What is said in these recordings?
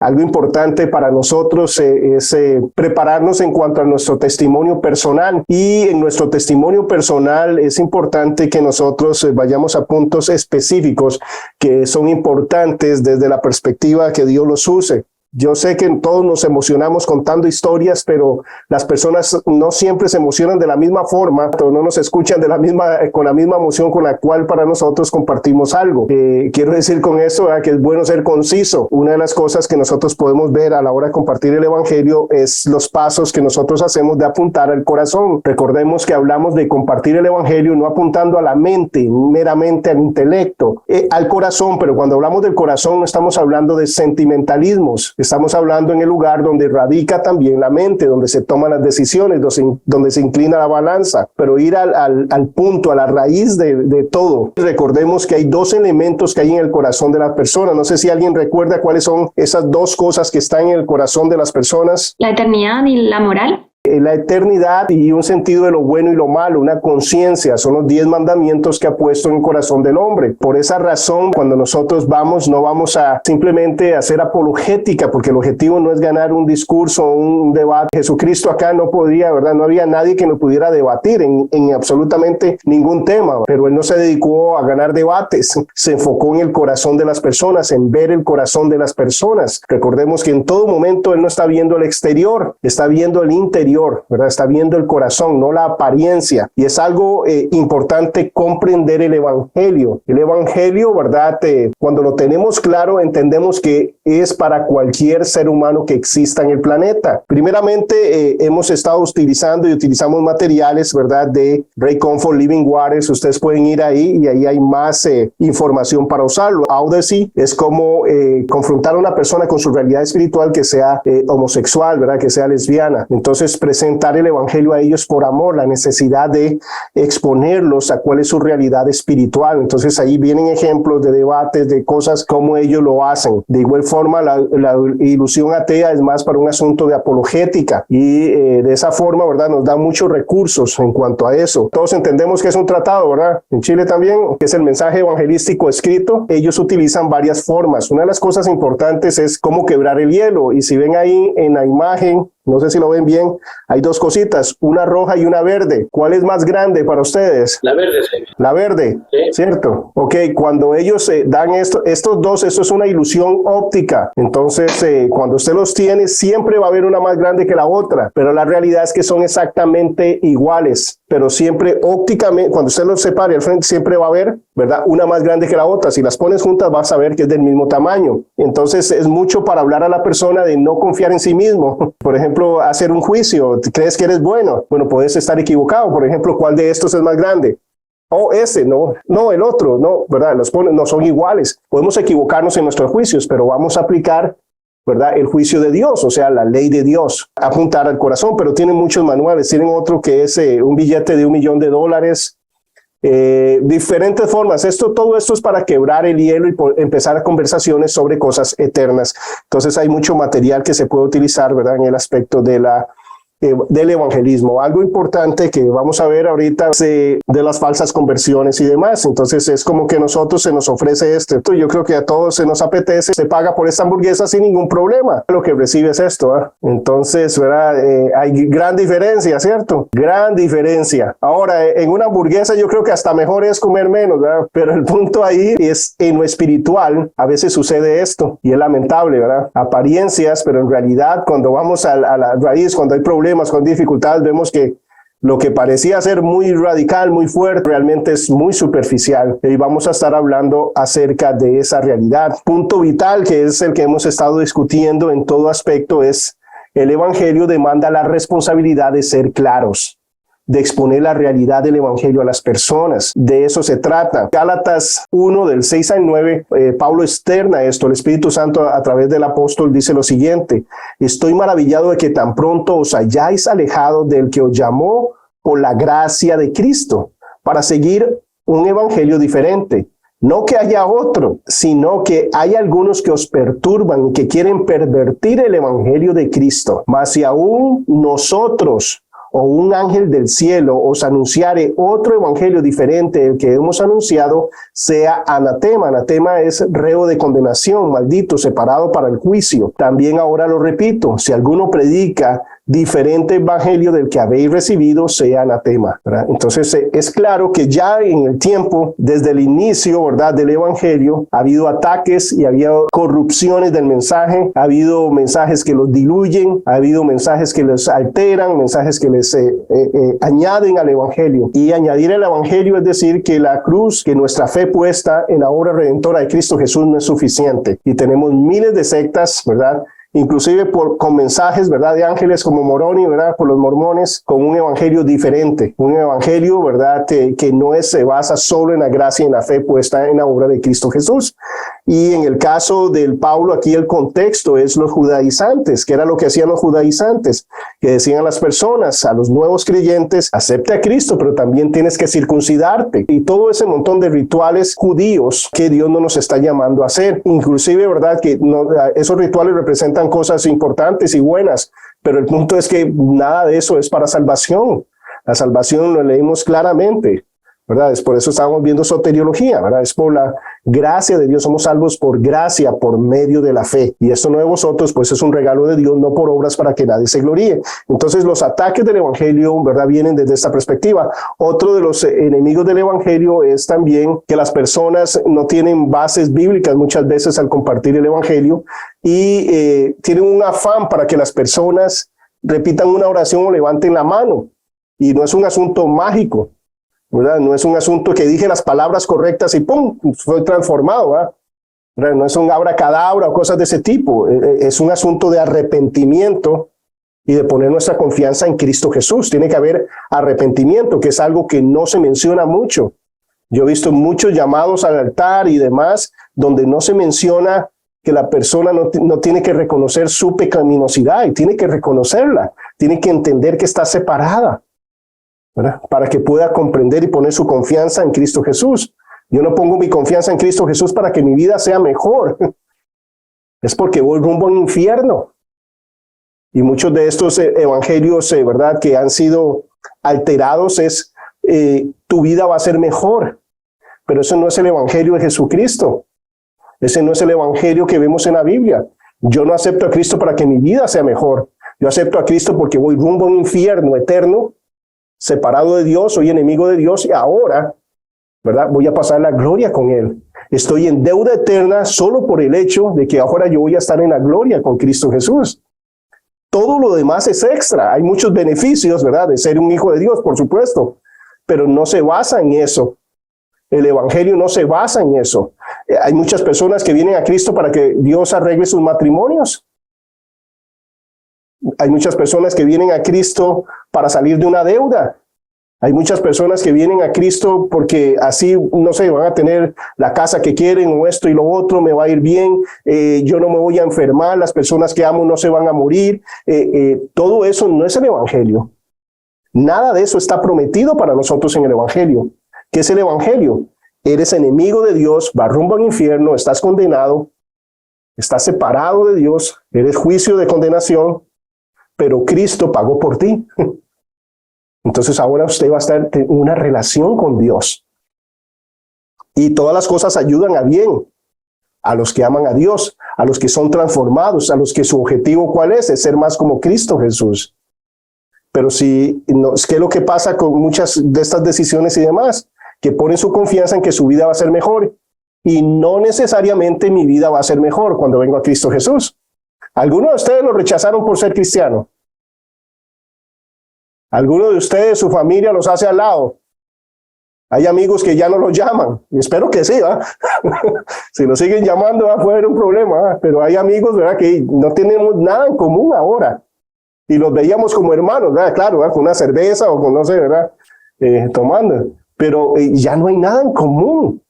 Algo importante para nosotros es prepararnos en cuanto a nuestro testimonio personal, y en nuestro testimonio personal es importante que nosotros vayamos a puntos específicos que son importantes desde la perspectiva que Dios los use. Yo sé que todos nos emocionamos contando historias, pero las personas no siempre se emocionan de la misma forma, o no nos escuchan con la misma emoción con la cual para nosotros compartimos algo. Quiero decir con eso que es bueno ser conciso. Una de las cosas que nosotros podemos ver a la hora de compartir el evangelio es los pasos que nosotros hacemos de apuntar al corazón. Recordemos que hablamos de compartir el evangelio no apuntando a la mente, meramente al intelecto, al corazón, pero cuando hablamos del corazón no estamos hablando de sentimentalismos. Estamos hablando en el lugar donde radica también la mente, donde se toman las decisiones, donde se inclina la balanza, pero ir al punto, a la raíz de todo. Recordemos que hay dos elementos que hay en el corazón de la persona. No sé si alguien recuerda cuáles son esas dos cosas que están en el corazón de las personas. La eternidad y la moral. La eternidad y un sentido de lo bueno y lo malo, una conciencia, son los 10 mandamientos que ha puesto en el corazón del hombre. Por esa razón, cuando nosotros no vamos a simplemente hacer apologética, porque el objetivo no es ganar un discurso, un debate. Jesucristo acá no podía, ¿verdad? No había nadie que lo pudiera debatir en absolutamente ningún tema, pero él no se dedicó a ganar debates, se enfocó en el corazón de las personas, en ver el corazón de las personas. Recordemos que en todo momento él no está viendo el exterior, está viendo el interior, ¿verdad? Está viendo el corazón, no la apariencia. Y es algo importante comprender el evangelio. El evangelio, ¿verdad? Cuando lo tenemos claro, entendemos que es para cualquier ser humano que exista en el planeta. Primeramente, hemos estado utilizando y utilizamos materiales, ¿verdad? De Ray Comfort, Living Waters. Ustedes pueden ir ahí y ahí hay más información para usarlo. Odyssey es como confrontar a una persona con su realidad espiritual que sea homosexual, ¿verdad? Que sea lesbiana. Entonces, presentar el evangelio a ellos por amor, la necesidad de exponerlos a cuál es su realidad espiritual. Entonces ahí vienen ejemplos de debates, de cosas como ellos lo hacen. De igual forma, la ilusión atea es más para un asunto de apologética, y de esa forma, ¿verdad? Nos da muchos recursos en cuanto a eso. Todos entendemos que es un tratado, ¿verdad? En Chile también, que es el mensaje evangelístico escrito. Ellos utilizan varias formas. Una de las cosas importantes es cómo quebrar el hielo, y si ven ahí en la imagen, no sé si lo ven bien, hay dos cositas, una roja y una verde. ¿Cuál es más grande para ustedes? La verde, sí. La verde, sí. ¿Cierto? Ok, cuando ellos dan estos dos, esto es una ilusión óptica. Entonces, cuando usted los tiene, siempre va a haber una más grande que la otra, pero la realidad es que son exactamente iguales. Pero siempre ópticamente, cuando usted los separe al frente, siempre va a haber, ¿verdad? Una más grande que la otra. Si las pones juntas, vas a ver que es del mismo tamaño. Entonces, es mucho para hablar a la persona de no confiar en sí mismo. Por ejemplo, hacer un juicio. ¿Crees que eres bueno? Bueno, puedes estar equivocado. Por ejemplo, ¿cuál de estos es más grande? Oh, ese, no, el otro, no, ¿verdad? No son iguales. Podemos equivocarnos en nuestros juicios, pero vamos a aplicar, ¿verdad? El juicio de Dios, o sea, la ley de Dios, apuntar al corazón. Pero tienen muchos manuales. Tienen otro que es un billete de $1,000,000, diferentes formas. Todo esto es para quebrar el hielo y empezar conversaciones sobre cosas eternas. Entonces hay mucho material que se puede utilizar, ¿verdad? En el aspecto del evangelismo. Algo importante que vamos a ver ahorita de las falsas conversiones y demás. Entonces es como que se nos ofrece esto. Yo creo que a todos se nos apetece, se paga por esta hamburguesa sin ningún problema. Lo que recibe es esto, ¿eh? Entonces, ¿verdad? Hay gran diferencia, ¿cierto? Gran diferencia. Ahora, en una hamburguesa yo creo que hasta mejor es comer menos, ¿verdad? Pero el punto ahí es en lo espiritual. A veces sucede esto y es lamentable, ¿verdad? Apariencias, pero en realidad cuando vamos a la raíz, cuando hay problemas, con dificultades, vemos que lo que parecía ser muy radical, muy fuerte, realmente es muy superficial. Y vamos a estar hablando acerca de esa realidad. Punto vital, que es el que hemos estado discutiendo en todo aspecto, es el evangelio demanda la responsabilidad de ser claros, de exponer la realidad del evangelio a las personas. De eso se trata. Gálatas 1, del 6 al 9, Pablo externa esto. El Espíritu Santo a través del apóstol dice lo siguiente: estoy maravillado de que tan pronto os hayáis alejado del que os llamó por la gracia de Cristo, para seguir un evangelio diferente. No que haya otro, sino que hay algunos que os perturban y que quieren pervertir el evangelio de Cristo. Mas si aún nosotros o un ángel del cielo os anunciare otro evangelio diferente del que hemos anunciado, sea anatema. Anatema es reo de condenación, maldito, separado para el juicio. También ahora lo repito, si alguno predica diferente evangelio del que habéis recibido, sea anatema, ¿verdad? Entonces es claro que ya en el tiempo, desde el inicio, ¿verdad?, del evangelio, ha habido ataques y ha habido corrupciones del mensaje, ha habido mensajes que los diluyen, ha habido mensajes que los alteran, mensajes que les añaden al evangelio. Y añadir el evangelio es decir que la cruz, que nuestra fe puesta en la obra redentora de Cristo Jesús no es suficiente. Y tenemos miles de sectas, ¿verdad?, inclusive con mensajes, ¿verdad?, de ángeles como Moroni, ¿verdad?, por los mormones, con un evangelio diferente, un evangelio, ¿verdad?, que no se basa solo en la gracia y en la fe puesta en la obra de Cristo Jesús. Y en el caso del Pablo, aquí el contexto es los judaizantes, que era lo que hacían los judaizantes, que decían a las personas, a los nuevos creyentes, acepte a Cristo, pero también tienes que circuncidarte. Y todo ese montón de rituales judíos que Dios no nos está llamando a hacer. Inclusive, ¿verdad?, que esos rituales representan cosas importantes y buenas, pero el punto es que nada de eso es para salvación. La salvación lo leímos claramente, ¿verdad? Es por eso estamos viendo soteriología, ¿verdad? Es por la gracia de Dios, somos salvos por gracia, por medio de la fe. Y esto no de vosotros, pues es un regalo de Dios, no por obras para que nadie se gloríe. Entonces los ataques del evangelio, ¿verdad?, vienen desde esta perspectiva. Otro de los enemigos del evangelio es también que las personas no tienen bases bíblicas muchas veces al compartir el evangelio y tienen un afán para que las personas repitan una oración o levanten la mano. Y no es un asunto mágico, ¿verdad? No es un asunto que dije las palabras correctas y ¡pum!, fue transformado, ¿verdad? No es un abracadabra o cosas de ese tipo. Es un asunto de arrepentimiento y de poner nuestra confianza en Cristo Jesús. Tiene que haber arrepentimiento, que es algo que no se menciona mucho. Yo he visto muchos llamados al altar y demás, donde no se menciona que la persona no tiene que reconocer su pecaminosidad y tiene que reconocerla. Tiene que entender que está separada, ¿verdad?, para que pueda comprender y poner su confianza en Cristo Jesús. Yo no pongo mi confianza en Cristo Jesús para que mi vida sea mejor. Es porque voy rumbo al infierno. Y muchos de estos evangelios, ¿verdad?, que han sido alterados es tu vida va a ser mejor. Pero eso no es el evangelio de Jesucristo. Ese no es el evangelio que vemos en la Biblia. Yo no acepto a Cristo para que mi vida sea mejor. Yo acepto a Cristo porque voy rumbo a un infierno eterno, separado de Dios, soy enemigo de Dios y ahora, ¿verdad?, voy a pasar la gloria con Él. Estoy en deuda eterna solo por el hecho de que ahora yo voy a estar en la gloria con Cristo Jesús. Todo lo demás es extra. Hay muchos beneficios, ¿verdad?, de ser un hijo de Dios, por supuesto, pero no se basa en eso. El evangelio no se basa en eso. Hay muchas personas que vienen a Cristo para que Dios arregle sus matrimonios. Hay muchas personas que vienen a Cristo para salir de una deuda. Hay muchas personas que vienen a Cristo porque así, no sé, van a tener la casa que quieren o esto y lo otro, me va a ir bien, yo no me voy a enfermar, las personas que amo no se van a morir. Todo eso no es el evangelio. Nada de eso está prometido para nosotros en el evangelio. ¿Qué es el evangelio? Eres enemigo de Dios, vas rumbo al infierno, estás condenado, estás separado de Dios, eres juicio de condenación, pero Cristo pagó por ti. Entonces ahora usted va a estar en una relación con Dios. Y todas las cosas ayudan a bien, a los que aman a Dios, a los que son transformados, a los que su objetivo ¿cuál es? Es ser más como Cristo Jesús. Pero si no, ¿qué es lo que pasa con muchas de estas decisiones y demás? Que ponen su confianza en que su vida va a ser mejor. Y no necesariamente mi vida va a ser mejor cuando vengo a Cristo Jesús. ¿Algunos de ustedes lo rechazaron por ser cristiano? ¿Alguno de ustedes, su familia, los hace al lado? Hay amigos que ya no los llaman. Y espero que sí, ¿verdad? Si lo siguen llamando, va a haber un problema, ¿verdad? Pero hay amigos, ¿verdad?, que no tenemos nada en común ahora. Y los veíamos como hermanos, ¿verdad? Claro, ¿verdad?, con una cerveza o con, no sé, ¿verdad?, tomando. Pero ya no hay nada en común.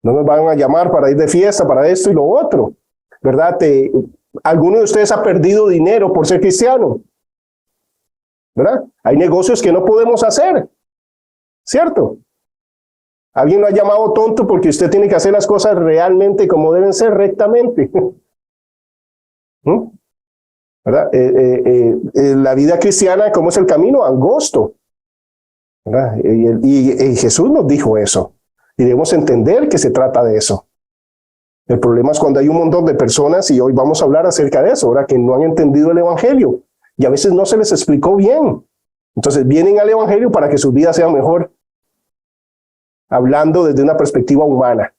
No nos van a llamar para ir de fiesta, para esto y lo otro, ¿verdad? ¿Alguno de ustedes ha perdido dinero por ser cristiano? ¿Verdad? Hay negocios que no podemos hacer, ¿cierto? Alguien lo ha llamado tonto porque usted tiene que hacer las cosas realmente como deben ser, rectamente. ¿Mm? ¿verdad? La vida cristiana, ¿cómo es el camino? Angosto, ¿verdad? Y Jesús nos dijo eso. Y debemos entender que se trata de eso. El problema es cuando hay un montón de personas, y hoy vamos a hablar acerca de eso, ¿verdad? Que no han entendido el evangelio. Y a veces no se les explicó bien. Entonces vienen al evangelio para que sus vidas sean mejor, hablando desde una perspectiva humana,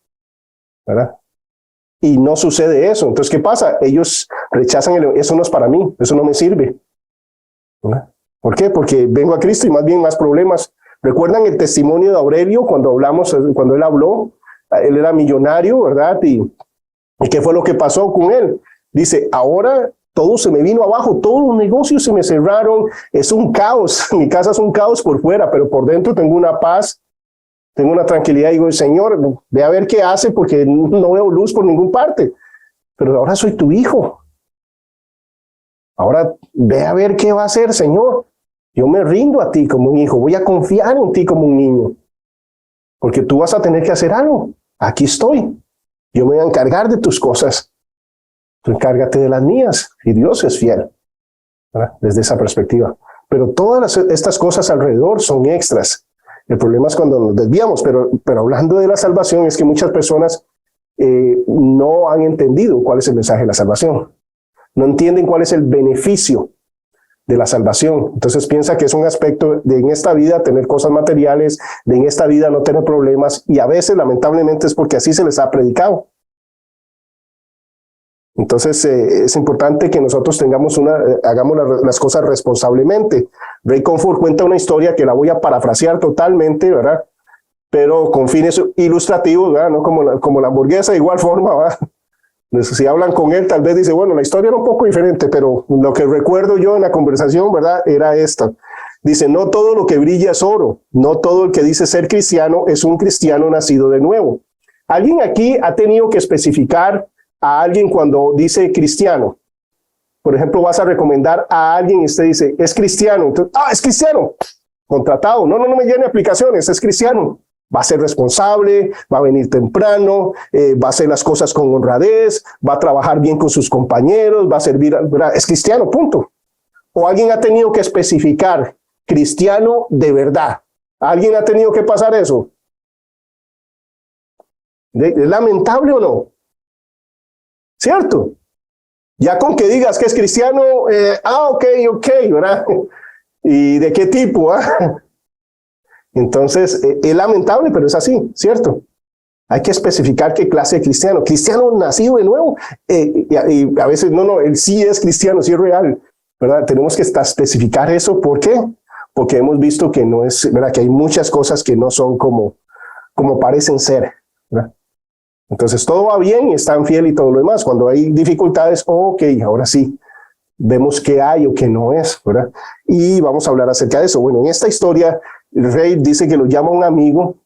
¿verdad? Y no sucede eso. Entonces, ¿qué pasa? Ellos rechazan eso no es para mí, eso no me sirve, ¿verdad? ¿Por qué? Porque vengo a Cristo y más bien más problemas. ¿Recuerdan el testimonio de Aurelio cuando él habló? Él era millonario, ¿verdad? ¿Y qué fue lo que pasó con él? Dice, ahora todo se me vino abajo, todos los negocios se me cerraron, es un caos, mi casa es un caos por fuera, pero por dentro tengo una paz, tengo una tranquilidad. Y digo, Señor, ve a ver qué hace porque no veo luz por ninguna parte. Pero ahora soy tu hijo. Ahora ve a ver qué va a hacer, Señor. Yo me rindo a ti como un hijo, voy a confiar en ti como un niño. Porque tú vas a tener que hacer algo. Aquí estoy. Yo me voy a encargar de tus cosas. Tú encárgate de las mías. Y Dios es fiel, ¿verdad? Desde esa perspectiva. Pero todas estas cosas alrededor son extras. El problema es cuando nos desviamos, pero hablando de la salvación es que muchas personas no han entendido cuál es el mensaje de la salvación. No entienden cuál es el beneficio de la salvación. Entonces piensa que es un aspecto de en esta vida tener cosas materiales, de en esta vida no tener problemas, y a veces lamentablemente es porque así se les ha predicado. Entonces es importante que nosotros hagamos las cosas responsablemente. Ray Comfort cuenta una historia que la voy a parafrasear totalmente, ¿verdad? Pero con fines ilustrativos, ¿verdad? No como la hamburguesa, de igual forma, ¿verdad? Si hablan con él, tal vez dice, bueno, la historia era un poco diferente, pero lo que recuerdo yo en la conversación, ¿verdad? Era esta. Dice, no todo lo que brilla es oro, no todo el que dice ser cristiano es un cristiano nacido de nuevo. ¿Alguien aquí ha tenido que especificar a alguien cuando dice cristiano? Por ejemplo, vas a recomendar a alguien y usted dice, es cristiano. Entonces, es cristiano. Contratado. No me llene aplicaciones, es cristiano. Va a ser responsable, va a venir temprano, va a hacer las cosas con honradez, va a trabajar bien con sus compañeros, va a servir, ¿verdad? Es cristiano, punto. O alguien ha tenido que especificar cristiano de verdad. ¿Alguien ha tenido que pasar eso? ¿Es lamentable o no? ¿Cierto? Ya con que digas que es cristiano, ok, ¿verdad? ¿Y de qué tipo? Entonces, es lamentable, pero es así, ¿cierto? Hay que especificar qué clase de cristiano. Cristiano nacido de nuevo. Y a veces, él sí es cristiano, sí es real, ¿verdad? Tenemos que especificar eso. ¿Por qué? Porque hemos visto que no es, ¿verdad? Que hay muchas cosas que no son como parecen ser, ¿verdad? Entonces, todo va bien y están fiel y todo lo demás. Cuando hay dificultades, ok, ahora sí, vemos qué hay o qué no es, ¿verdad? Y vamos a hablar acerca de eso. Bueno, en esta historia, el rey dice que lo llama un amigo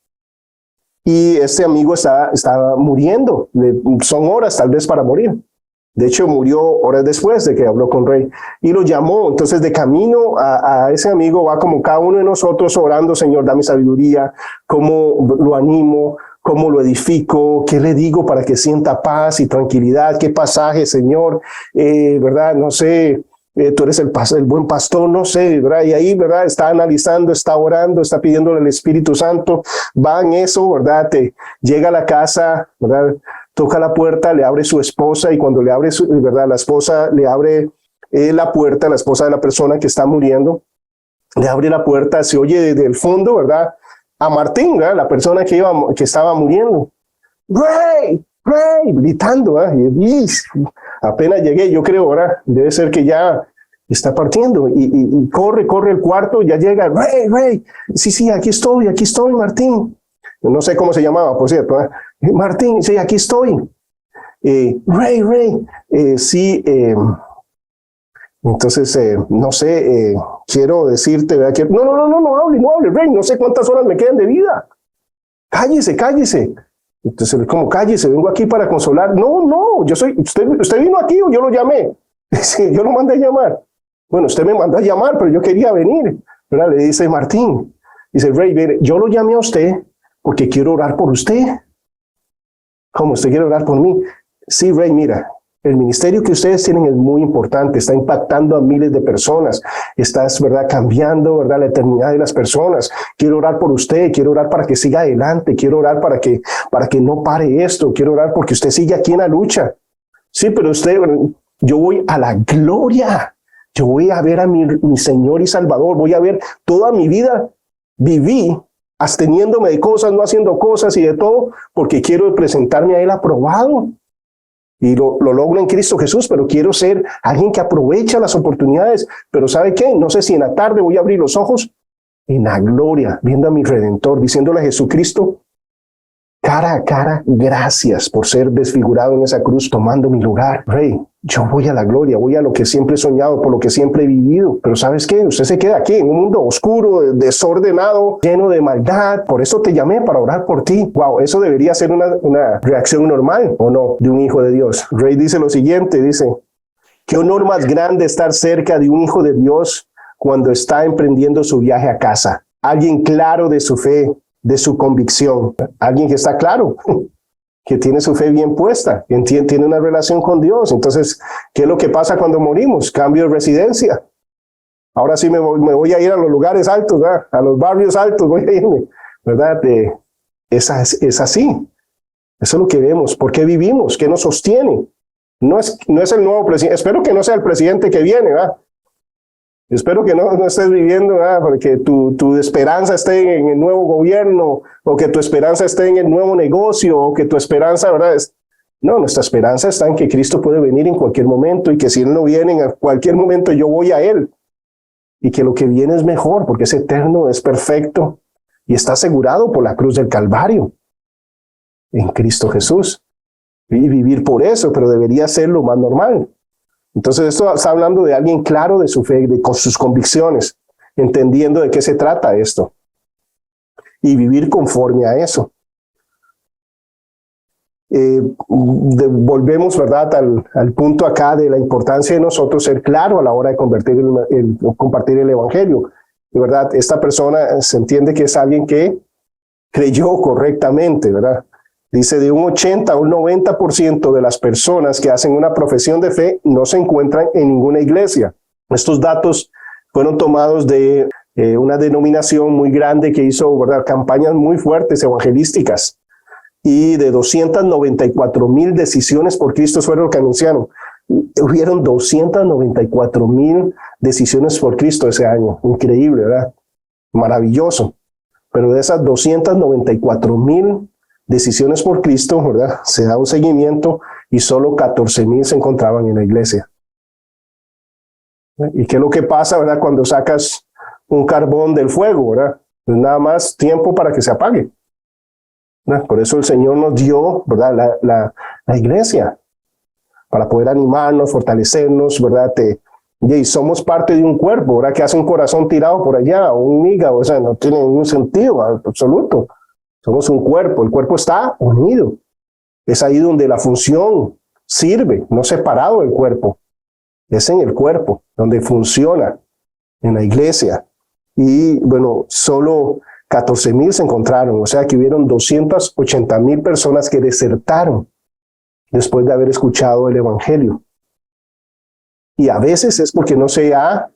y este amigo está muriendo. Son horas tal vez para morir. De hecho, murió horas después de que habló con rey y lo llamó. Entonces, de camino a ese amigo va como cada uno de nosotros orando, Señor, dame sabiduría, cómo lo animo, cómo lo edifico, qué le digo para que sienta paz y tranquilidad, qué pasaje, Señor, ¿verdad? No sé, tú eres el buen pastor, no sé, ¿verdad? Y ahí, ¿verdad? Está analizando, está orando, está pidiéndole al Espíritu Santo, va en eso, ¿verdad? Llega a la casa, ¿verdad? Toca la puerta, le abre su esposa y cuando le abre, ¿verdad? La esposa le abre la puerta, la esposa de la persona que está muriendo, le abre la puerta, se oye desde el fondo, ¿verdad? A Martín, ¿verdad? La persona que estaba muriendo. ¡Rey! ¡Rey! Gritando, ¿verdad? Y apenas llegué, yo creo, ¿verdad? Debe ser que ya está partiendo. Y corre el cuarto, ya llega. ¡Rey! ¡Rey! Sí, aquí estoy, Martín. No sé cómo se llamaba, por cierto, ¿verdad? Martín, sí, aquí estoy. Rey, sí, entonces, no sé, quiero decirte, ¿verdad? Que no hable, Rey, no sé cuántas horas me quedan de vida. Cállese. Entonces, como cállese, vengo aquí para consolar. No, usted vino aquí o yo lo llamé. Sí, yo lo mandé a llamar. Bueno, usted me mandó a llamar, pero yo quería venir, ¿verdad? Le dice Martín, dice, Rey, yo lo llamé a usted porque quiero orar por usted. ¿Cómo? ¿Usted quiere orar por mí? Sí, Rey, mira, El ministerio que ustedes tienen es muy importante, está impactando a miles de personas, estás, ¿verdad?, cambiando, ¿verdad?, la eternidad de las personas. Quiero orar por usted, quiero orar para que siga adelante, quiero orar para que no pare esto, quiero orar porque usted sigue aquí en la lucha. Sí, pero usted, yo voy a la gloria, yo voy a ver a mi Señor y Salvador, voy a ver toda mi vida, viví absteniéndome de cosas, no haciendo cosas y de todo, porque quiero presentarme a Él aprobado. Y lo logro en Cristo Jesús, pero quiero ser alguien que aprovecha las oportunidades. Pero ¿sabe qué? No sé si en la tarde voy a abrir los ojos en la gloria, viendo a mi Redentor, diciéndole a Jesucristo, cara a cara, gracias por ser desfigurado en esa cruz, tomando mi lugar. Rey, yo voy a la gloria, voy a lo que siempre he soñado, por lo que siempre he vivido. Pero ¿sabes qué? Usted se queda aquí en un mundo oscuro, desordenado, lleno de maldad. Por eso te llamé, para orar por ti. Wow, eso debería ser una reacción normal, ¿o no? De un hijo de Dios. Rey dice lo siguiente, dice, qué honor más grande estar cerca de un hijo de Dios cuando está emprendiendo su viaje a casa. Alguien claro de su fe, de su convicción, alguien que está claro, que tiene su fe bien puesta, tiene una relación con Dios. Entonces, ¿qué es lo que pasa cuando morimos? Cambio de residencia. Ahora sí me voy a ir a los lugares altos, ¿verdad? A los barrios altos voy a irme, ¿verdad? Es así. Eso es lo que vemos. ¿Por qué vivimos? ¿Qué nos sostiene? No es el nuevo presidente. Espero que no sea el presidente que viene, ¿verdad? Espero que no estés viviendo, porque tu esperanza esté en el nuevo gobierno, o que tu esperanza esté en el nuevo negocio, o que tu esperanza, ¿verdad? No, nuestra esperanza está en que Cristo puede venir en cualquier momento, y que si Él no viene en cualquier momento, yo voy a Él. Y que lo que viene es mejor, porque es eterno, es perfecto, y está asegurado por la cruz del Calvario, en Cristo Jesús. Y vivir por eso, pero debería ser lo más normal. Entonces esto está hablando de alguien claro de su fe, con sus convicciones, entendiendo de qué se trata esto y vivir conforme a eso. Volvemos, ¿verdad?, al punto acá de la importancia de nosotros ser claro a la hora de compartir el evangelio. De verdad, esta persona se entiende que es alguien que creyó correctamente, ¿verdad? Dice, de un 80 a un 90% de las personas que hacen una profesión de fe no se encuentran en ninguna iglesia. Estos datos fueron tomados de una denominación muy grande que hizo, ¿verdad?, campañas muy fuertes evangelísticas, y de 294,000 decisiones por Cristo fueron lo que anunciaron. Hubieron 294,000 decisiones por Cristo ese año. Increíble, ¿verdad? Maravilloso. Pero de esas 294,000 decisiones por Cristo, ¿verdad?, se da un seguimiento y solo 14,000 se encontraban en la iglesia. ¿Y qué es lo que pasa, verdad, cuando sacas un carbón del fuego, verdad? Es nada más tiempo para que se apague, ¿verdad? Por eso el Señor nos dio, verdad, la iglesia, para poder animarnos, fortalecernos, ¿verdad? Y somos parte de un cuerpo, ¿verdad?, que hace un corazón tirado por allá, o un hígado, o sea, no tiene ningún sentido absoluto. Somos un cuerpo, el cuerpo está unido. Es ahí donde la función sirve, no separado del cuerpo. Es en el cuerpo donde funciona, en la iglesia. Y bueno, solo 14,000 se encontraron, o sea que hubieron 280,000 personas que desertaron después de haber escuchado el evangelio. Y a veces es porque no se ha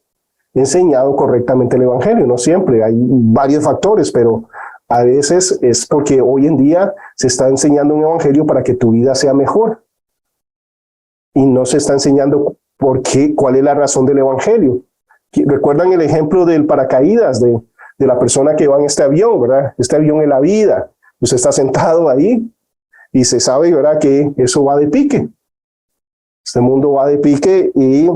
enseñado correctamente el evangelio, no siempre, hay varios factores, pero a veces es porque hoy en día se está enseñando un evangelio para que tu vida sea mejor. Y no se está enseñando cuál es la razón del evangelio. ¿Recuerdan el ejemplo del paracaídas, de la persona que va en este avión, ¿verdad? Este avión es la vida. Usted está sentado ahí y se sabe, ¿verdad?, que eso va de pique. Este mundo va de pique y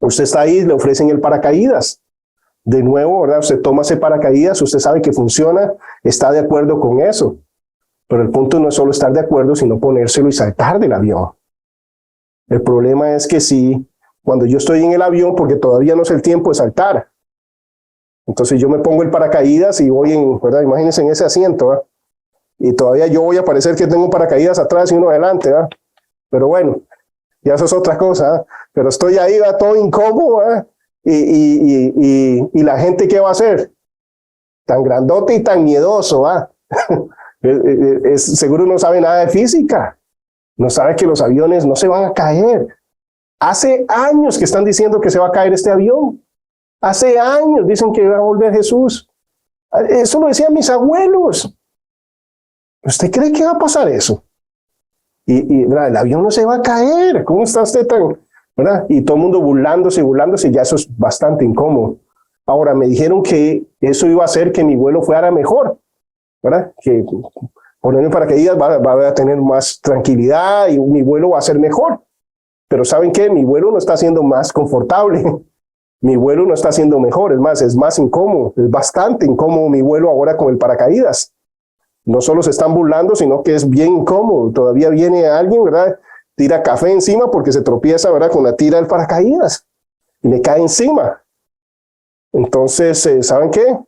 usted está ahí, le ofrecen el paracaídas. De nuevo, ¿verdad?, usted toma ese paracaídas, usted sabe que funciona, está de acuerdo con eso. Pero el punto no es solo estar de acuerdo, sino ponérselo y saltar del avión. El problema es que cuando yo estoy en el avión, porque todavía no es el tiempo de saltar, entonces yo me pongo el paracaídas y voy ¿verdad?, imagínense en ese asiento, ¿verdad?, y todavía yo voy a parecer que tengo un paracaídas atrás y uno adelante, ¿verdad? Pero bueno, ya eso es otra cosa, ¿verdad? Pero estoy ahí, ¿verdad?, todo incómodo, ¿verdad? Y la gente, ¿qué va a hacer? Tan grandote y tan miedoso, ¿ah? Seguro no sabe nada de física. No sabe que los aviones no se van a caer. Hace años que están diciendo que se va a caer este avión. Hace años dicen que va a volver Jesús. Eso lo decían mis abuelos. ¿Usted cree que va a pasar eso? Y ¿verdad? El avión no se va a caer. ¿Cómo está usted tan, verdad? Y todo el mundo burlándose, y ya eso es bastante incómodo. Ahora, me dijeron que eso iba a hacer que mi vuelo fuera mejor, ¿verdad? Que ponerme paracaídas va a tener más tranquilidad y mi vuelo va a ser mejor. Pero ¿saben qué? Mi vuelo no está siendo más confortable. Mi vuelo no está siendo mejor. Es más incómodo. Es bastante incómodo mi vuelo ahora con el paracaídas. No solo se están burlando, sino que es bien incómodo. Todavía viene alguien, ¿verdad? Tira café encima porque se tropieza, ¿verdad? Con la tira del paracaídas. Y me cae encima. Entonces, ¿saben qué?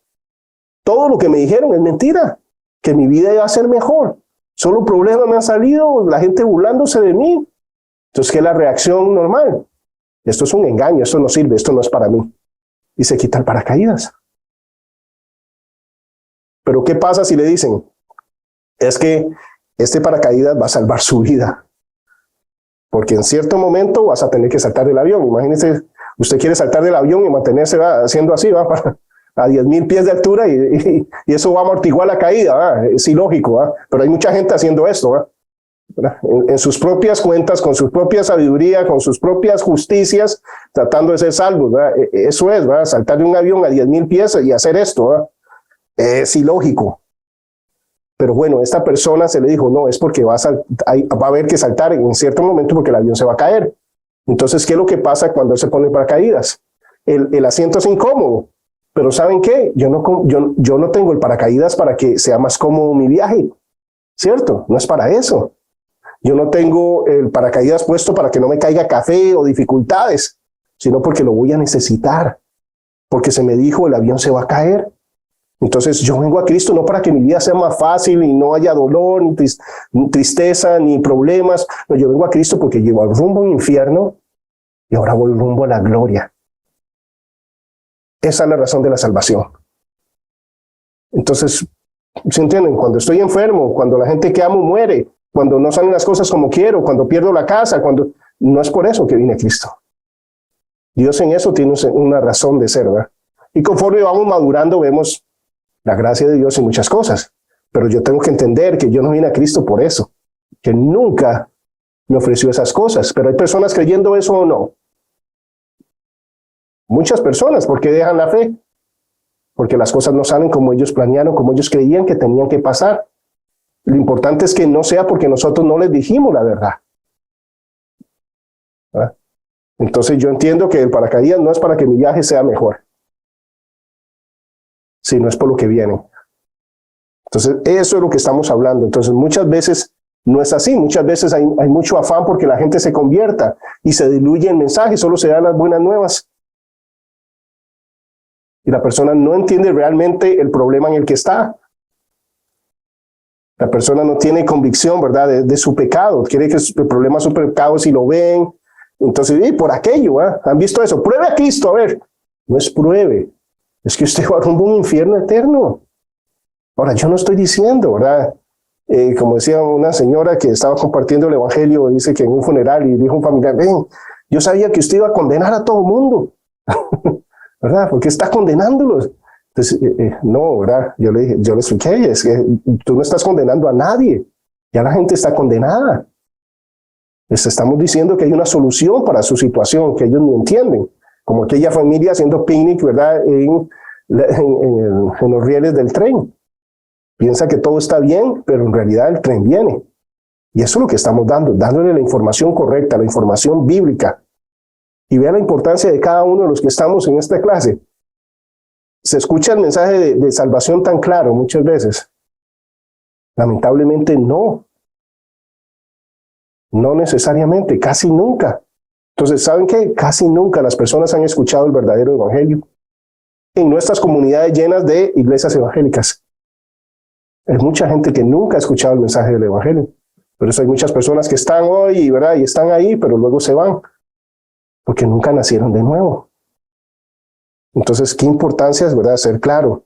Todo lo que me dijeron es mentira. Que mi vida iba a ser mejor. Solo problemas me han salido, la gente burlándose de mí. Entonces, ¿qué es la reacción normal? Esto es un engaño, esto no sirve, esto no es para mí. Y se quita el paracaídas. Pero ¿qué pasa si le dicen? Es que este paracaídas va a salvar su vida. Porque en cierto momento vas a tener que saltar del avión. Imagínese, usted quiere saltar del avión y mantenerse haciendo así, ¿va? A 10,000 pies de altura y eso va a amortiguar la caída, ¿va? Es ilógico, ¿va? Pero hay mucha gente haciendo esto, ¿va? En sus propias cuentas, con su propia sabiduría, con sus propias justicias, tratando de ser salvos, ¿va? Eso es, ¿va? Saltar de un avión a 10,000 pies y hacer esto, ¿va? Es ilógico. Pero bueno, esta persona se le dijo, no, es porque va a haber que saltar en cierto momento porque el avión se va a caer. Entonces, ¿qué es lo que pasa cuando él se pone paracaídas? El asiento es incómodo, pero ¿saben qué? Yo no tengo el paracaídas para que sea más cómodo mi viaje, ¿cierto? No es para eso. Yo no tengo el paracaídas puesto para que no me caiga café o dificultades, sino porque lo voy a necesitar, porque se me dijo el avión se va a caer. Entonces yo vengo a Cristo no para que mi vida sea más fácil y no haya dolor, ni tristeza, ni problemas. No, yo vengo a Cristo porque llevo al rumbo al infierno y ahora voy rumbo a la gloria. Esa es la razón de la salvación. Entonces, ¿se entienden? Cuando estoy enfermo, cuando la gente que amo muere, cuando no salen las cosas como quiero, cuando pierdo la casa, cuando no es por eso que vine a Cristo. Dios en eso tiene una razón de ser, ¿verdad? Y conforme vamos madurando, vemos la gracia de Dios en muchas cosas. Pero yo tengo que entender que yo no vine a Cristo por eso, que nunca me ofreció esas cosas. Pero hay personas creyendo eso o no. Muchas personas, ¿por qué dejan la fe? Porque las cosas no salen como ellos planearon, como ellos creían que tenían que pasar. Lo importante es que no sea porque nosotros no les dijimos la verdad. ¿Ah? Entonces yo entiendo que el paracaídas no es para que mi viaje sea mejor, sino es por lo que viene. Entonces eso es lo que estamos hablando. Entonces muchas veces no es así. Muchas veces hay mucho afán porque la gente se convierta y se diluye el mensaje, solo se dan las buenas nuevas. Y la persona no entiende realmente el problema en el que está. La persona no tiene convicción, ¿verdad?, de su pecado. Quiere que el problema es su pecado si lo ven. Entonces, por aquello, ¿eh? ¿Han visto eso? Pruebe a Cristo, a ver. No es pruebe. Es que usted va rumbo a un infierno eterno. Ahora, yo no estoy diciendo, ¿verdad? Como decía una señora que estaba compartiendo el evangelio, dice que en un funeral y dijo un familiar, ven, yo sabía que usted iba a condenar a todo el mundo. ¿Verdad? ¿Por qué está condenándolos? Entonces, no, ¿verdad? Yo le expliqué, es que tú no estás condenando a nadie. Ya la gente está condenada. Les estamos diciendo que hay una solución para su situación, que ellos no entienden. Como aquella familia haciendo picnic, ¿verdad? En los rieles del tren. Piensa que todo está bien, pero en realidad el tren viene. Y eso es lo que estamos dándole la información correcta, la información bíblica. Y vea la importancia de cada uno de los que estamos en esta clase. Se escucha el mensaje de salvación tan claro muchas veces. Lamentablemente no. No necesariamente, casi nunca. Entonces, ¿saben qué? Casi nunca las personas han escuchado el verdadero evangelio. En nuestras comunidades llenas de iglesias evangélicas. Hay mucha gente que nunca ha escuchado el mensaje del evangelio. Por eso hay muchas personas que están hoy, ¿verdad? Y están ahí, pero luego se van. Porque nunca nacieron de nuevo. Entonces, ¿qué importancia es, verdad, ser claro?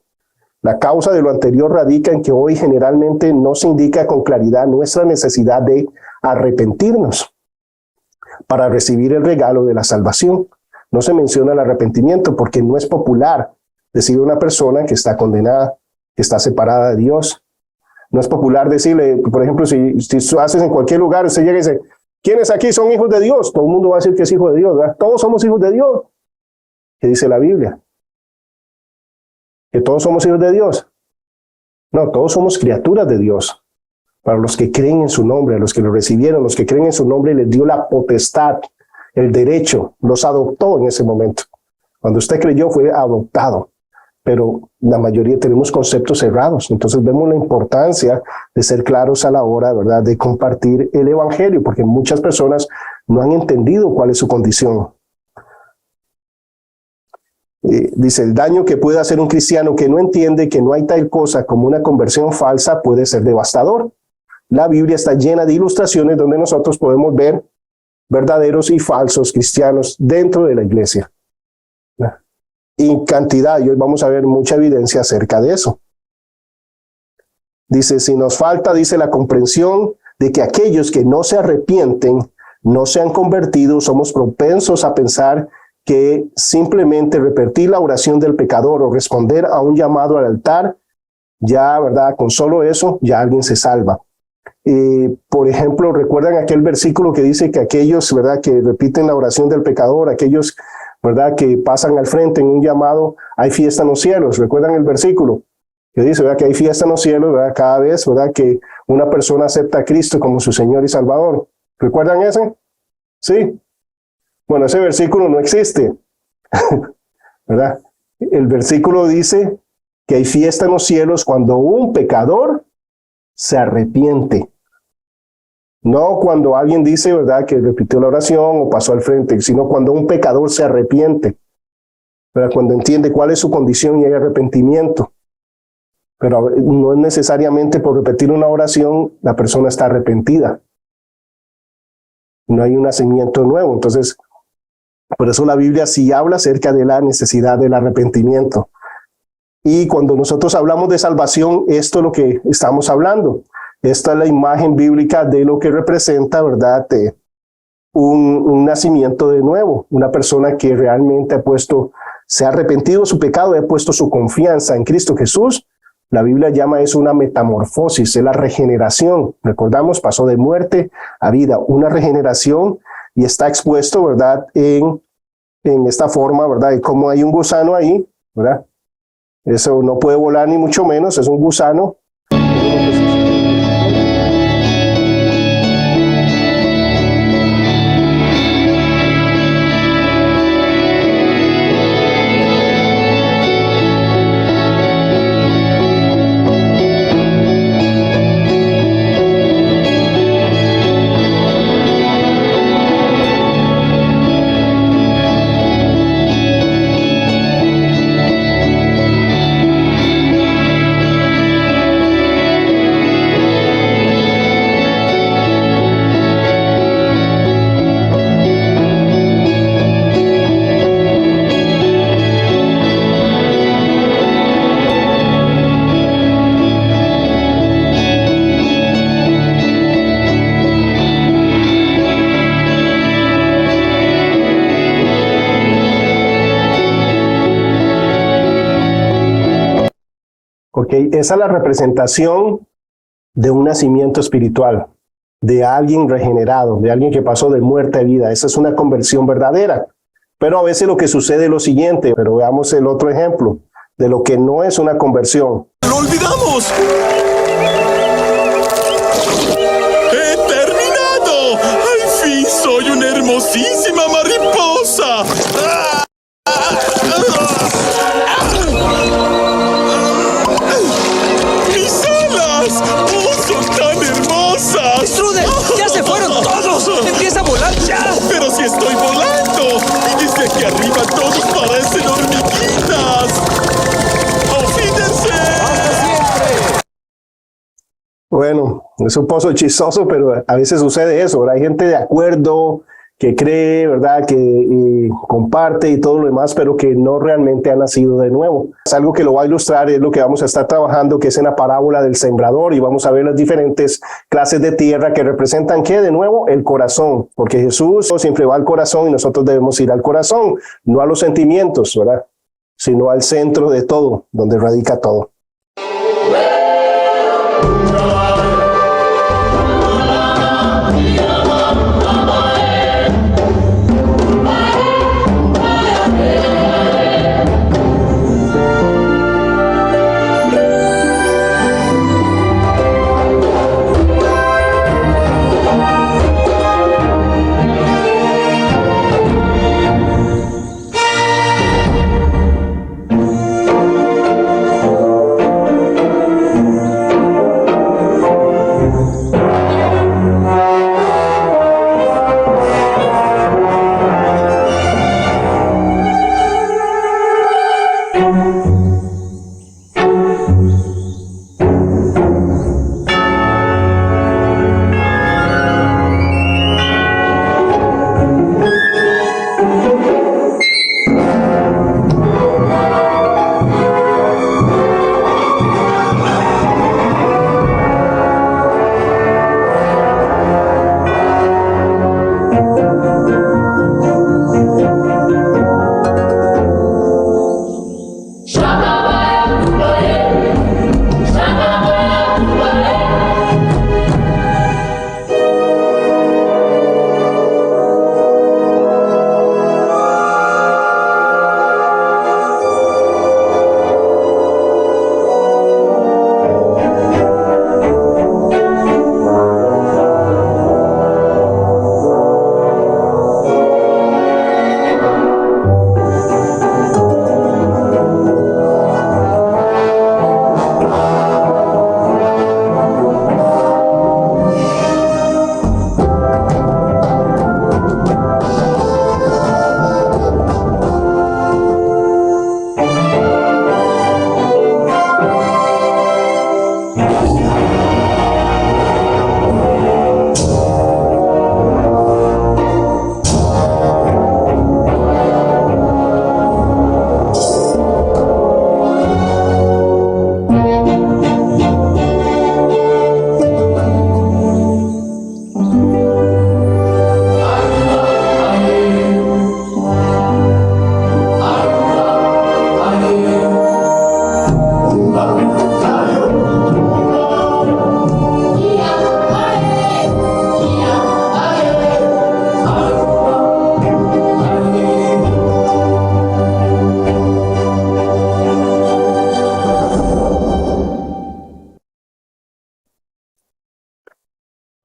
La causa de lo anterior radica en que hoy generalmente no se indica con claridad nuestra necesidad de arrepentirnos para recibir el regalo de la salvación. No se menciona el arrepentimiento porque no es popular decir a una persona que está condenada, que está separada de Dios. No es popular decirle, por ejemplo, si haces en cualquier lugar, usted llega y dice, ¿quiénes aquí son hijos de Dios? Todo el mundo va a decir que es hijo de Dios, ¿verdad? Todos somos hijos de Dios. ¿Qué dice la Biblia? ¿Que todos somos hijos de Dios? No, todos somos criaturas de Dios. Para los que creen en su nombre, a los que lo recibieron, los que creen en su nombre, les dio la potestad, el derecho, los adoptó en ese momento. Cuando usted creyó, fue adoptado. Pero la mayoría tenemos conceptos cerrados. Entonces vemos la importancia de ser claros a la hora, ¿verdad?, de compartir el evangelio, porque muchas personas no han entendido cuál es su condición. Dice, el daño que puede hacer un cristiano que no entiende que no hay tal cosa como una conversión falsa puede ser devastador. La Biblia está llena de ilustraciones donde nosotros podemos ver verdaderos y falsos cristianos dentro de la iglesia. En cantidad, y hoy vamos a ver mucha evidencia acerca de eso. Dice, si nos falta, dice, la comprensión de que aquellos que no se arrepienten, no se han convertido, somos propensos a pensar que simplemente repetir la oración del pecador o responder a un llamado al altar, ya, ¿verdad?, con solo eso, ya alguien se salva. Por ejemplo, ¿recuerdan aquel versículo que dice que aquellos, ¿verdad?, que repiten la oración del pecador, aquellos, ¿verdad?, que pasan al frente en un llamado, hay fiesta en los cielos? ¿Recuerdan el versículo? Que dice, ¿verdad?, que hay fiesta en los cielos, ¿verdad?, cada vez, ¿verdad?, que una persona acepta a Cristo como su Señor y Salvador. ¿Recuerdan ese? Sí. Bueno, ese versículo no existe, ¿verdad? El versículo dice que hay fiesta en los cielos cuando un pecador se arrepiente. No cuando alguien dice, ¿verdad?, que repitió la oración o pasó al frente, sino cuando un pecador se arrepiente, ¿verdad?, cuando entiende cuál es su condición y hay arrepentimiento. Pero no es necesariamente por repetir una oración la persona está arrepentida. No hay un nacimiento nuevo. Entonces, por eso la Biblia sí habla acerca de la necesidad del arrepentimiento. Y cuando nosotros hablamos de salvación, esto es lo que estamos hablando. Esta es la imagen bíblica de lo que representa, ¿verdad?, un nacimiento de nuevo. Una persona que realmente se ha arrepentido de su pecado y ha puesto su confianza en Cristo Jesús. La Biblia llama eso una metamorfosis, es la regeneración. Recordamos, pasó de muerte a vida, una regeneración, y está expuesto, ¿verdad?, en esta forma, ¿verdad?, y como hay un gusano ahí, ¿verdad? Eso no puede volar ni mucho menos, es un gusano. Okay, esa es la representación de un nacimiento espiritual, de alguien regenerado, de alguien que pasó de muerte a vida. Esa es una conversión verdadera. Pero a veces lo que sucede es lo siguiente, pero veamos el otro ejemplo de lo que no es una conversión. ¡Lo olvidamos! ¡He terminado! ¡Al fin soy una hermosísima mariposa! ¡Mis alas! ¡Oh, son tan hermosas! ¡Strudel! ¡Ya se fueron todos! ¡Empieza a volar ya! ¡Pero si estoy volando! ¡Y desde aquí arriba todos parecen hormiguitas! ¡Auf Wiedersehen! ¡Hasta siempre! Bueno, es un poco chistoso, pero a veces sucede eso, ¿verdad? Hay gente de acuerdo que cree, ¿verdad? Que comparte y todo lo demás, pero que no realmente ha nacido de nuevo. Es algo que lo va a ilustrar, es lo que vamos a estar trabajando, que es en la parábola del sembrador, y vamos a ver las diferentes clases de tierra que representan, ¿qué? De nuevo, el corazón, porque Jesús siempre va al corazón y nosotros debemos ir al corazón, no a los sentimientos, ¿verdad? Sino al centro de todo, donde radica todo.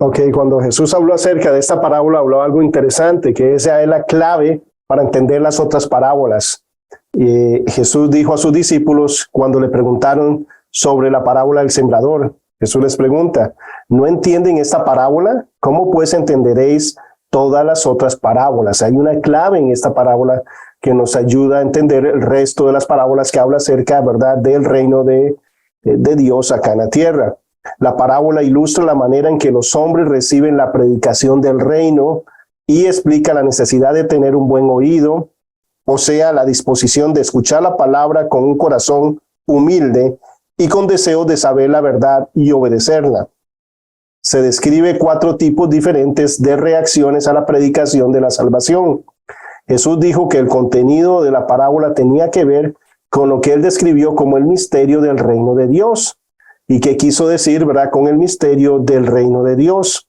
Ok, cuando Jesús habló acerca de esta parábola, habló algo interesante, que esa es la clave para entender las otras parábolas. Jesús dijo a sus discípulos, cuando le preguntaron sobre la parábola del sembrador, Jesús les pregunta, ¿no entienden esta parábola? ¿Cómo pues entenderéis todas las otras parábolas? Hay una clave en esta parábola que nos ayuda a entender el resto de las parábolas que habla acerca, ¿verdad?, del reino de Dios acá en la tierra. La parábola ilustra la manera en que los hombres reciben la predicación del reino y explica la necesidad de tener un buen oído, o sea, la disposición de escuchar la palabra con un corazón humilde y con deseo de saber la verdad y obedecerla. Se describe 4 tipos diferentes de reacciones a la predicación de la salvación. Jesús dijo que el contenido de la parábola tenía que ver con lo que él describió como el misterio del reino de Dios. ¿Y qué quiso decir, verdad, con el misterio del reino de Dios?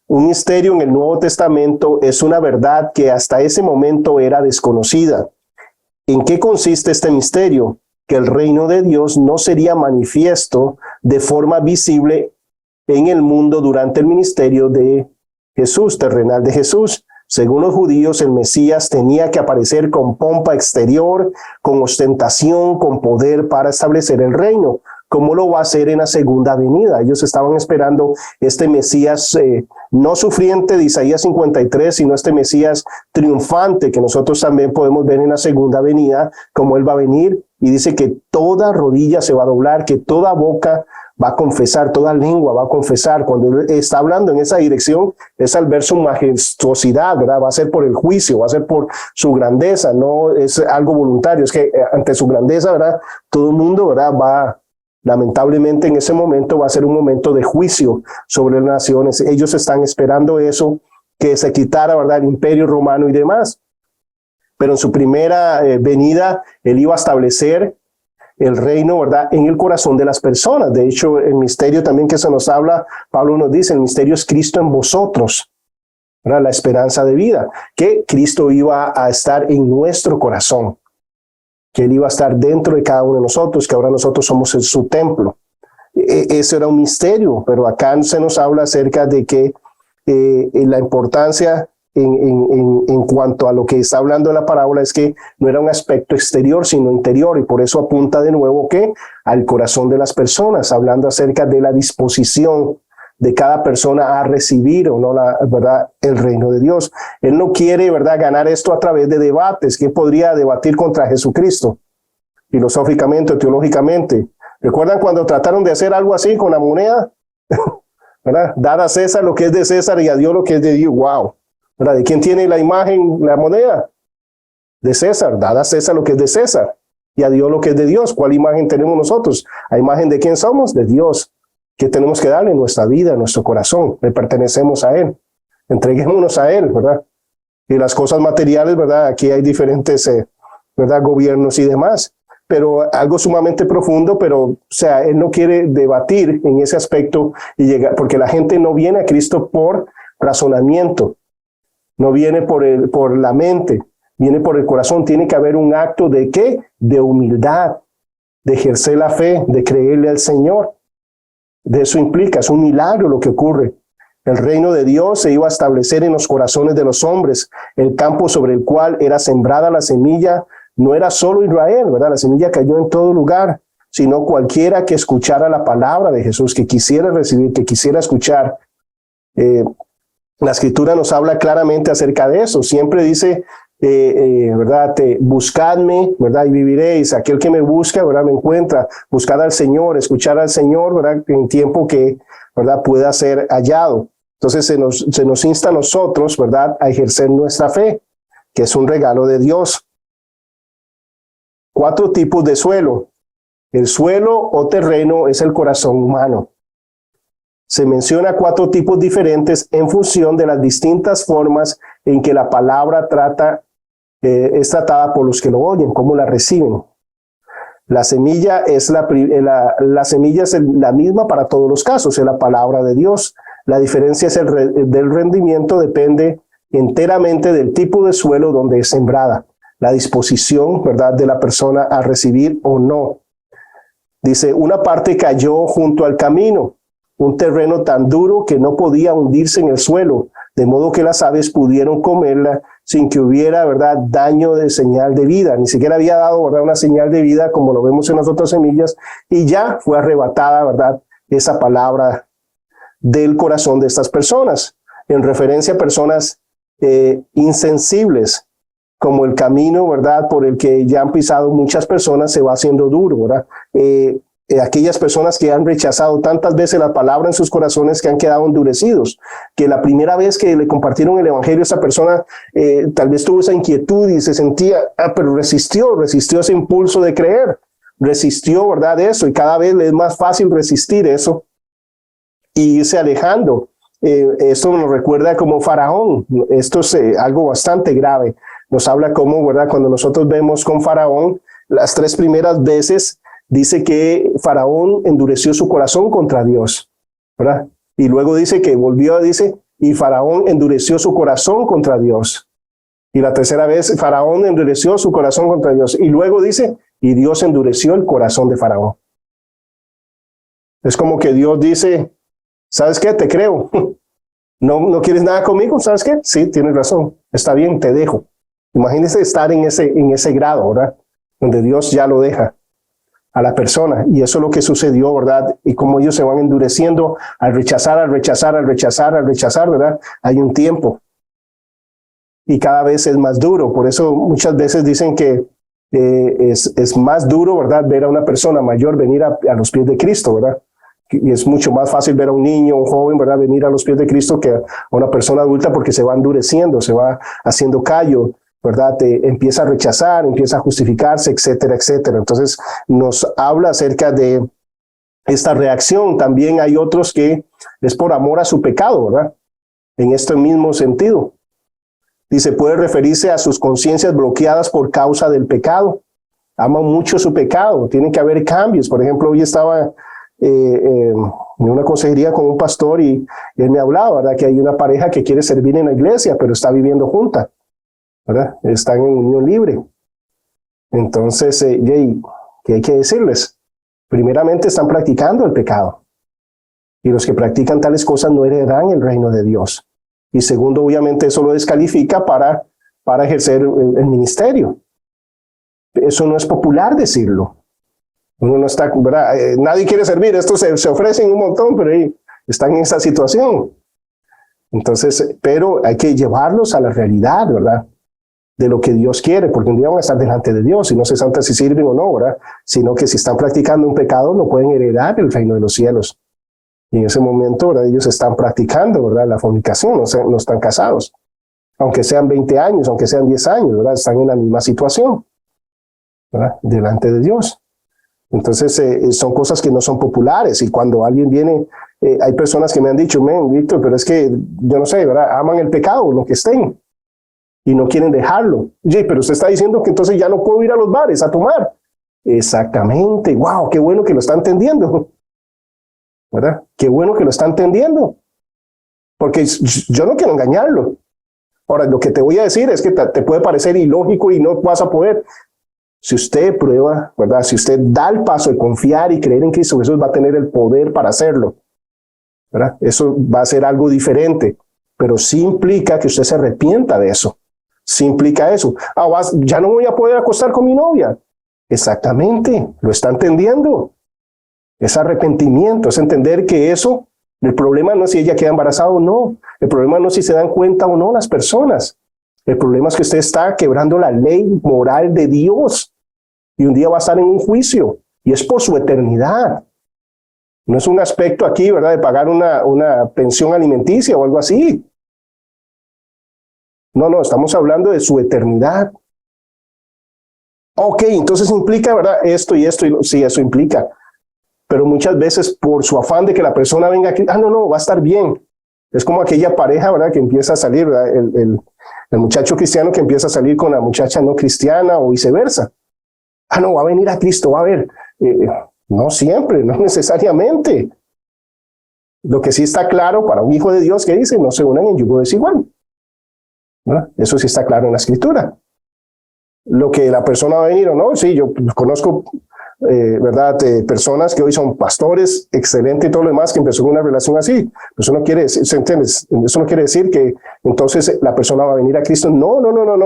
Un misterio en el Nuevo Testamento es una verdad que hasta ese momento era desconocida. ¿En qué consiste este misterio? Que el reino de Dios no sería manifiesto de forma visible en el mundo durante el ministerio de Jesús, terrenal de Jesús. Según los judíos, el Mesías tenía que aparecer con pompa exterior, con ostentación, con poder para establecer el reino. ¿Cómo lo va a hacer en la segunda venida? Ellos estaban esperando este Mesías no sufriente de Isaías 53, sino este Mesías triunfante que nosotros también podemos ver en la segunda venida, como él va a venir, y dice que toda rodilla se va a doblar, que toda boca va a confesar, toda lengua va a confesar. Cuando Él está hablando en esa dirección, es al ver su majestuosidad, ¿verdad? Va a ser por el juicio, va a ser por su grandeza, no es algo voluntario, es que ante su grandeza, ¿verdad? Todo el mundo, ¿verdad? Lamentablemente en ese momento va a ser un momento de juicio sobre las naciones. Ellos están esperando eso, que se quitara, ¿verdad?, el imperio romano y demás. Pero en su primera venida, Él iba a establecer el reino, ¿verdad?, en el corazón de las personas. De hecho, el misterio también que se nos habla, Pablo nos dice, el misterio es Cristo en vosotros, ¿verdad?, la esperanza de vida, que Cristo iba a estar en nuestro corazón, que Él iba a estar dentro de cada uno de nosotros, que ahora nosotros somos en su templo. Eso era un misterio, pero acá se nos habla acerca de que la importancia en cuanto a lo que está hablando de la parábola es que no era un aspecto exterior, sino interior, y por eso apunta de nuevo que al corazón de las personas, hablando acerca de la disposición de cada persona a recibir o no ¿verdad?, el reino de Dios. Él no quiere, ¿verdad?, ganar esto a través de debates. ¿Quién podría debatir contra Jesucristo? Filosóficamente o teológicamente. ¿Recuerdan cuando trataron de hacer algo así con la moneda? ¿Verdad? Dar a César lo que es de César y a Dios lo que es de Dios. ¡Wow! ¿Verdad? ¿De quién tiene la imagen, la moneda? De César. Dar a César lo que es de César y a Dios lo que es de Dios. ¿Cuál imagen tenemos nosotros? ¿La imagen de quién somos? De Dios. ¿Qué tenemos que darle? Nuestra vida, nuestro corazón. Le pertenecemos a Él. Entreguémonos a Él, ¿verdad? Y las cosas materiales, ¿verdad? Aquí hay diferentes, ¿verdad?, gobiernos y demás. Pero algo sumamente profundo, pero, o sea, Él no quiere debatir en ese aspecto y llegar, porque la gente no viene a Cristo por razonamiento, no viene por la mente, viene por el corazón. Tiene que haber un acto de ¿qué? De humildad, de ejercer la fe, de creerle al Señor. De eso implica, es un milagro lo que ocurre. El reino de Dios se iba a establecer en los corazones de los hombres. El campo sobre el cual era sembrada la semilla no era solo Israel, ¿verdad? La semilla cayó en todo lugar, sino cualquiera que escuchara la palabra de Jesús, que quisiera recibir, que quisiera escuchar. La Escritura nos habla claramente acerca de eso. Siempre dice, ¿verdad? Buscadme, ¿verdad? Y viviréis. Aquel que me busca, ¿verdad?, me encuentra. Buscad al Señor, escuchar al Señor, ¿verdad?, en tiempo que, ¿verdad?, pueda ser hallado. Entonces se nos insta a nosotros, ¿verdad?, a ejercer nuestra fe, que es un regalo de Dios. 4 tipos de suelo. El suelo o terreno es el corazón humano. Se menciona 4 tipos diferentes en función de las distintas formas en que la palabra es tratada por los que lo oyen, cómo la reciben. La semilla es la semilla es la misma para todos los casos, es la palabra de Dios. La diferencia es del rendimiento, depende enteramente del tipo de suelo donde es sembrada, la disposición, ¿verdad?, de la persona a recibir o no. Dice, una parte cayó junto al camino, un terreno tan duro que no podía hundirse en el suelo, de modo que las aves pudieron comerla sin que hubiera, ¿verdad?, daño de señal de vida. Ni siquiera había dado, ¿verdad?, una señal de vida como lo vemos en las otras semillas, y ya fue arrebatada, ¿verdad?, esa palabra del corazón de estas personas, en referencia a personas insensibles, como el camino, ¿verdad?, por el que ya han pisado muchas personas se va haciendo duro, ¿verdad? Aquellas personas que han rechazado tantas veces la palabra en sus corazones que han quedado endurecidos, que la primera vez que le compartieron el evangelio, esa persona tal vez tuvo esa inquietud y se sentía, pero resistió ese impulso de creer, resistió, ¿verdad?, eso, y cada vez le es más fácil resistir eso y irse alejando. Esto nos recuerda como Faraón. Esto es algo bastante grave. Nos habla cómo, ¿verdad?, cuando nosotros vemos con Faraón, las 3 primeras veces dice que Faraón endureció su corazón contra Dios, ¿verdad? Y luego dice que volvió, dice, y Faraón endureció su corazón contra Dios. Y la tercera vez, Faraón endureció su corazón contra Dios. Y luego dice, y Dios endureció el corazón de Faraón. Es como que Dios dice, ¿sabes qué? Te creo. ¿No quieres nada conmigo? ¿Sabes qué? Sí, tienes razón. Está bien, te dejo. Imagínense estar en ese grado, ¿verdad?, donde Dios ya lo deja a la persona. Y eso es lo que sucedió, ¿verdad? Y como ellos se van endureciendo al rechazar, ¿verdad? Hay un tiempo. Y cada vez es más duro. Por eso muchas veces dicen que es más duro, ¿verdad?, ver a una persona mayor venir a los pies de Cristo, ¿verdad?, Y es mucho más fácil ver a un niño, un joven, ¿verdad?, venir a los pies de Cristo que a una persona adulta, porque se va endureciendo, se va haciendo callo, ¿verdad? Empieza a rechazar, empieza a justificarse, etcétera, etcétera. Entonces nos habla acerca de esta reacción. También hay otros que es por amor a su pecado, ¿verdad? En este mismo sentido. Dice, puede referirse a sus conciencias bloqueadas por causa del pecado. Aman mucho su pecado, tienen que haber cambios. Por ejemplo, hoy estaba en una consejería con un pastor y él me hablaba, ¿verdad?, que hay una pareja que quiere servir en la iglesia, pero está viviendo junta, ¿verdad? Están en unión libre. Entonces, ¿qué hay que decirles? Primeramente, están practicando el pecado. Y los que practican tales cosas no heredarán el reino de Dios. Y segundo, obviamente, eso lo descalifica para ejercer el ministerio. Eso no es popular decirlo. Uno no está, ¿verdad? Nadie quiere servir, estos se ofrecen un montón, pero están en esa situación. Entonces, pero hay que llevarlos a la realidad, ¿verdad?, de lo que Dios quiere, porque un día van a estar delante de Dios y no se sabe si sirven o no, ¿verdad?, sino que si están practicando un pecado no pueden heredar el reino de los cielos. Y en ese momento, ¿verdad?, ellos están practicando, ¿verdad?, la fornicación, no están casados. Aunque sean 20 años, aunque sean 10 años, ¿verdad?, están en la misma situación, ¿verdad?, delante de Dios. Entonces, son cosas que no son populares. Y cuando alguien viene, hay personas que me han dicho, Víctor, pero es que, yo no sé, ¿verdad?, aman el pecado, lo que estén, y no quieren dejarlo. Oye, pero usted está diciendo que entonces ya no puedo ir a los bares a tomar. Exactamente. Wow, qué bueno que lo está entendiendo, ¿verdad? Qué bueno que lo está entendiendo. Porque yo no quiero engañarlo. Ahora, lo que te voy a decir es que te puede parecer ilógico y no vas a poder. Si usted prueba, ¿verdad?, si usted da el paso de confiar y creer en Cristo Jesús, va a tener el poder para hacerlo, ¿verdad? Eso va a ser algo diferente, pero sí implica que usted se arrepienta de eso. Sí implica eso. Ya no voy a poder acostar con mi novia. Exactamente, lo está entendiendo. Es arrepentimiento, es entender que eso, el problema no es si ella queda embarazada o no. El problema no es si se dan cuenta o no las personas. El problema es que usted está quebrando la ley moral de Dios. Y un día va a estar en un juicio. Y es por su eternidad. No es un aspecto aquí, ¿verdad?, de pagar una pensión alimenticia o algo así. No, estamos hablando de su eternidad. Ok, entonces implica, ¿verdad?, esto y esto. Sí, eso implica. Pero muchas veces por su afán de que la persona venga aquí, no, va a estar bien. Es como aquella pareja, ¿verdad?, que empieza a salir, ¿verdad?, el muchacho cristiano que empieza a salir con la muchacha no cristiana o viceversa. No, va a venir a Cristo, va a ver. No siempre, no necesariamente. Lo que sí está claro para un hijo de Dios que dice, no se unan en yugo desigual, ¿verdad? Eso sí está claro en la Escritura. Lo que la persona va a venir o no, sí, yo conozco, ¿verdad?, personas que hoy son pastores, excelente y todo lo demás, que empezó con una relación así. Eso no quiere decir, ¿se entiende? Eso no quiere decir que entonces la persona va a venir a Cristo. No.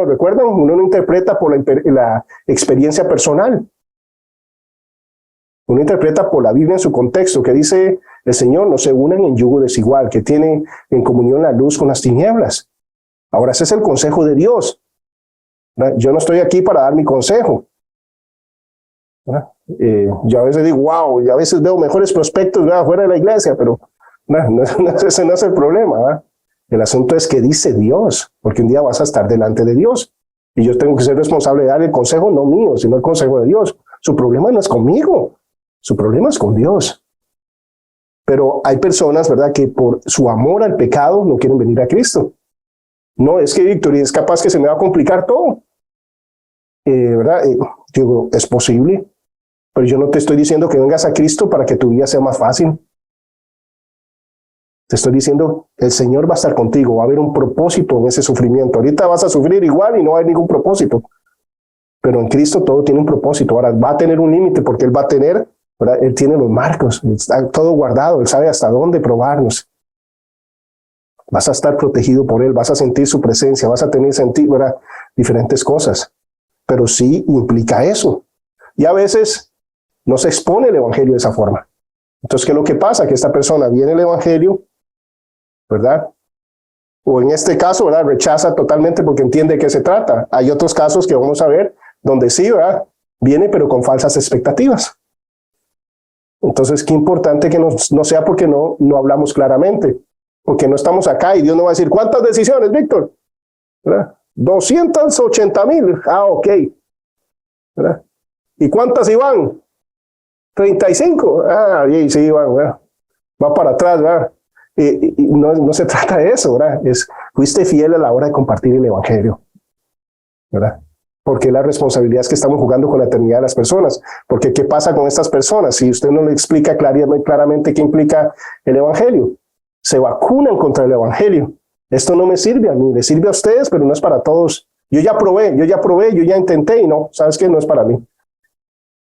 Recuerdan, uno no interpreta por la experiencia personal. Uno interpreta por la Biblia en su contexto, que dice el Señor, no se unan en yugo desigual, que tiene en comunión la luz con las tinieblas. Ahora, ese es el consejo de Dios, ¿verdad? Yo no estoy aquí para dar mi consejo, ¿verdad? Yo a veces digo, wow, y a veces veo mejores prospectos, ¿verdad?, fuera de la iglesia, pero ese no es el problema, ¿verdad? El asunto es que dice Dios, porque un día vas a estar delante de Dios. Y yo tengo que ser responsable de dar el consejo, no mío, sino el consejo de Dios. Su problema no es conmigo, su problema es con Dios. Pero hay personas, ¿verdad?, que por su amor al pecado no quieren venir a Cristo. No, es que, Víctor, es capaz que se me va a complicar todo. ¿Verdad? Digo, es posible, pero yo no te estoy diciendo que vengas a Cristo para que tu vida sea más fácil. Te estoy diciendo, el Señor va a estar contigo, va a haber un propósito en ese sufrimiento. Ahorita vas a sufrir igual y no hay ningún propósito. Pero en Cristo todo tiene un propósito. Ahora va a tener un límite porque Él va a tener, ¿verdad?, Él tiene los marcos, está todo guardado, Él sabe hasta dónde probarnos. Vas a estar protegido por Él, vas a sentir su presencia, vas a tener sentido, ¿verdad?, diferentes cosas. Pero sí implica eso. Y a veces no se expone el evangelio de esa forma. Entonces, ¿qué es lo que pasa? Que esta persona viene el evangelio, ¿verdad? O en este caso, ¿verdad?, rechaza totalmente porque entiende de qué se trata. Hay otros casos que vamos a ver donde sí, ¿verdad?, viene pero con falsas expectativas. Entonces, qué importante que no sea porque no hablamos claramente, porque no estamos acá y Dios no va a decir, ¿cuántas decisiones, Víctor? ¿Verdad? 280,000. Ah, ok. ¿Verdad? ¿Y cuántas iban? 35. Ah, sí, Iván, ¿verdad? Va para atrás, ¿verdad? Y no se trata de eso, ¿verdad? Fuiste fiel a la hora de compartir el evangelio, ¿verdad? Porque la responsabilidad es que estamos jugando con la eternidad de las personas. Porque ¿qué pasa con estas personas? Si usted no le explica claramente qué implica el evangelio, se vacunan contra el evangelio. Esto no me sirve a mí, le sirve a ustedes, pero no es para todos. Yo ya probé, yo ya intenté y no, ¿sabes qué? No es para mí.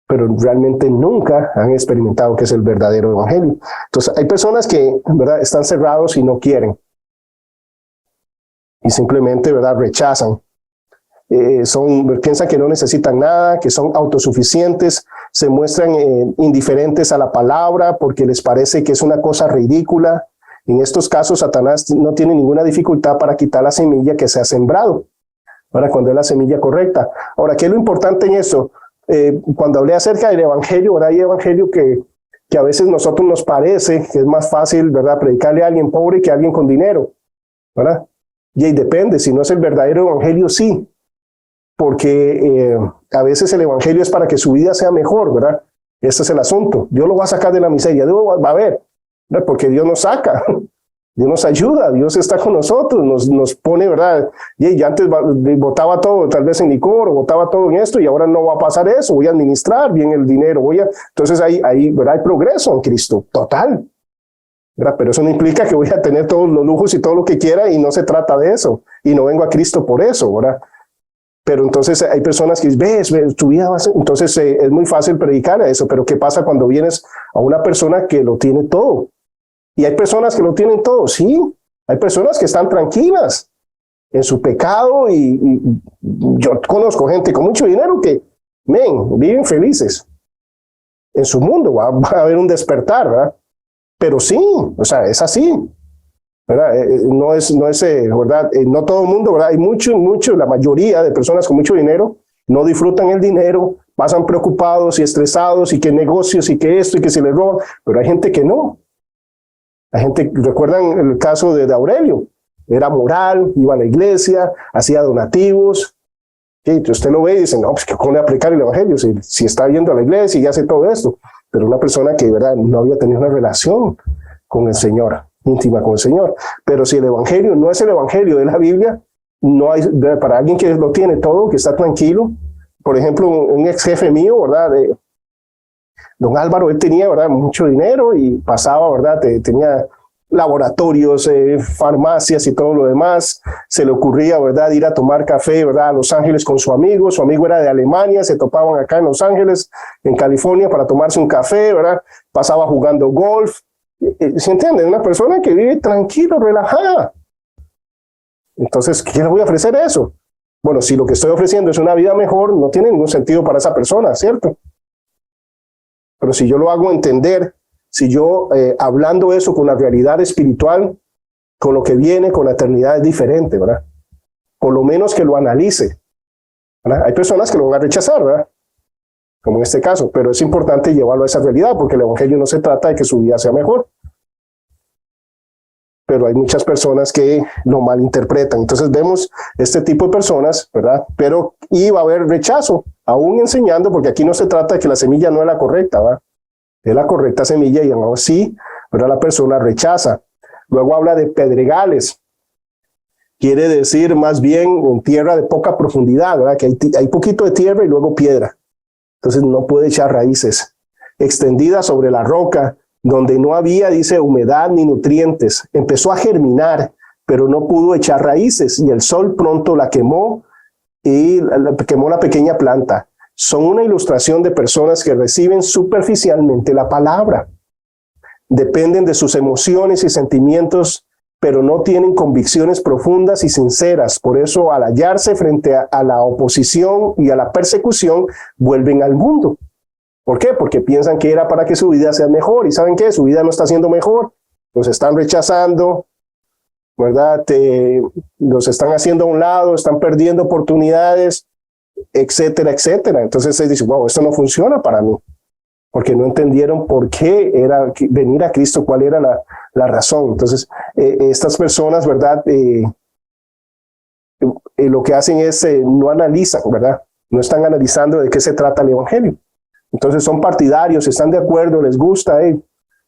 Pero realmente nunca han experimentado que es el verdadero evangelio. Entonces, hay personas que, ¿verdad?, están cerrados y no quieren. Y simplemente, ¿verdad?, rechazan. Piensan que no necesitan nada, que son autosuficientes, se muestran indiferentes a la palabra porque les parece que es una cosa ridícula. En estos casos, Satanás no tiene ninguna dificultad para quitar la semilla que se ha sembrado, ahora cuando es la semilla correcta. Ahora, ¿qué es lo importante en eso? Cuando hablé acerca del evangelio, ahora hay evangelio que a veces nosotros nos parece que es más fácil, ¿verdad?, predicarle a alguien pobre que a alguien con dinero, ¿verdad? Y ahí depende, si no es el verdadero evangelio, sí. Porque a veces el evangelio es para que su vida sea mejor, ¿verdad? Este es el asunto. Dios lo va a sacar de la miseria, Dios va a ver, ¿verdad? Porque Dios nos saca, Dios nos ayuda, Dios está con nosotros, nos pone, ¿verdad? Y antes botaba todo, tal vez en licor, o botaba todo en esto, y ahora no va a pasar eso, voy a administrar bien el dinero, entonces ahí, ¿verdad?, hay progreso en Cristo, total, ¿verdad? Pero eso no implica que voy a tener todos los lujos y todo lo que quiera, y no se trata de eso, y no vengo a Cristo por eso, ¿verdad? Pero entonces hay personas que dicen, ves, tu vida va a ser... Entonces es muy fácil predicar a eso, pero ¿qué pasa cuando vienes a una persona que lo tiene todo? Y hay personas que lo tienen todo, sí. Hay personas que están tranquilas en su pecado y yo conozco gente con mucho dinero que, viven felices. En su mundo va a haber un despertar, ¿verdad? Pero sí, o sea, es así. ¿Verdad? No es ¿verdad? No todo el mundo, ¿verdad? Hay mucho, la mayoría de personas con mucho dinero no disfrutan el dinero, pasan preocupados y estresados y que negocios y que esto y que se les roban, pero hay gente que no. Hay gente, ¿recuerdan el caso de Aurelio? Era moral, iba a la iglesia, hacía donativos. ¿Sí? Usted lo ve y dice, no, pues ¿cómo le aplicar el evangelio? Si está yendo a la iglesia y hace todo esto. Pero una persona que, ¿verdad?, no había tenido una relación con el Señor, íntima con el Señor. Pero si el evangelio no es el evangelio de la Biblia, no hay, para alguien que lo tiene todo, que está tranquilo. Por ejemplo, un ex jefe mío, ¿verdad?, don Álvaro, él tenía, ¿verdad?, mucho dinero y pasaba, ¿verdad?, tenía laboratorios, farmacias y todo lo demás. Se le ocurría, ¿verdad?, ir a tomar café, ¿verdad?, a Los Ángeles con su amigo era de Alemania, se topaban acá en Los Ángeles, en California, para tomarse un café, ¿verdad?, pasaba jugando golf. ¿Se entiende? Una persona que vive tranquilo, relajada. Entonces, ¿qué le voy a ofrecer eso? Bueno, si lo que estoy ofreciendo es una vida mejor, no tiene ningún sentido para esa persona, ¿cierto? Pero si yo lo hago entender, si yo hablando eso con la realidad espiritual, con lo que viene, con la eternidad, es diferente, ¿verdad? Por lo menos que lo analice, ¿verdad? Hay personas que lo van a rechazar, ¿verdad?, como en este caso, pero es importante llevarlo a esa realidad, porque el evangelio no se trata de que su vida sea mejor. Pero hay muchas personas que lo malinterpretan. Entonces vemos este tipo de personas, ¿verdad? Pero y va a haber rechazo, aún enseñando, porque aquí no se trata de que la semilla no es la correcta, ¿verdad? Es la correcta semilla y aún así, ¿verdad?, la persona rechaza. Luego habla de pedregales. Quiere decir más bien en tierra de poca profundidad, ¿verdad? Que hay poquito de tierra y luego piedra. Entonces no puede echar raíces. Extendida sobre la roca, donde no había, dice, humedad ni nutrientes. Empezó a germinar, pero no pudo echar raíces, y el sol pronto la quemó y quemó la pequeña planta. Son una ilustración de personas que reciben superficialmente la palabra. Dependen de sus emociones y sentimientos, pero no tienen convicciones profundas y sinceras. Por eso, al hallarse frente a la oposición y a la persecución, vuelven al mundo. ¿Por qué? Porque piensan que era para que su vida sea mejor. ¿Y saben qué? Su vida no está siendo mejor. Los están rechazando, ¿verdad? Los están haciendo a un lado, están perdiendo oportunidades, etcétera, etcétera. Entonces se dice, wow, esto no funciona para mí. porque no entendieron por qué era venir a Cristo, cuál era la razón. Entonces, estas personas, ¿verdad? Lo que hacen es no analizan, ¿verdad? No están analizando de qué se trata el evangelio. Entonces son partidarios, están de acuerdo, les gusta,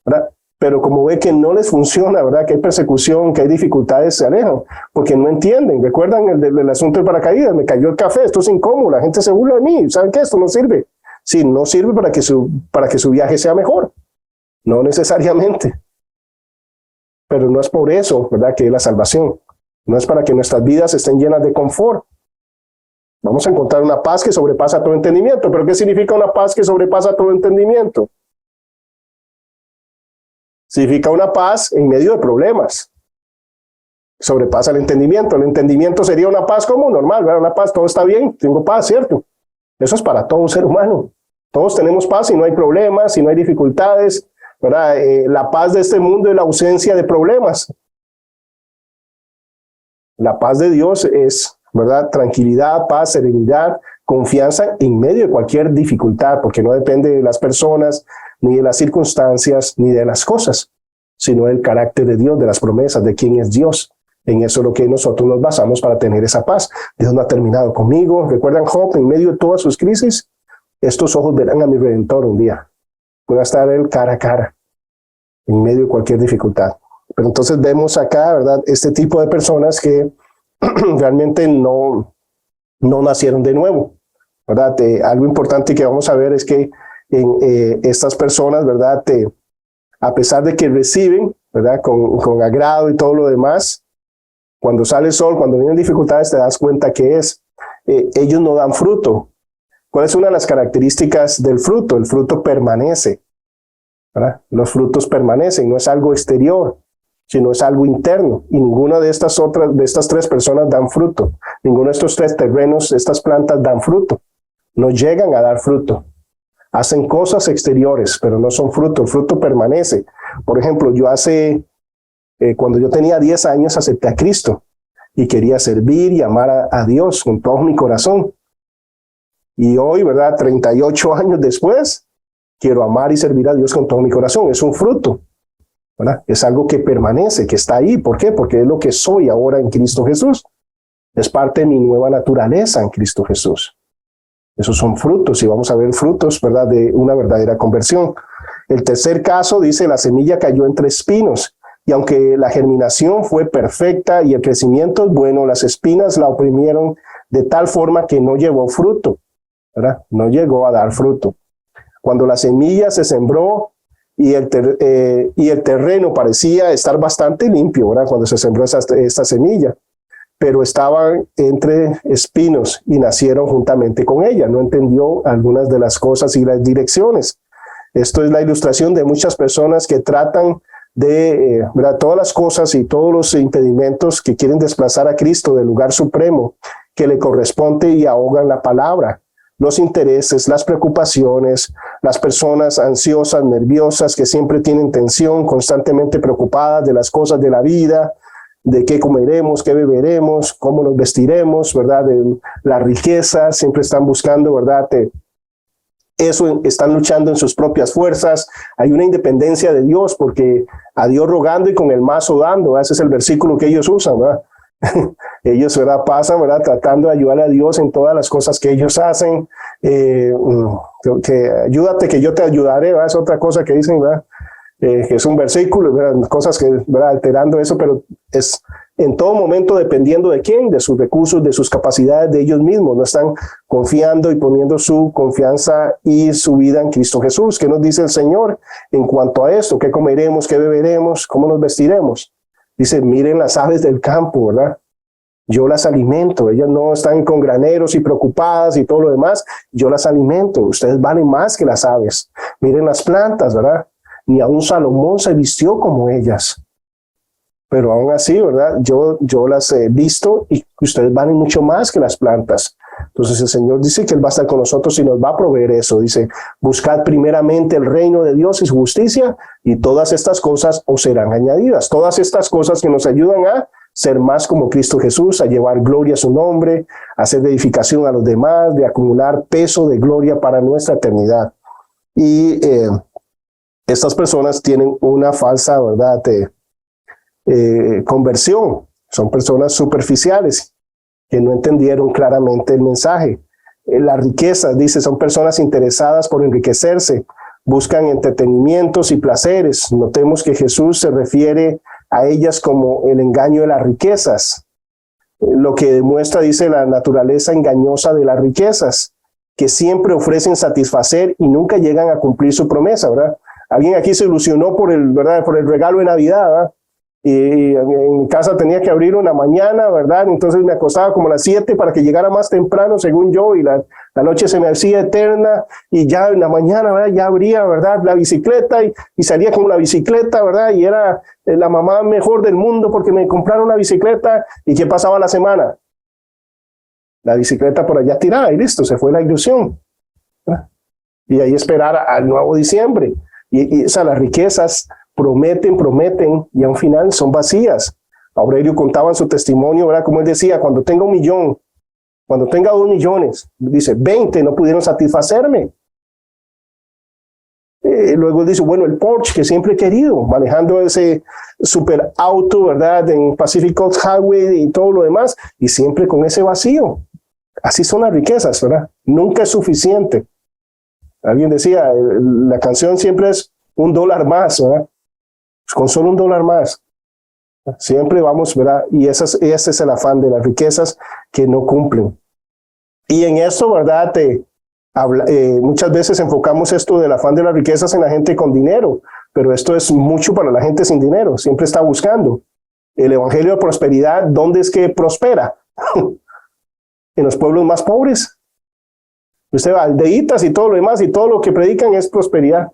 ¿verdad? Pero como ve que no les funciona, ¿verdad? Que hay persecución, que hay dificultades, se alejan, porque no entienden. ¿Recuerdan el asunto del paracaídas? Me cayó el café, esto es incómodo, la gente se burla de mí, ¿saben qué? Esto no sirve. Sí, no sirve para que su viaje sea mejor, no necesariamente. Pero no es por eso, ¿verdad? Que es la salvación. No es para que nuestras vidas estén llenas de confort. Vamos a encontrar una paz que sobrepasa todo entendimiento. ¿Pero qué significa una paz que sobrepasa todo entendimiento? Significa una paz en medio de problemas. Sobrepasa el entendimiento. El entendimiento sería una paz como normal, ¿verdad? Una paz, todo está bien, tengo paz, ¿cierto? Eso es para todo ser humano. Todos tenemos paz y no hay problemas, y no hay dificultades, ¿verdad? La paz de este mundo es la ausencia de problemas. La paz de Dios es, ¿verdad? Tranquilidad, paz, serenidad, confianza en medio de cualquier dificultad, porque no depende de las personas, ni de las circunstancias, ni de las cosas, sino del carácter de Dios, de las promesas, de quién es Dios. En eso es lo que nosotros nos basamos para tener esa paz. Dios no ha terminado conmigo. ¿Recuerdan Job en medio de todas sus crisis? Estos ojos verán a mi Redentor un día. Voy a estar él cara a cara, en medio de cualquier dificultad. Pero entonces vemos acá, ¿verdad? Este tipo de personas que realmente no nacieron de nuevo, ¿verdad? Algo importante que vamos a ver es que en estas personas, ¿verdad? A pesar de que reciben, ¿verdad? Con agrado y todo lo demás, cuando sale el sol, cuando vienen dificultades, te das cuenta que ellos no dan fruto. ¿Cuál es una de las características del fruto? El fruto permanece, ¿verdad? Los frutos permanecen, no es algo exterior, sino es algo interno. Y ninguna de estas tres personas dan fruto. Ninguno de estos tres terrenos, estas plantas dan fruto. No llegan a dar fruto. Hacen cosas exteriores, pero no son fruto. El fruto permanece. Por ejemplo, yo cuando yo tenía 10 años, acepté a Cristo y quería servir y amar a Dios con todo mi corazón. Y hoy, ¿verdad? 38 años después, quiero amar y servir a Dios con todo mi corazón. Es un fruto, ¿verdad? Es algo que permanece, que está ahí. ¿Por qué? Porque es lo que soy ahora en Cristo Jesús. Es parte de mi nueva naturaleza en Cristo Jesús. Esos son frutos, y vamos a ver frutos, ¿verdad? De una verdadera conversión. El tercer caso dice, la semilla cayó entre espinos, y aunque la germinación fue perfecta y el crecimiento es bueno, las espinas la oprimieron de tal forma que no llevó fruto, ¿verdad? No llegó a dar fruto. Cuando la semilla se sembró y el terreno parecía estar bastante limpio, ¿verdad? Cuando se sembró esta semilla, pero estaban entre espinos y nacieron juntamente con ella. No entendió algunas de las cosas y las direcciones. Esto es la ilustración de muchas personas que tratan de ¿verdad? Todas las cosas y todos los impedimentos que quieren desplazar a Cristo del lugar supremo que le corresponde y ahogan la palabra. Los intereses, las preocupaciones, las personas ansiosas, nerviosas, que siempre tienen tensión, constantemente preocupadas de las cosas de la vida, de qué comeremos, qué beberemos, cómo nos vestiremos, ¿verdad? De la riqueza, siempre están buscando, ¿verdad? Eso, están luchando en sus propias fuerzas. Hay una independencia de Dios, porque a Dios rogando y con el mazo dando, ese es el versículo que ellos usan, ¿verdad? Ellos, ¿verdad? Pasan, ¿verdad? Tratando de ayudar a Dios en todas las cosas que ellos hacen. Que ayúdate que yo te ayudaré, ¿verdad? Es otra cosa que dicen, ¿verdad? Que es un versículo, ¿verdad? Cosas que, ¿verdad? Alterando eso, pero es en todo momento dependiendo de quién, de sus recursos, de sus capacidades, de ellos mismos. No están confiando y poniendo su confianza y su vida en Cristo Jesús. ¿Qué nos dice el Señor en cuanto a esto? ¿Qué comeremos? ¿Qué beberemos? ¿Cómo nos vestiremos? Dice, miren las aves del campo, ¿verdad? Yo las alimento. Ellas no están con graneros y preocupadas y todo lo demás. Yo las alimento. Ustedes valen más que las aves. Miren las plantas, ¿verdad? Ni aun Salomón se vistió como ellas. Pero aún así, ¿verdad? Yo las he visto y ustedes valen mucho más que las plantas. Entonces el Señor dice que Él va a estar con nosotros y nos va a proveer eso. Dice, buscad primeramente el reino de Dios y su justicia, y todas estas cosas os serán añadidas. Todas estas cosas que nos ayudan a ser más como Cristo Jesús, a llevar gloria a su nombre, a hacer de edificación a los demás, de acumular peso de gloria para nuestra eternidad. Y estas personas tienen una falsa, ¿verdad?, conversión. Son personas superficiales que no entendieron claramente el mensaje. Las riquezas, dice, son personas interesadas por enriquecerse, buscan entretenimientos y placeres. Notemos que Jesús se refiere a ellas como el engaño de las riquezas, lo que demuestra, dice, la naturaleza engañosa de las riquezas, que siempre ofrecen satisfacer y nunca llegan a cumplir su promesa, ¿verdad? Alguien aquí se ilusionó por el, ¿verdad?, por el regalo de Navidad, ¿verdad? Y en mi casa tenía que abrir una mañana, ¿verdad? Entonces me acostaba como a las 7 para que llegara más temprano, según yo, y la noche se me hacía eterna, y ya en la mañana, ¿verdad?, ya abría, ¿verdad?, la bicicleta, y salía con la bicicleta, ¿verdad? Y era la mamá mejor del mundo porque me compraron la bicicleta. ¿Y qué pasaba la semana? La bicicleta por allá tirada, y listo, se fue la ilusión, ¿verdad? Y ahí esperar al nuevo diciembre. O sea, las riquezas prometen, y a un final son vacías. Aurelio contaba en su testimonio, ¿verdad?, como él decía: cuando tenga 1 millón, cuando tenga 2 millones, dice, 20 no pudieron satisfacerme. Luego él dice, bueno, el Porsche que siempre he querido, manejando ese super auto, ¿verdad?, en Pacific Coast Highway y todo lo demás, y siempre con ese vacío. Así son las riquezas, ¿verdad? Nunca es suficiente. Alguien decía, la canción siempre es $1 más, ¿verdad? Con solo $1 más. Siempre vamos, ¿verdad? Y ese es el afán de las riquezas que no cumplen. Y en eso, ¿verdad?, muchas veces enfocamos esto del afán de las riquezas en la gente con dinero, pero esto es mucho para la gente sin dinero. Siempre está buscando. El evangelio de prosperidad, ¿dónde es que prospera? En los pueblos más pobres. Usted va a aldeitas y todo lo demás, y todo lo que predican es prosperidad.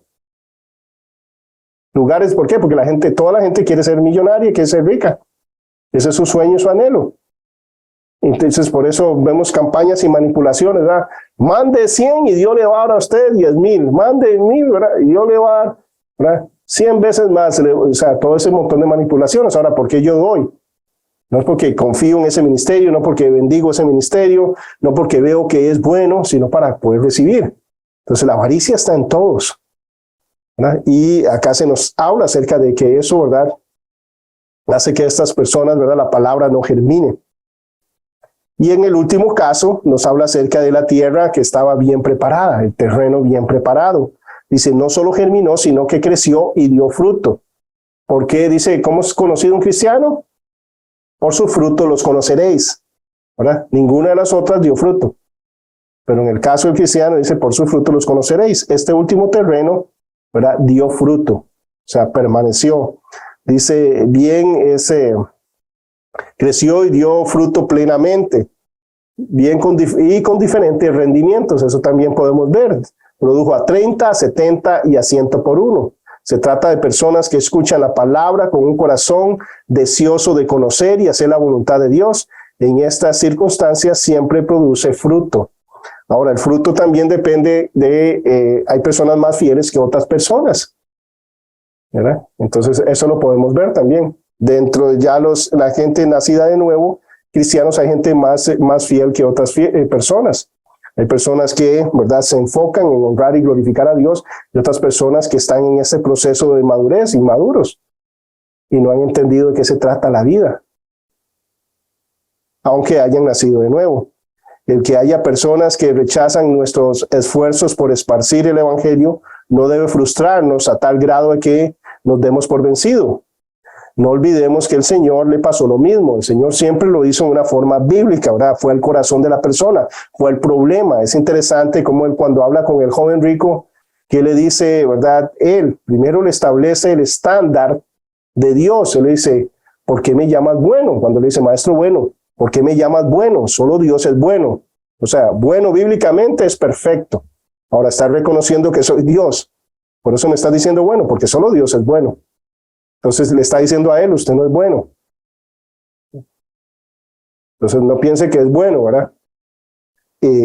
Lugares, ¿por qué? Porque toda la gente quiere ser millonaria, quiere ser rica. Ese es su sueño, su anhelo. Entonces, por eso vemos campañas y manipulaciones, ¿verdad? Mande 100 y Dios le va a dar a usted 10,000. Mande 1,000, ¿verdad?, y Dios le va a dar, ¿verdad?, 100 veces más. O sea, todo ese montón de manipulaciones. Ahora, ¿por qué yo doy? No es porque confío en ese ministerio, no porque bendigo ese ministerio, no porque veo que es bueno, sino para poder recibir. Entonces, la avaricia está en todos, ¿verdad? Y acá se nos habla acerca de que eso, ¿verdad?, hace que estas personas, ¿verdad?, la palabra no germine. Y en el último caso nos habla acerca de la tierra que estaba bien preparada, el terreno bien preparado. Dice, no solo germinó, sino que creció y dio fruto. ¿Por qué? Dice, ¿cómo es conocido un cristiano? Por su fruto los conoceréis, ¿verdad? Ninguna de las otras dio fruto. Pero en el caso del cristiano dice, por su fruto los conoceréis. Este último terreno, ¿verdad?, dio fruto, o sea, permaneció. Dice, bien, creció y dio fruto plenamente, bien con diferentes rendimientos. Eso también podemos ver. Produjo a 30, a 70 y a 100 por uno. Se trata de personas que escuchan la palabra con un corazón deseoso de conocer y hacer la voluntad de Dios. En estas circunstancias siempre produce fruto. Ahora, el fruto también depende hay personas más fieles que otras personas, ¿verdad? Entonces, eso lo podemos ver también. Dentro de ya la gente nacida de nuevo, cristianos, hay gente más fiel que otras personas. Hay personas que, ¿verdad?, se enfocan en honrar y glorificar a Dios, y otras personas que están en ese proceso de madurez, inmaduros, y no han entendido de qué se trata la vida, aunque hayan nacido de nuevo. El que haya personas que rechazan nuestros esfuerzos por esparcir el evangelio no debe frustrarnos a tal grado de que nos demos por vencido. No olvidemos que el Señor le pasó lo mismo. El Señor siempre lo hizo en una forma bíblica, ¿verdad? Fue el corazón de la persona, fue el problema. Es interesante como él, cuando habla con el joven rico, que le dice, ¿verdad? Él primero le establece el estándar de Dios. Él le dice, ¿por qué me llamas bueno? Cuando le dice, maestro bueno, ¿por qué me llamas bueno? Solo Dios es bueno. O sea, bueno bíblicamente es perfecto. Ahora está reconociendo que soy Dios. Por eso me está diciendo bueno, porque solo Dios es bueno. Entonces le está diciendo a él, usted no es bueno. Entonces no piense que es bueno, ¿verdad?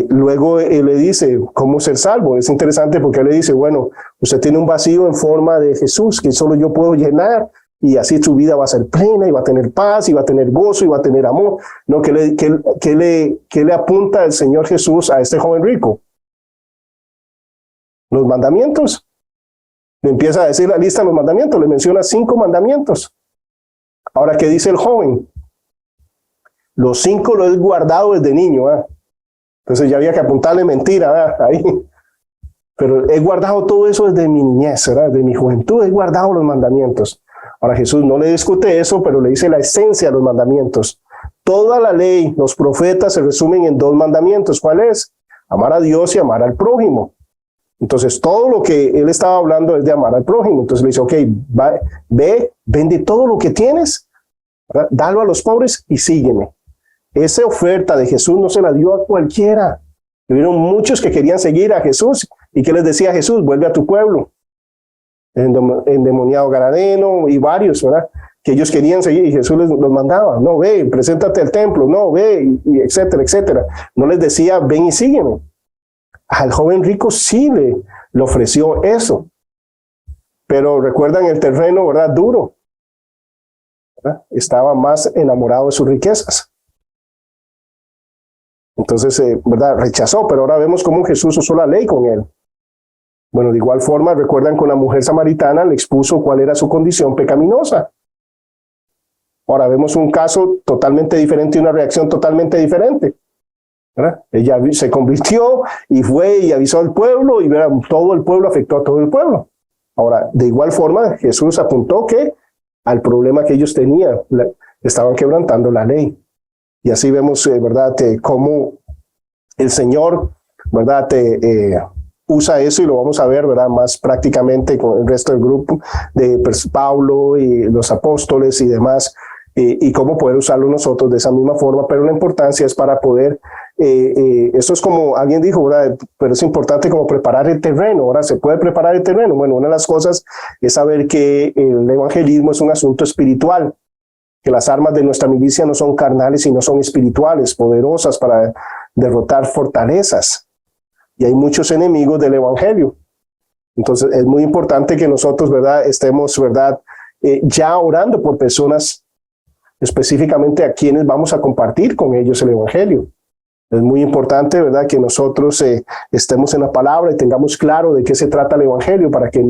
Luego él le dice, ¿cómo ser salvo? Es interesante porque él le dice, bueno, usted tiene un vacío en forma de Jesús que solo yo puedo llenar, y así su vida va a ser plena, y va a tener paz, y va a tener gozo, y va a tener amor. ¿No? ¿Qué le apunta el Señor Jesús a este joven rico? Los mandamientos. Le empieza a decir la lista de los mandamientos, le menciona 5 mandamientos. Ahora, ¿qué dice el joven? Los 5 los he guardado desde niño. Entonces ya había que apuntarle mentira ahí. Pero he guardado todo eso desde mi niñez, ¿verdad? De mi juventud he guardado los mandamientos. Ahora Jesús no le discute eso, pero le dice la esencia de los mandamientos. Toda la ley, los profetas se resumen en 2 mandamientos. ¿Cuál es? Amar a Dios y amar al prójimo. Entonces todo lo que él estaba hablando es de amar al prójimo. Entonces le dice, ok, ve, vende todo lo que tienes, ¿verdad? Dalo a los pobres y sígueme. Esa oferta de Jesús no se la dio a cualquiera. Hubieron muchos que querían seguir a Jesús. ¿Y qué les decía Jesús? Vuelve a tu pueblo. Endemoniado Gadareno y varios, ¿verdad? Que ellos querían seguir y Jesús los mandaba. No, ve, preséntate al templo. No, ve, y etcétera, etcétera. No les decía, ven y sígueme. Al joven rico sí le ofreció eso. Pero recuerdan el terreno, ¿verdad? Duro. ¿Verdad? Estaba más enamorado de sus riquezas. Entonces, ¿verdad? Rechazó, pero ahora vemos cómo Jesús usó la ley con él. Bueno, de igual forma, recuerdan con la mujer samaritana, le expuso cuál era su condición pecaminosa. Ahora vemos un caso totalmente diferente y una reacción totalmente diferente, ¿verdad? Ella se convirtió y fue y avisó al pueblo y ¿verdad? Todo el pueblo afectó a todo el pueblo. Ahora, de igual forma, Jesús apuntó que al problema que ellos tenían, estaban quebrantando la ley. Y así vemos, ¿verdad? Cómo el Señor, ¿verdad? Usa eso y lo vamos a ver, ¿verdad? Más prácticamente con el resto del grupo de Pablo y los apóstoles y demás, y cómo poder usarlo nosotros de esa misma forma, pero la importancia es para poder, esto es como alguien dijo, ¿verdad? Pero es importante como preparar el terreno. Ahora, ¿se puede preparar el terreno? Bueno, una de las cosas es saber que el evangelismo es un asunto espiritual, que las armas de nuestra milicia no son carnales, sino son espirituales, poderosas para derrotar fortalezas. Y hay muchos enemigos del evangelio. Entonces es muy importante que nosotros, ¿verdad? Estemos, ¿verdad? Ya orando por personas, específicamente a quienes vamos a compartir con ellos el evangelio. Es muy importante, ¿verdad? Que nosotros estemos en la palabra y tengamos claro de qué se trata el evangelio para que,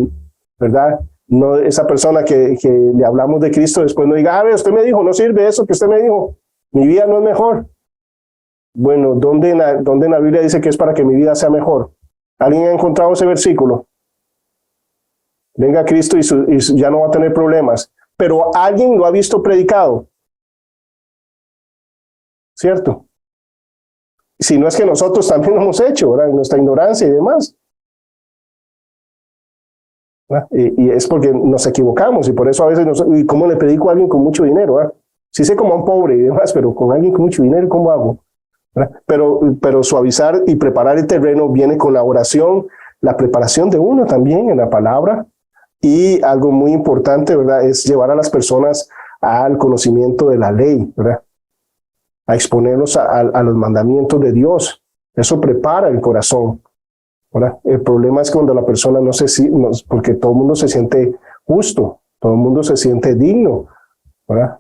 ¿verdad? No esa persona que le hablamos de Cristo después no diga, usted me dijo, no sirve eso que usted me dijo, mi vida no es mejor. Bueno, ¿dónde en la Biblia dice que es para que mi vida sea mejor? ¿Alguien ha encontrado ese versículo? Venga Cristo y ya no va a tener problemas. Pero alguien lo ha visto predicado. ¿Cierto? Si no es que nosotros también lo hemos hecho, ¿verdad? En nuestra ignorancia y demás. Y es porque nos equivocamos y por eso a veces ¿y cómo le predico a alguien con mucho dinero? Sí sé como a un pobre y demás, pero con alguien con mucho dinero, ¿cómo hago? Pero suavizar y preparar el terreno viene con la oración, la preparación de uno también en la palabra, y algo muy importante, ¿verdad? Es llevar a las personas al conocimiento de la ley, ¿verdad? A exponerlos a los mandamientos de Dios. Eso prepara el corazón, ¿verdad? El problema es cuando la persona porque todo el mundo se siente justo, todo el mundo se siente digno, ¿verdad?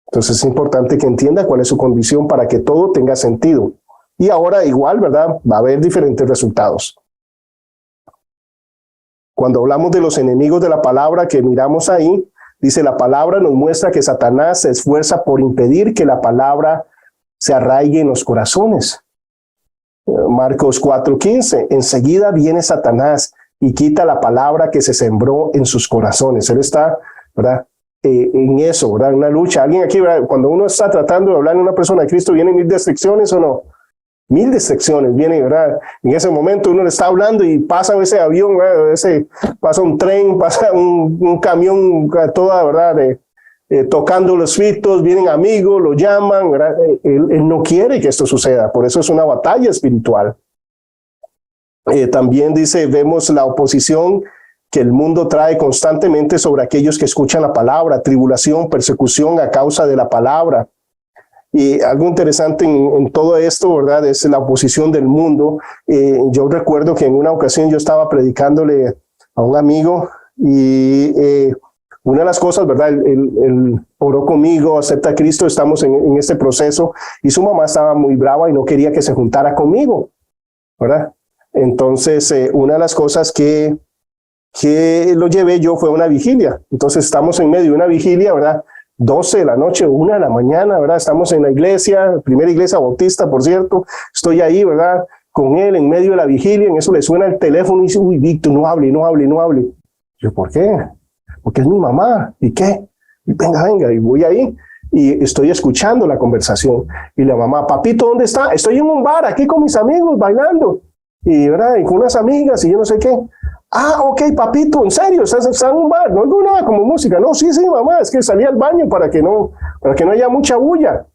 Entonces es importante que entienda cuál es su condición para que todo tenga sentido. Y ahora igual, ¿verdad? Va a haber diferentes resultados. Cuando hablamos de los enemigos de la palabra que miramos ahí, dice la palabra nos muestra que Satanás se esfuerza por impedir que la palabra se arraigue en los corazones. Marcos 4:15, enseguida viene Satanás y quita la palabra que se sembró en sus corazones. Él está, ¿verdad? En eso, ¿verdad? Una lucha. Alguien aquí, ¿verdad? Cuando uno está tratando de hablar a una persona de Cristo, ¿vienen 1000 distracciones o no? 1000 distracciones vienen, ¿verdad? En ese momento uno le está hablando y pasa ese avión, ¿verdad? Pasa un tren, pasa un camión, toda, ¿verdad? Tocando los fitos, vienen amigos, lo llaman, ¿verdad? Él no quiere que esto suceda, por eso es una batalla espiritual. También dice, vemos la oposición que el mundo trae constantemente sobre aquellos que escuchan la palabra, tribulación, persecución a causa de la palabra. Y algo interesante en todo esto, ¿verdad? Es la oposición del mundo. Yo recuerdo que en una ocasión yo estaba predicándole a un amigo y una de las cosas, ¿verdad? Él oró conmigo, acepta a Cristo, estamos en este proceso y su mamá estaba muy brava y no quería que se juntara conmigo, ¿verdad? Entonces, una de las cosas que lo llevé yo fue una vigilia. Entonces, estamos en medio de una vigilia, ¿verdad? 12 de la noche, 1 de la mañana, ¿verdad? Estamos en la iglesia, primera iglesia bautista, por cierto. Estoy ahí, ¿verdad? Con él en medio de la vigilia, en eso le suena el teléfono y dice, uy, Víctor, no hable, no hable, no hable. Yo, ¿por qué? Porque es mi mamá. ¿Y qué? Y venga, y voy ahí y estoy escuchando la conversación. Y la mamá, papito, ¿dónde está? Estoy en un bar aquí con mis amigos bailando. Y, ¿verdad? Y con unas amigas y yo no sé qué. Ah, ok, papito, en serio, ¿estás en un bar? No oigo nada como música. No, sí, mamá, es que salí al baño para que no haya mucha bulla.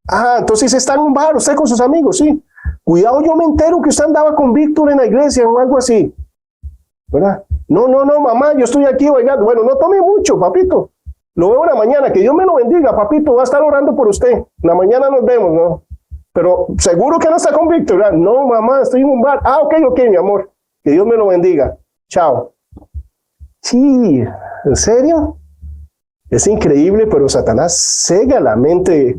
Ah, entonces está en un bar, usted con sus amigos, sí. Cuidado, yo me entero que usted andaba con Víctor en la iglesia o algo así. ¿Verdad? No, mamá, yo estoy aquí bailando. Bueno, no tome mucho, papito. Lo veo en la mañana, que Dios me lo bendiga, papito, va a estar orando por usted. En la mañana nos vemos, ¿no? Pero seguro que no está con Víctor, ¿verdad? No, mamá, estoy en un bar. Ah, ok, mi amor. Que Dios me lo bendiga. Chao. Sí, ¿en serio? Es increíble, pero Satanás cega la mente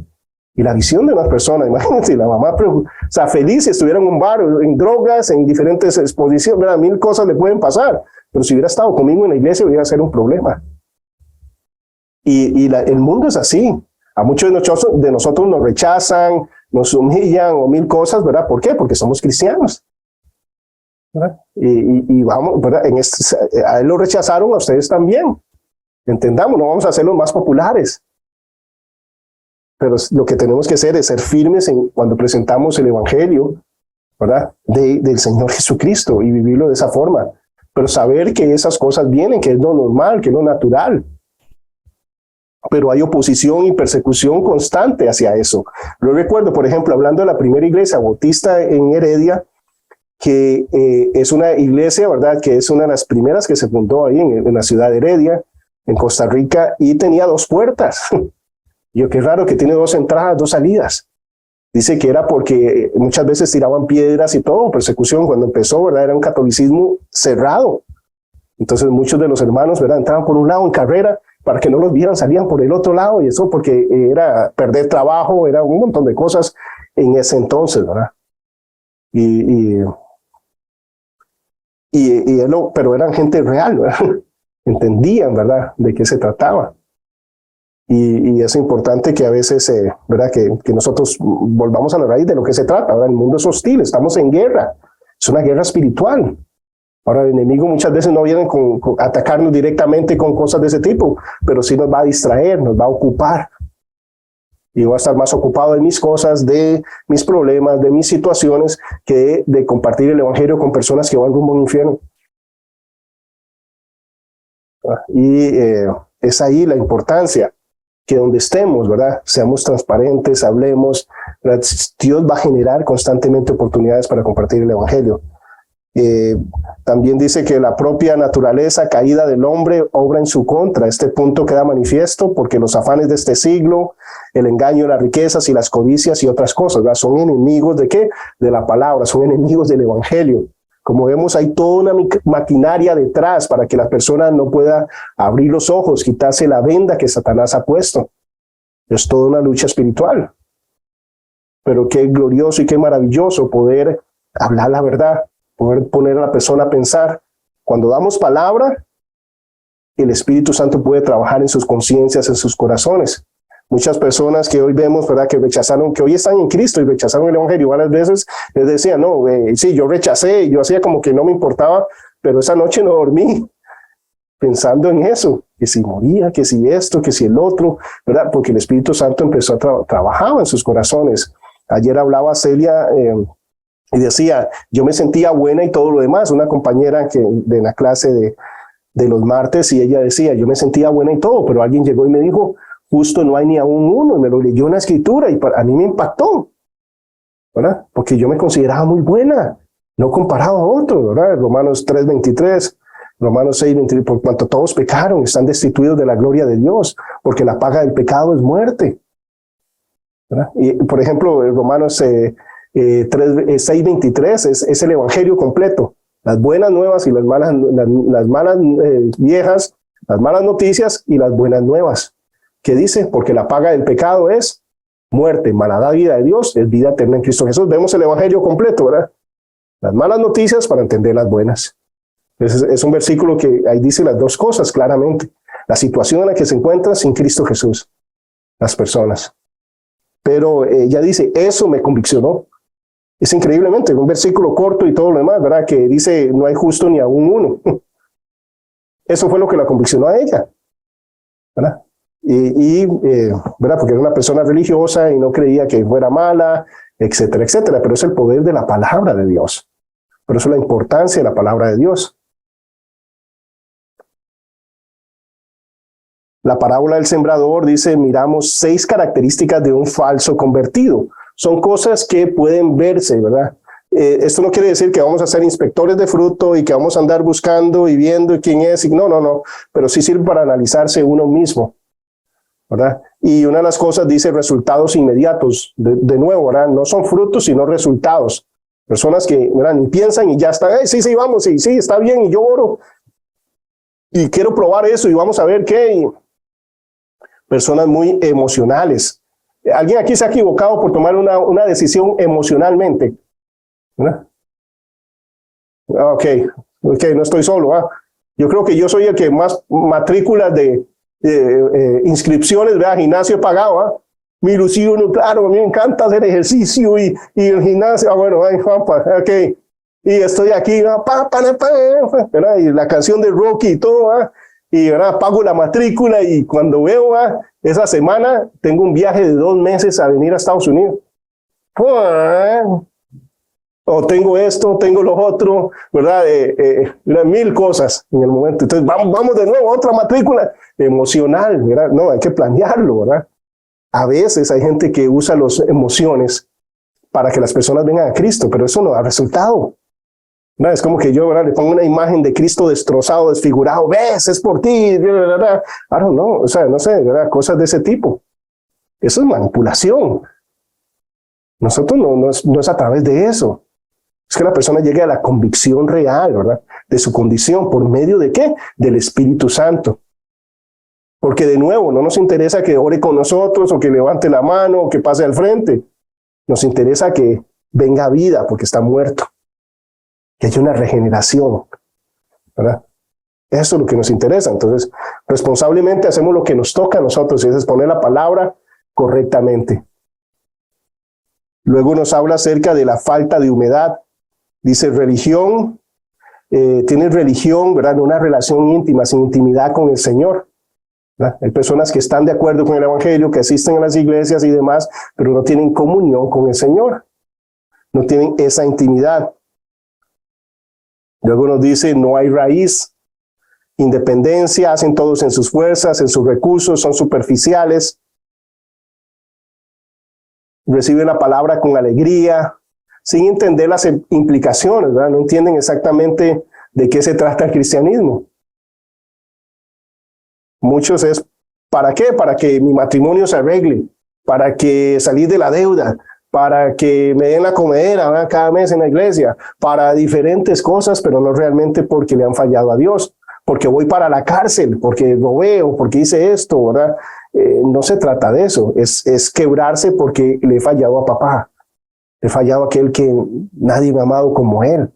y la visión de unas personas. Imagínense, la mamá, o sea, feliz si estuviera en un bar, en drogas, en diferentes exposiciones, ¿verdad? 1000 cosas le pueden pasar. Pero si hubiera estado conmigo en la iglesia, hubiera sido un problema. Y el mundo es así. A muchos de nosotros nos rechazan, nos humillan o 1000 cosas, ¿verdad? ¿Por qué? Porque somos cristianos. ¿Verdad? Y vamos, ¿verdad? A él lo rechazaron, a ustedes también. Entendamos, no vamos a ser los más populares. Pero lo que tenemos que hacer es ser firmes cuando presentamos el evangelio, ¿verdad? Del Señor Jesucristo y vivirlo de esa forma. Pero saber que esas cosas vienen, que es lo normal, que es lo natural. Pero hay oposición y persecución constante hacia eso. Lo recuerdo, por ejemplo, hablando de la primera iglesia bautista en Heredia, que es una iglesia, ¿verdad? Que es una de las primeras que se fundó ahí en la ciudad de Heredia, en Costa Rica, y tenía 2 puertas. Yo, qué raro que tiene 2 entradas, 2 salidas. Dice que era porque muchas veces tiraban piedras y todo, persecución cuando empezó, ¿verdad? Era un catolicismo cerrado. Entonces muchos de los hermanos, ¿verdad? Entraban por un lado en carrera, para que no los vieran, salían por el otro lado, y eso porque era perder trabajo, era un montón de cosas en ese entonces, ¿verdad? Pero eran gente real, ¿verdad? Entendían, ¿verdad?, de qué se trataba. Y es importante que a veces, ¿verdad?, que nosotros volvamos a la raíz de lo que se trata, ¿verdad? El mundo es hostil, estamos en guerra, es una guerra espiritual. Ahora, el enemigo muchas veces no viene con atacarnos directamente con cosas de ese tipo, pero sí nos va a distraer, nos va a ocupar. Y voy a estar más ocupado de mis cosas, de mis problemas, de mis situaciones, que de compartir el evangelio con personas que van rumbo a un infierno. Y es ahí la importancia, que donde estemos, ¿verdad?, seamos transparentes, hablemos, ¿verdad? Dios va a generar constantemente oportunidades para compartir el evangelio. También dice que la propia naturaleza caída del hombre obra en su contra. Este punto queda manifiesto porque los afanes de este siglo, el engaño, las riquezas y las codicias y otras cosas, ¿verdad?, son enemigos ¿de qué? De la palabra, son enemigos del evangelio. Como vemos, hay toda una maquinaria detrás para que la persona no pueda abrir los ojos, quitarse la venda que Satanás ha puesto. Es toda una lucha espiritual. Pero qué glorioso y qué maravilloso poder hablar la verdad, poder poner a la persona a pensar. Cuando damos palabra, el Espíritu Santo puede trabajar en sus conciencias, en sus corazones. Muchas personas que hoy vemos, ¿verdad?, que rechazaron, que hoy están en Cristo y rechazaron el evangelio, varias veces les decían, no, sí, yo rechacé, yo hacía como que no me importaba, pero esa noche no dormí pensando en eso, que si moría, que si esto, que si el otro, ¿verdad? Porque el Espíritu Santo empezó a trabajar en sus corazones. Ayer hablaba Celia y decía, yo me sentía buena y todo lo demás, una compañera de la clase de los martes, y ella decía, yo me sentía buena y todo, pero alguien llegó y me dijo, justo no hay ni aún uno, y me lo leyó en la escritura, y a mí me impactó, ¿verdad? Porque yo me consideraba muy buena, no comparado a otros, ¿verdad? Romanos 3:23, Romanos 6:23, por cuanto todos pecaron, están destituidos de la gloria de Dios, porque la paga del pecado es muerte, ¿verdad? Y, por ejemplo, Romanos 6:23 es el evangelio completo, las buenas nuevas y las malas viejas, las malas noticias y las buenas nuevas. ¿Qué dice? Porque la paga del pecado es muerte, mas la vida de Dios es vida eterna en Cristo Jesús. Vemos el evangelio completo, ¿verdad? Las malas noticias para entender las buenas. Es un versículo que ahí dice las dos cosas claramente. La situación en la que se encuentran sin Cristo Jesús, las personas. Pero ya dice, eso me conviccionó. Es increíblemente, un versículo corto y todo lo demás, ¿verdad? Que dice, no hay justo ni aún uno. Eso fue lo que la conviccionó a ella, ¿verdad? ¿Verdad? Porque era una persona religiosa y no creía que fuera mala, etcétera, etcétera. Pero es el poder de la palabra de Dios. Por eso la importancia de la palabra de Dios. La parábola del sembrador dice, miramos 6 características de un falso convertido. Son cosas que pueden verse, ¿verdad? Esto no quiere decir que vamos a ser inspectores de fruto y que vamos a andar buscando y viendo quién es. No. Pero sí sirve para analizarse uno mismo, ¿verdad? Y una de las cosas dice resultados inmediatos. De nuevo, ¿verdad? No son frutos, sino resultados. Personas que, ¿verdad? Ni piensan y ya están, sí, vamos, sí, está bien, y yo oro. Y quiero probar eso y vamos a ver qué. Y personas muy emocionales. ¿Alguien aquí se ha equivocado por tomar una decisión emocionalmente? ¿Verdad? Ok, no estoy solo. Yo creo que yo soy el que más matrículas de inscripciones de gimnasio he pagado. Mi ilusión, claro, a mí me encanta hacer ejercicio y el gimnasio. Bueno, ok. Y estoy aquí, ¿verdad? Y la canción de Rocky y todo, y ¿verdad? Pago la matrícula y cuando veo esa semana tengo un viaje de 2 meses a venir a Estados Unidos. O tengo esto, tengo lo otro, ¿verdad? 1000 cosas en el momento. Entonces vamos de nuevo a otra matrícula emocional, ¿verdad? No, hay que planearlo, ¿verdad? A veces hay gente que usa las emociones para que las personas vengan a Cristo, pero eso no da resultado. ¿No? Es como que yo, ¿verdad? Le pongo una imagen de Cristo destrozado, desfigurado, ves, es por ti, I don't know, o sea, no sé, ¿verdad? Cosas de ese tipo. Eso es manipulación. Nosotros no es a través de eso. Es que la persona llegue a la convicción real, ¿verdad? De su condición, ¿por medio de qué? Del Espíritu Santo. Porque de nuevo, no nos interesa que ore con nosotros, o que levante la mano, o que pase al frente. Nos interesa que venga vida, porque está muerto. Que haya una regeneración, ¿verdad? Eso es lo que nos interesa. Entonces, responsablemente hacemos lo que nos toca a nosotros, y es exponer la palabra correctamente. Luego nos habla acerca de la falta de humedad. Dice religión, tiene religión, ¿verdad? Una relación íntima, sin intimidad con el Señor, ¿verdad? Hay personas que están de acuerdo con el Evangelio, que asisten a las iglesias y demás, pero no tienen comunión con el Señor. No tienen esa intimidad. Luego nos dice, no hay raíz, independencia, hacen todos en sus fuerzas, en sus recursos, son superficiales, reciben la palabra con alegría, sin entender las implicaciones, ¿verdad? No entienden exactamente de qué se trata el cristianismo. Muchos es, ¿para qué? Para que mi matrimonio se arregle, para que salir de la deuda, para que me den la comedera, ¿verdad? Cada mes en la iglesia, para diferentes cosas, pero no realmente porque le han fallado a Dios, porque voy para la cárcel, porque lo veo, porque hice esto, ¿verdad? No se trata de eso, es quebrarse porque le he fallado a papá, le he fallado a aquel que nadie me ha amado como él.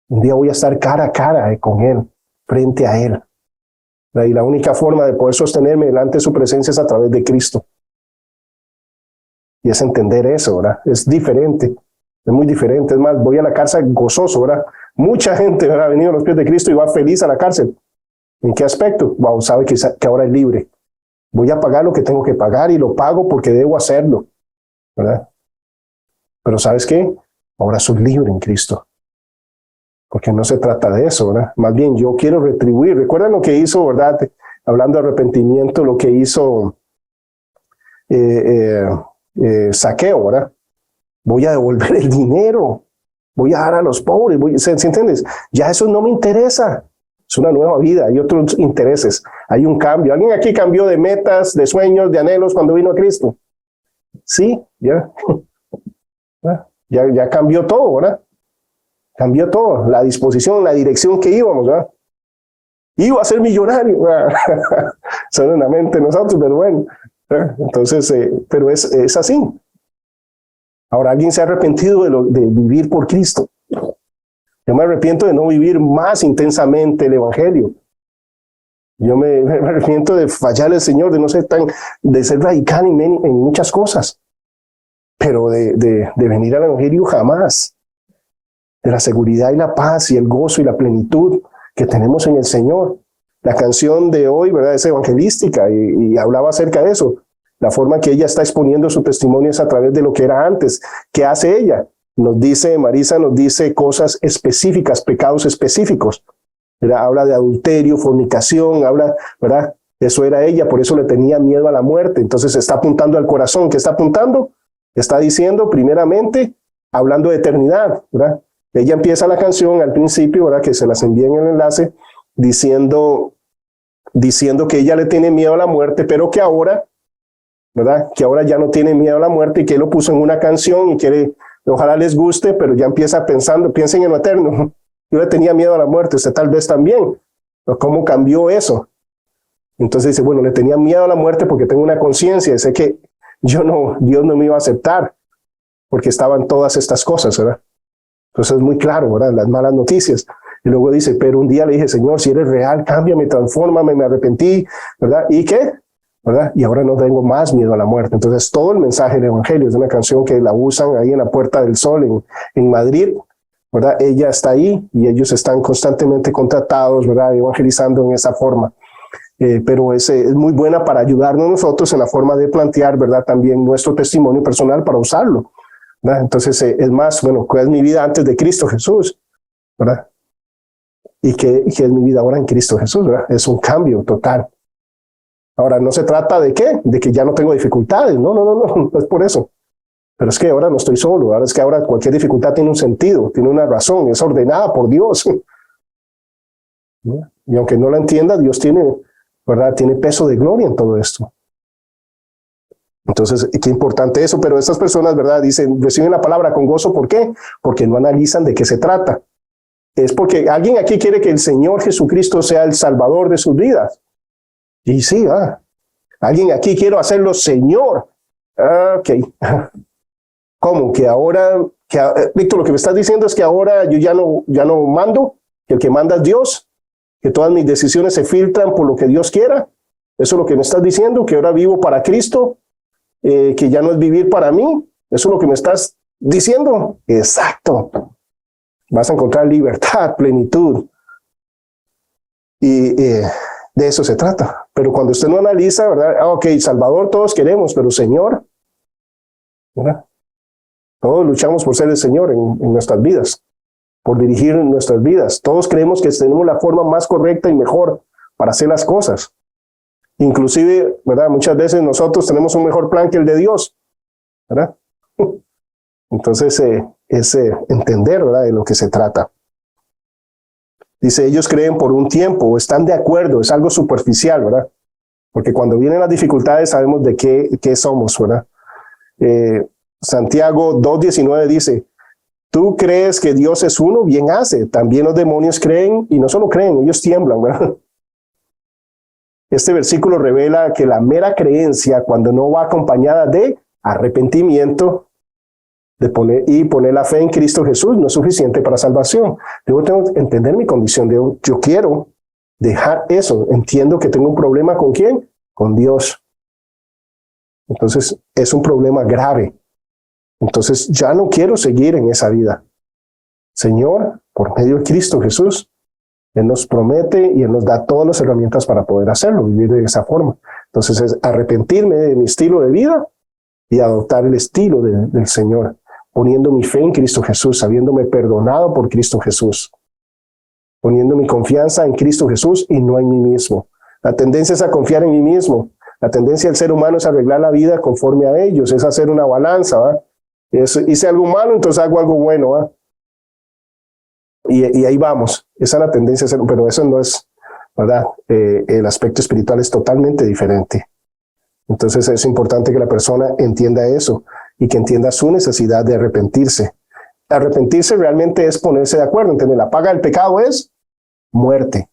Un día voy a estar cara a cara con él, frente a él. Y la única forma de poder sostenerme delante de su presencia es a través de Cristo. Y es entender eso, ¿verdad? Es diferente, es muy diferente. Es más, voy a la cárcel gozoso, ¿verdad? Mucha gente, ¿verdad? Ha venido a los pies de Cristo y va feliz a la cárcel. ¿En qué aspecto? Wow, sabe que ahora es libre. Voy a pagar lo que tengo que pagar y lo pago porque debo hacerlo, ¿verdad? Pero ¿sabes qué? Ahora soy libre en Cristo. Porque no se trata de eso, ¿verdad? Más bien, yo quiero retribuir. ¿Recuerdan lo que hizo, verdad? Hablando de arrepentimiento, lo que hizo Saqueo, ¿verdad? Voy a devolver el dinero, voy a dar a los pobres, ¿sí entiendes? Ya eso no me interesa, es una nueva vida, hay otros intereses, hay un cambio. ¿Alguien aquí cambió de metas, de sueños, de anhelos cuando vino a Cristo? Sí, ya cambió todo, ¿verdad? Cambió todo, la disposición, la dirección que íbamos, ¿verdad? Iba a ser millonario, solo en la mente nosotros, pero bueno. Entonces, pero es así. Ahora, ¿alguien se ha arrepentido de vivir por Cristo? Yo me arrepiento de no vivir más intensamente el evangelio. Yo me arrepiento de fallar al Señor, de ser radical en muchas cosas. Pero de venir al evangelio jamás. De la seguridad y la paz y el gozo y la plenitud que tenemos en el Señor. La canción de hoy, ¿verdad?, es evangelística y hablaba acerca de eso. La forma que ella está exponiendo su testimonio es a través de lo que era antes. ¿Qué hace ella? Marisa nos dice cosas específicas, pecados específicos. ¿Verdad? Habla de adulterio, fornicación, ¿verdad? Eso era ella, por eso le tenía miedo a la muerte. Entonces está apuntando al corazón. ¿Qué está apuntando? Está diciendo, primeramente, hablando de eternidad, ¿verdad? Ella empieza la canción al principio, ¿verdad?, que se las envía en el enlace, diciendo que ella le tiene miedo a la muerte, pero que ahora, ¿verdad?, que ahora ya no tiene miedo a la muerte y que él lo puso en una canción y quiere, ojalá les guste, pero ya empieza piensen en lo eterno. Yo le tenía miedo a la muerte, usted tal vez también. ¿Cómo cambió eso? Entonces dice, bueno, le tenía miedo a la muerte porque tengo una conciencia, sé que Dios no me iba a aceptar porque estaban todas estas cosas, ¿verdad? Entonces es muy claro, ¿verdad? Las malas noticias. Y luego dice, pero un día le dije, Señor, si eres real, cámbiame, transfórmame, me arrepentí, ¿verdad? ¿Y qué? ¿Verdad? Y ahora no tengo más miedo a la muerte. Entonces todo el mensaje del evangelio es una canción que la usan ahí en la Puerta del Sol en Madrid, ¿verdad? Ella está ahí y ellos están constantemente contratados, ¿verdad?, evangelizando en esa forma. Pero es muy buena para ayudarnos nosotros en la forma de plantear, ¿verdad?, también nuestro testimonio personal para usarlo, ¿verdad? Entonces es más, bueno, ¿cuál es mi vida antes de Cristo Jesús? ¿Verdad? ¿Y qué es mi vida ahora en Cristo Jesús? ¿Verdad? Es un cambio total. Ahora, no se trata de ¿qué? De que ya no tengo dificultades. No es por eso. Pero es que ahora no estoy solo. Ahora es que ahora cualquier dificultad tiene un sentido, tiene una razón, es ordenada por Dios. Y aunque no la entienda, Dios tiene, ¿verdad?, tiene peso de gloria en todo esto. Entonces, qué importante eso. Pero estas personas, ¿verdad?, dicen, reciben la palabra con gozo. ¿Por qué? Porque no analizan de qué se trata. Es porque alguien aquí quiere que el Señor Jesucristo sea el Salvador de sus vidas. Y sí, alguien aquí quiero hacerlo Señor. Ok. ¿Cómo? Que ahora, Víctor, lo que me estás diciendo es que ahora yo ya no mando, que el que manda es Dios, que todas mis decisiones se filtran por lo que Dios quiera. Eso es lo que me estás diciendo, que ahora vivo para Cristo, que ya no es vivir para mí. Eso es lo que me estás diciendo. Exacto. Vas a encontrar libertad, plenitud. Y de eso se trata. Pero cuando usted no analiza, ¿verdad? Ok, Salvador todos queremos, pero Señor, ¿verdad? Todos luchamos por ser el Señor en nuestras vidas, por dirigir nuestras vidas. Todos creemos que tenemos la forma más correcta y mejor para hacer las cosas. Inclusive, ¿verdad?, muchas veces nosotros tenemos un mejor plan que el de Dios, ¿verdad? Entonces, es entender, ¿verdad?, de lo que se trata. Dice, ellos creen por un tiempo, están de acuerdo, es algo superficial, ¿verdad? Porque cuando vienen las dificultades sabemos de qué somos, ¿verdad? Santiago 2:19 dice, tú crees que Dios es uno, bien hace. También los demonios creen, y no solo creen, ellos tiemblan, ¿verdad? Este versículo revela que la mera creencia, cuando no va acompañada de arrepentimiento, de poner la fe en Cristo Jesús, no es suficiente para salvación. Tengo que entender mi condición. Yo quiero dejar eso. Entiendo que tengo un problema ¿con quién? Con Dios. Entonces, es un problema grave. Entonces, ya no quiero seguir en esa vida. Señor, por medio de Cristo Jesús, Él nos promete y Él nos da todas las herramientas para poder hacerlo, vivir de esa forma. Entonces, es arrepentirme de mi estilo de vida y adoptar el estilo del Señor, poniendo mi fe en Cristo Jesús, sabiéndome perdonado por Cristo Jesús, poniendo mi confianza en Cristo Jesús y no en mí mismo. La tendencia es a confiar en mí mismo. La tendencia del ser humano es arreglar la vida conforme a ellos, es hacer una balanza, ¿va? Hice algo malo, entonces hago algo bueno, ¿va? Y ahí vamos. Esa es la tendencia, pero eso no es, ¿verdad? El aspecto espiritual es totalmente diferente. Entonces es importante que la persona entienda eso y que entienda su necesidad de arrepentirse. Arrepentirse realmente es ponerse de acuerdo, ¿entiende? La paga del pecado es muerte.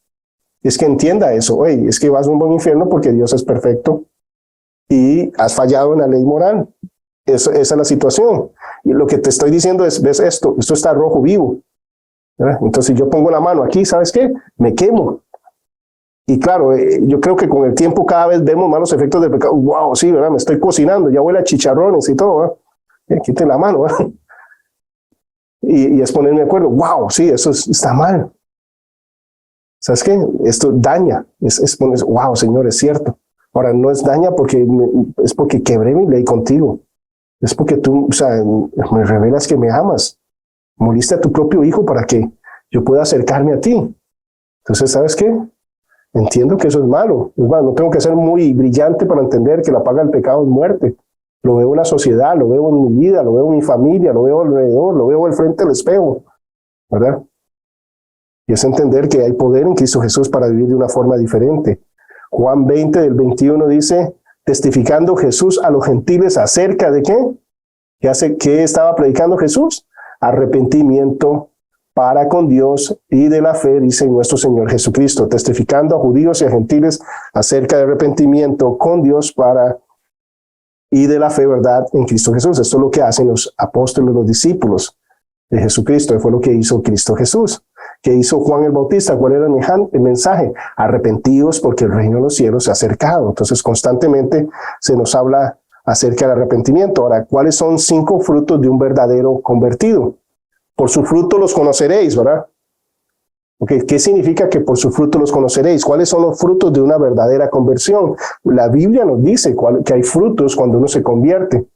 Es que entienda eso. Oye, es que vas a un buen infierno porque Dios es perfecto y has fallado en la ley moral. Esa es la situación. Y lo que te estoy diciendo es, ves esto está rojo vivo. ¿verdad? Entonces yo pongo la mano aquí, ¿sabes qué? Me quemo. Y claro, yo creo que con el tiempo cada vez vemos más los efectos del pecado. Wow, sí, ¿verdad? Me estoy cocinando, ya huele a chicharrones y todo, ¿verdad? Quite la mano, ¿verdad? Y es ponerme de acuerdo. Wow, sí, eso está mal. ¿Sabes qué? Esto daña. Es poner, wow, Señor, es cierto. Ahora, no es daña porque es porque quebré mi ley contigo. Es porque tú, o sea, me revelas que me amas. Moriste a tu propio hijo para que yo pueda acercarme a ti. Entonces, ¿sabes qué? Entiendo que eso es malo. Es más, no tengo que ser muy brillante para entender que la paga del pecado es muerte. Lo veo en la sociedad, lo veo en mi vida, lo veo en mi familia, lo veo alrededor, lo veo al frente del espejo, ¿verdad? Y es entender que hay poder en Cristo Jesús para vivir de una forma diferente. Juan 20 del 21 dice, testificando Jesús a los gentiles acerca de ¿qué? ¿Qué estaba predicando Jesús? Arrepentimiento para con Dios y de la fe, dice nuestro Señor Jesucristo, testificando a judíos y a gentiles acerca de arrepentimiento con Dios y de la fe, ¿verdad? En Cristo Jesús. Esto es lo que hacen los apóstoles, los discípulos de Jesucristo. Y fue lo que hizo Cristo Jesús. ¿Qué hizo Juan el Bautista? ¿Cuál era el mensaje? Arrepentidos porque el reino de los cielos se ha acercado. Entonces constantemente se nos habla acerca del arrepentimiento. Ahora, ¿cuáles son 5 frutos de un verdadero convertido? Por su fruto los conoceréis, ¿verdad? Okay. ¿Qué significa que por su fruto los conoceréis? ¿Cuáles son los frutos de una verdadera conversión? La Biblia nos dice que hay frutos cuando uno se convierte.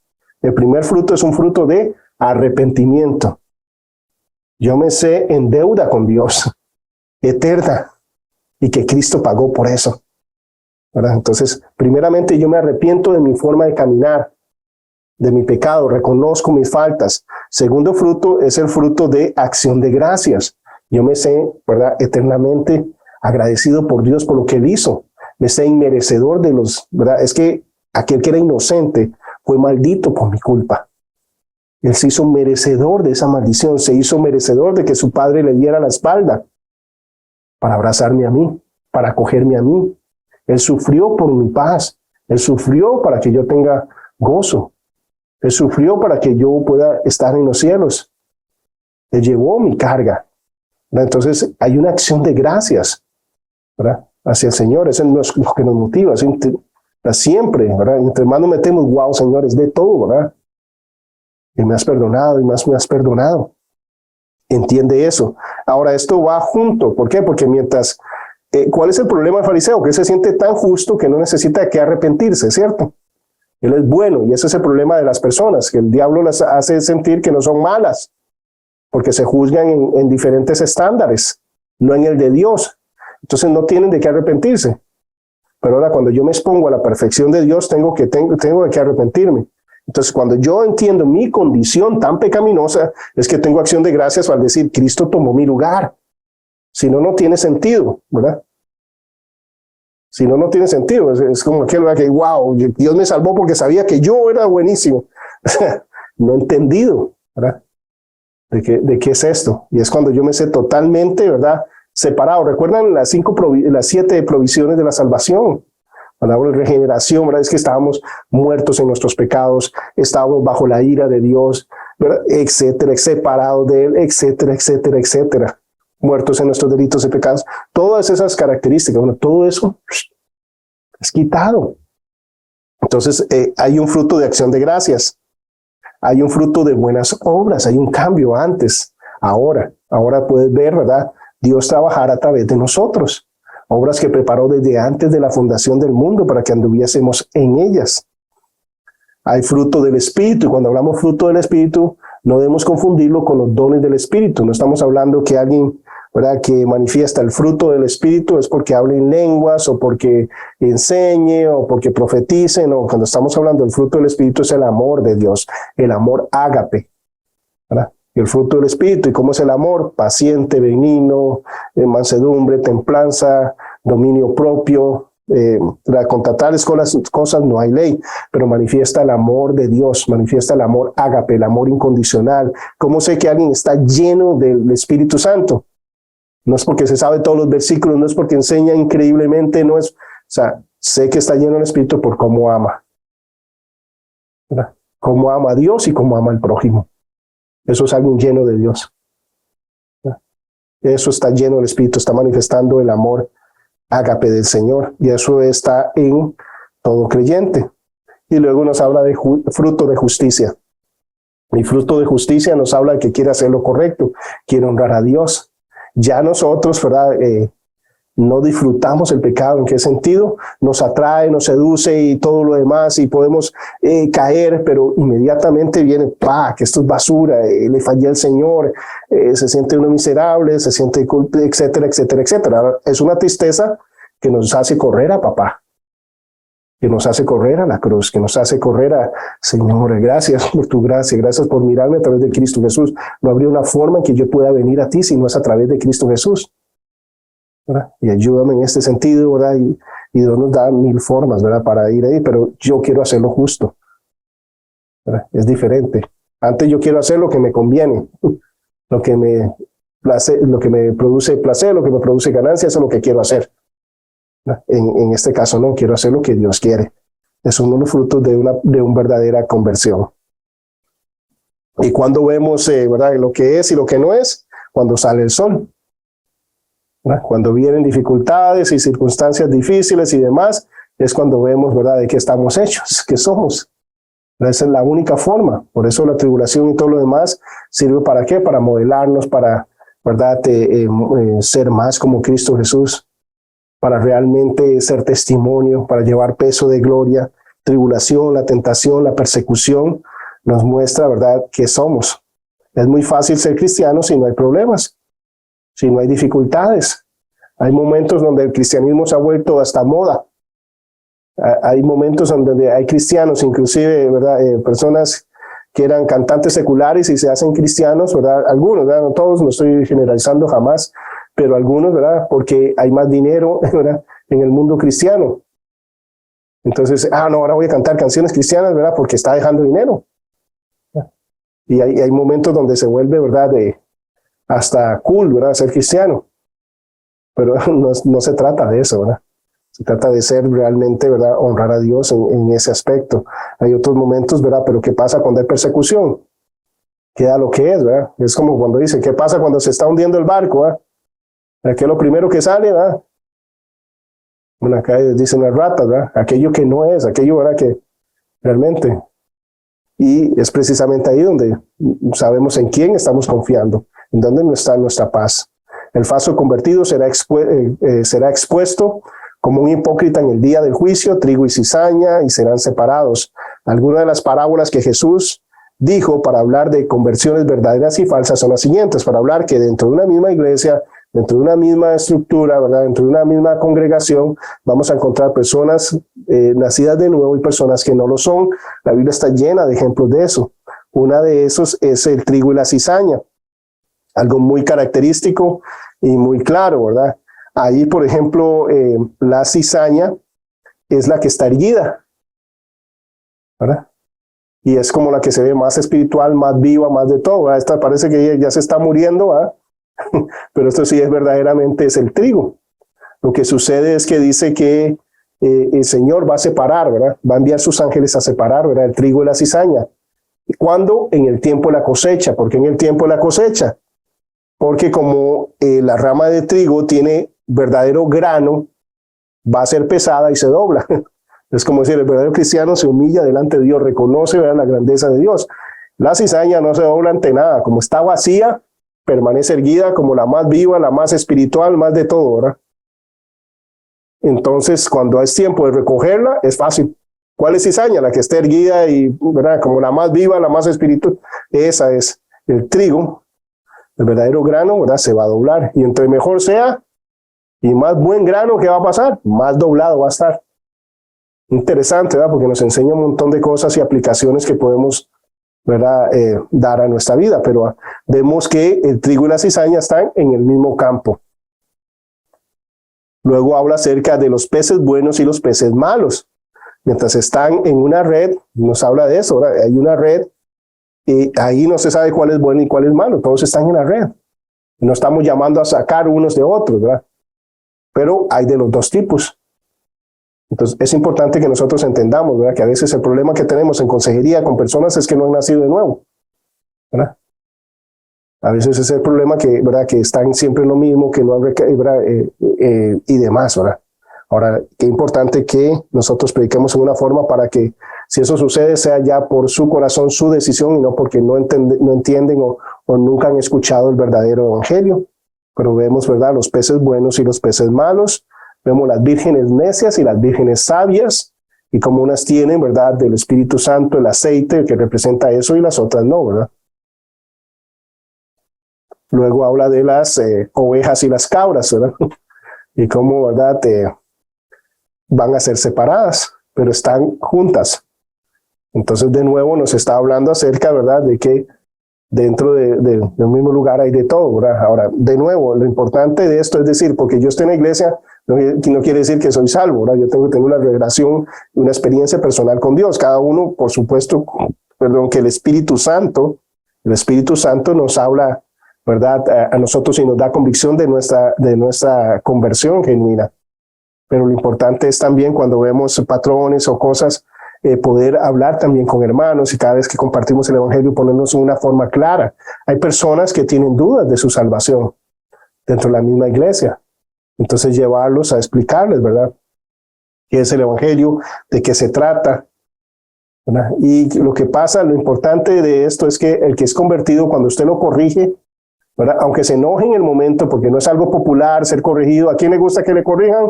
El primer fruto es un fruto de arrepentimiento. Yo me sé en deuda con Dios, eterna, y que Cristo pagó por eso, ¿verdad? Entonces, primeramente yo me arrepiento de mi forma de caminar, de mi pecado, reconozco mis faltas. Segundo fruto es el fruto de acción de gracias. Yo me sé, ¿verdad?, eternamente agradecido por Dios por lo que Él hizo. Me sé inmerecedor de ¿verdad? Es que aquel que era inocente fue maldito por mi culpa. Él se hizo merecedor de esa maldición, se hizo merecedor de que su padre le diera la espalda para abrazarme a mí, para acogerme a mí. Él sufrió por mi paz. Él sufrió para que yo tenga gozo. Él sufrió para que yo pueda estar en los cielos. Él llevó mi carga. ¿Verdad? Entonces hay una acción de gracias, ¿verdad?, hacia el Señor. Eso es lo que nos motiva. Siempre, ¿verdad? Entre más nos metemos, wow, Señor, es de todo, ¿verdad? Y me has perdonado y más me has perdonado. Entiende eso. Ahora, esto va junto. ¿Por qué? Porque mientras... ¿cuál es el problema del fariseo? Que él se siente tan justo que no necesita que arrepentirse, ¿cierto? Él es bueno, y ese es el problema de las personas, que el diablo las hace sentir que no son malas, porque se juzgan en diferentes estándares, no en el de Dios. Entonces no tienen de qué arrepentirse. Pero ahora cuando yo me expongo a la perfección de Dios, tengo de qué arrepentirme. Entonces cuando yo entiendo mi condición tan pecaminosa, es que tengo acción de gracias al decir, Cristo tomó mi lugar. Si no, no tiene sentido, ¿verdad? Si no, no tiene sentido. Es como aquel que, wow, Dios me salvó porque sabía que yo era buenísimo. No he entendido, ¿verdad? ¿De qué es esto? Y es cuando yo me sé totalmente, ¿verdad?, separado. ¿Recuerdan las 7 provisiones de la salvación? Cuando hablo de regeneración, ¿verdad? Es que estábamos muertos en nuestros pecados, estábamos bajo la ira de Dios, ¿verdad?, etcétera, separados de Él, etcétera, etcétera, etcétera. Muertos en nuestros delitos y pecados. Todas esas características, bueno, todo eso es quitado. Entonces, hay un fruto de acción de gracias. Hay un fruto de buenas obras. Hay un cambio antes, ahora. Ahora puedes ver, ¿verdad?, Dios trabajar a través de nosotros. Obras que preparó desde antes de la fundación del mundo para que anduviésemos en ellas. Hay fruto del Espíritu. Y cuando hablamos fruto del Espíritu, no debemos confundirlo con los dones del Espíritu. No estamos hablando que alguien, ¿verdad?, que manifiesta el fruto del Espíritu es porque hable en lenguas o porque enseñe o porque profetice. No, cuando estamos hablando del fruto del Espíritu es el amor de Dios, el amor ágape, ¿verdad? Y el fruto del Espíritu, ¿y cómo es el amor? Paciente, benigno, mansedumbre, templanza, dominio propio. Contra tales cosas no hay ley, pero manifiesta el amor de Dios, manifiesta el amor ágape, el amor incondicional. ¿Cómo sé que alguien está lleno del Espíritu Santo? No es porque se sabe todos los versículos, no es porque enseña increíblemente, no es, o sea, sé que está lleno del Espíritu por cómo ama, ¿verdad? Cómo ama a Dios y cómo ama al prójimo. Eso es alguien lleno de Dios, ¿verdad? Eso está lleno del Espíritu, está manifestando el amor ágape del Señor, y eso está en todo creyente. Y luego nos habla de fruto de justicia. Y fruto de justicia nos habla de que quiere hacer lo correcto, quiere honrar a Dios. Ya nosotros, ¿verdad? No disfrutamos el pecado. ¿En qué sentido? Nos atrae, nos seduce y todo lo demás, y podemos caer, pero inmediatamente viene, que esto es basura, le fallé al Señor, se siente uno miserable, se siente culpa, etcétera, etcétera, etcétera. Es una tristeza que nos hace correr a papá, que nos hace correr a la cruz, que nos hace correr a, Señor, gracias por tu gracia, gracias por mirarme a través de Cristo Jesús. No habría una forma en que yo pueda venir a ti si no es a través de Cristo Jesús, ¿verdad? Y ayúdame en este sentido, ¿verdad? Y Dios nos da 1000 formas, ¿verdad? Para ir ahí, pero yo quiero hacerlo justo, ¿verdad? Es diferente. Antes yo quiero hacer lo que me conviene, lo que me produce placer, lo que me produce ganancia, eso es lo que quiero hacer. En este caso no, quiero hacer lo que Dios quiere. Esos son los frutos de una verdadera conversión. Y cuando vemos, ¿verdad? Lo que es y lo que no es, cuando sale el sol, ¿verdad? Cuando vienen dificultades y circunstancias difíciles y demás, es cuando vemos, ¿verdad?, de qué estamos hechos, qué somos. Esa es la única forma. Por eso la tribulación y todo lo demás sirve ¿para qué? Para modelarnos, para, ¿verdad?, ser más como Cristo Jesús, para realmente ser testimonio, para llevar peso de gloria. Tribulación, la tentación, la persecución nos muestra, ¿verdad?, qué somos. Es muy fácil ser cristiano si no hay problemas, si no hay dificultades. Hay momentos donde el cristianismo se ha vuelto hasta moda. Hay momentos donde hay cristianos, inclusive, ¿verdad?, personas que eran cantantes seculares y se hacen cristianos, ¿verdad? Algunos, ¿verdad? No todos, no estoy generalizando jamás, pero algunos, ¿verdad?, porque hay más dinero, ¿verdad?, en el mundo cristiano. Entonces, no, ahora voy a cantar canciones cristianas, ¿verdad?, porque está dejando dinero. Y hay momentos donde se vuelve, ¿verdad?, hasta cool, ¿verdad?, ser cristiano. Pero no se trata de eso, ¿verdad? Se trata de ser realmente, ¿verdad?, honrar a Dios en ese aspecto. Hay otros momentos, ¿verdad?, pero ¿qué pasa cuando hay persecución? Queda lo que es, ¿verdad? Es como cuando dice, ¿qué pasa cuando se está hundiendo el barco, ¿verdad? ¿Qué es lo primero que sale, ¿verdad? Bueno, acá dicen las ratas, ¿verdad? Aquello que no es, aquello, ¿verdad?, que realmente. Y es precisamente ahí donde sabemos en quién estamos confiando, en dónde no está nuestra paz. El falso convertido será expuesto como un hipócrita en el día del juicio, trigo y cizaña, y serán separados. Algunas de las parábolas que Jesús dijo para hablar de conversiones verdaderas y falsas son las siguientes, para hablar que dentro de una misma iglesia, dentro de una misma estructura, ¿verdad?, dentro de una misma congregación, vamos a encontrar personas nacidas de nuevo y personas que no lo son. La Biblia está llena de ejemplos de eso. Una de esos es el trigo y la cizaña. Algo muy característico y muy claro, ¿verdad? Ahí, por ejemplo, la cizaña es la que está erguida, ¿verdad? Y es como la que se ve más espiritual, más viva, más de todo, ¿verdad? Esta parece que ya se está muriendo, ¿verdad? Pero esto sí es verdaderamente es el trigo. Lo que sucede es que dice que el Señor va a separar, ¿verdad? Va a enviar sus ángeles a separar, ¿verdad?, el trigo y la cizaña. ¿Cuándo? En el tiempo de la cosecha. ¿Por qué en el tiempo de la cosecha? Porque como la rama de trigo tiene verdadero grano, va a ser pesada y se dobla. Es como decir, el verdadero cristiano se humilla delante de Dios, reconoce, ¿verdad?, la grandeza de Dios. La cizaña no se dobla ante nada, como está vacía, permanece erguida como la más viva, la más espiritual, más de todo, ¿verdad? Entonces, cuando es tiempo de recogerla, es fácil. ¿Cuál es cizaña? La que está erguida y, ¿verdad?, como la más viva, la más espiritual. Esa es el trigo. El verdadero grano, ¿verdad?, se va a doblar. Y entre mejor sea y más buen grano, ¿qué va a pasar? Más doblado va a estar. Interesante, ¿verdad?, porque nos enseña un montón de cosas y aplicaciones que podemos, ¿verdad?, dar a nuestra vida. Pero vemos que el trigo y la cizaña están en el mismo campo. Luego habla acerca de los peces buenos y los peces malos. Mientras están en una red, nos habla de eso, ¿verdad? Hay una red y ahí no se sabe cuál es bueno y cuál es malo. Todos están en la red. No estamos llamando a sacar unos de otros, ¿verdad? Pero hay de los dos tipos. Entonces es importante que nosotros entendamos, ¿verdad?, que a veces el problema que tenemos en consejería con personas es que no han nacido de nuevo, ¿verdad? A veces es el problema que, ¿verdad?, que están siempre en lo mismo, que no han y demás, ¿verdad? Ahora, qué importante que nosotros prediquemos en una forma para que, si eso sucede, sea ya por su corazón, su decisión, y no porque no entienden o nunca han escuchado el verdadero evangelio. Pero vemos, ¿verdad?, los peces buenos y los peces malos. Vemos las vírgenes necias y las vírgenes sabias, y como unas tienen, ¿verdad?, del Espíritu Santo, el aceite que representa eso, y las otras no, ¿verdad? Luego habla de las ovejas y las cabras, ¿verdad? Y cómo, ¿verdad?, van a ser separadas, pero están juntas. Entonces, de nuevo, nos está hablando acerca, ¿verdad?, de que dentro del mismo lugar hay de todo, ¿verdad? Ahora, de nuevo, lo importante de esto es decir, porque yo estoy en la iglesia, no quiere decir que soy salvo, ¿verdad? Yo tengo que tener una relación, una experiencia personal con Dios. Cada uno, por supuesto, que el Espíritu Santo nos habla, ¿verdad?, a nosotros, y nos da convicción de nuestra conversión genuina. Pero lo importante es también, cuando vemos patrones o cosas, poder hablar también con hermanos, y cada vez que compartimos el evangelio, ponernos en una forma clara. Hay personas que tienen dudas de su salvación dentro de la misma iglesia. Entonces, llevarlos a explicarles, ¿verdad?, qué es el evangelio, de qué se trata, ¿verdad? Y lo que pasa, lo importante de esto es que el que es convertido, cuando usted lo corrige, ¿verdad?, aunque se enoje en el momento, porque no es algo popular ser corregido. ¿A quién le gusta que le corrijan?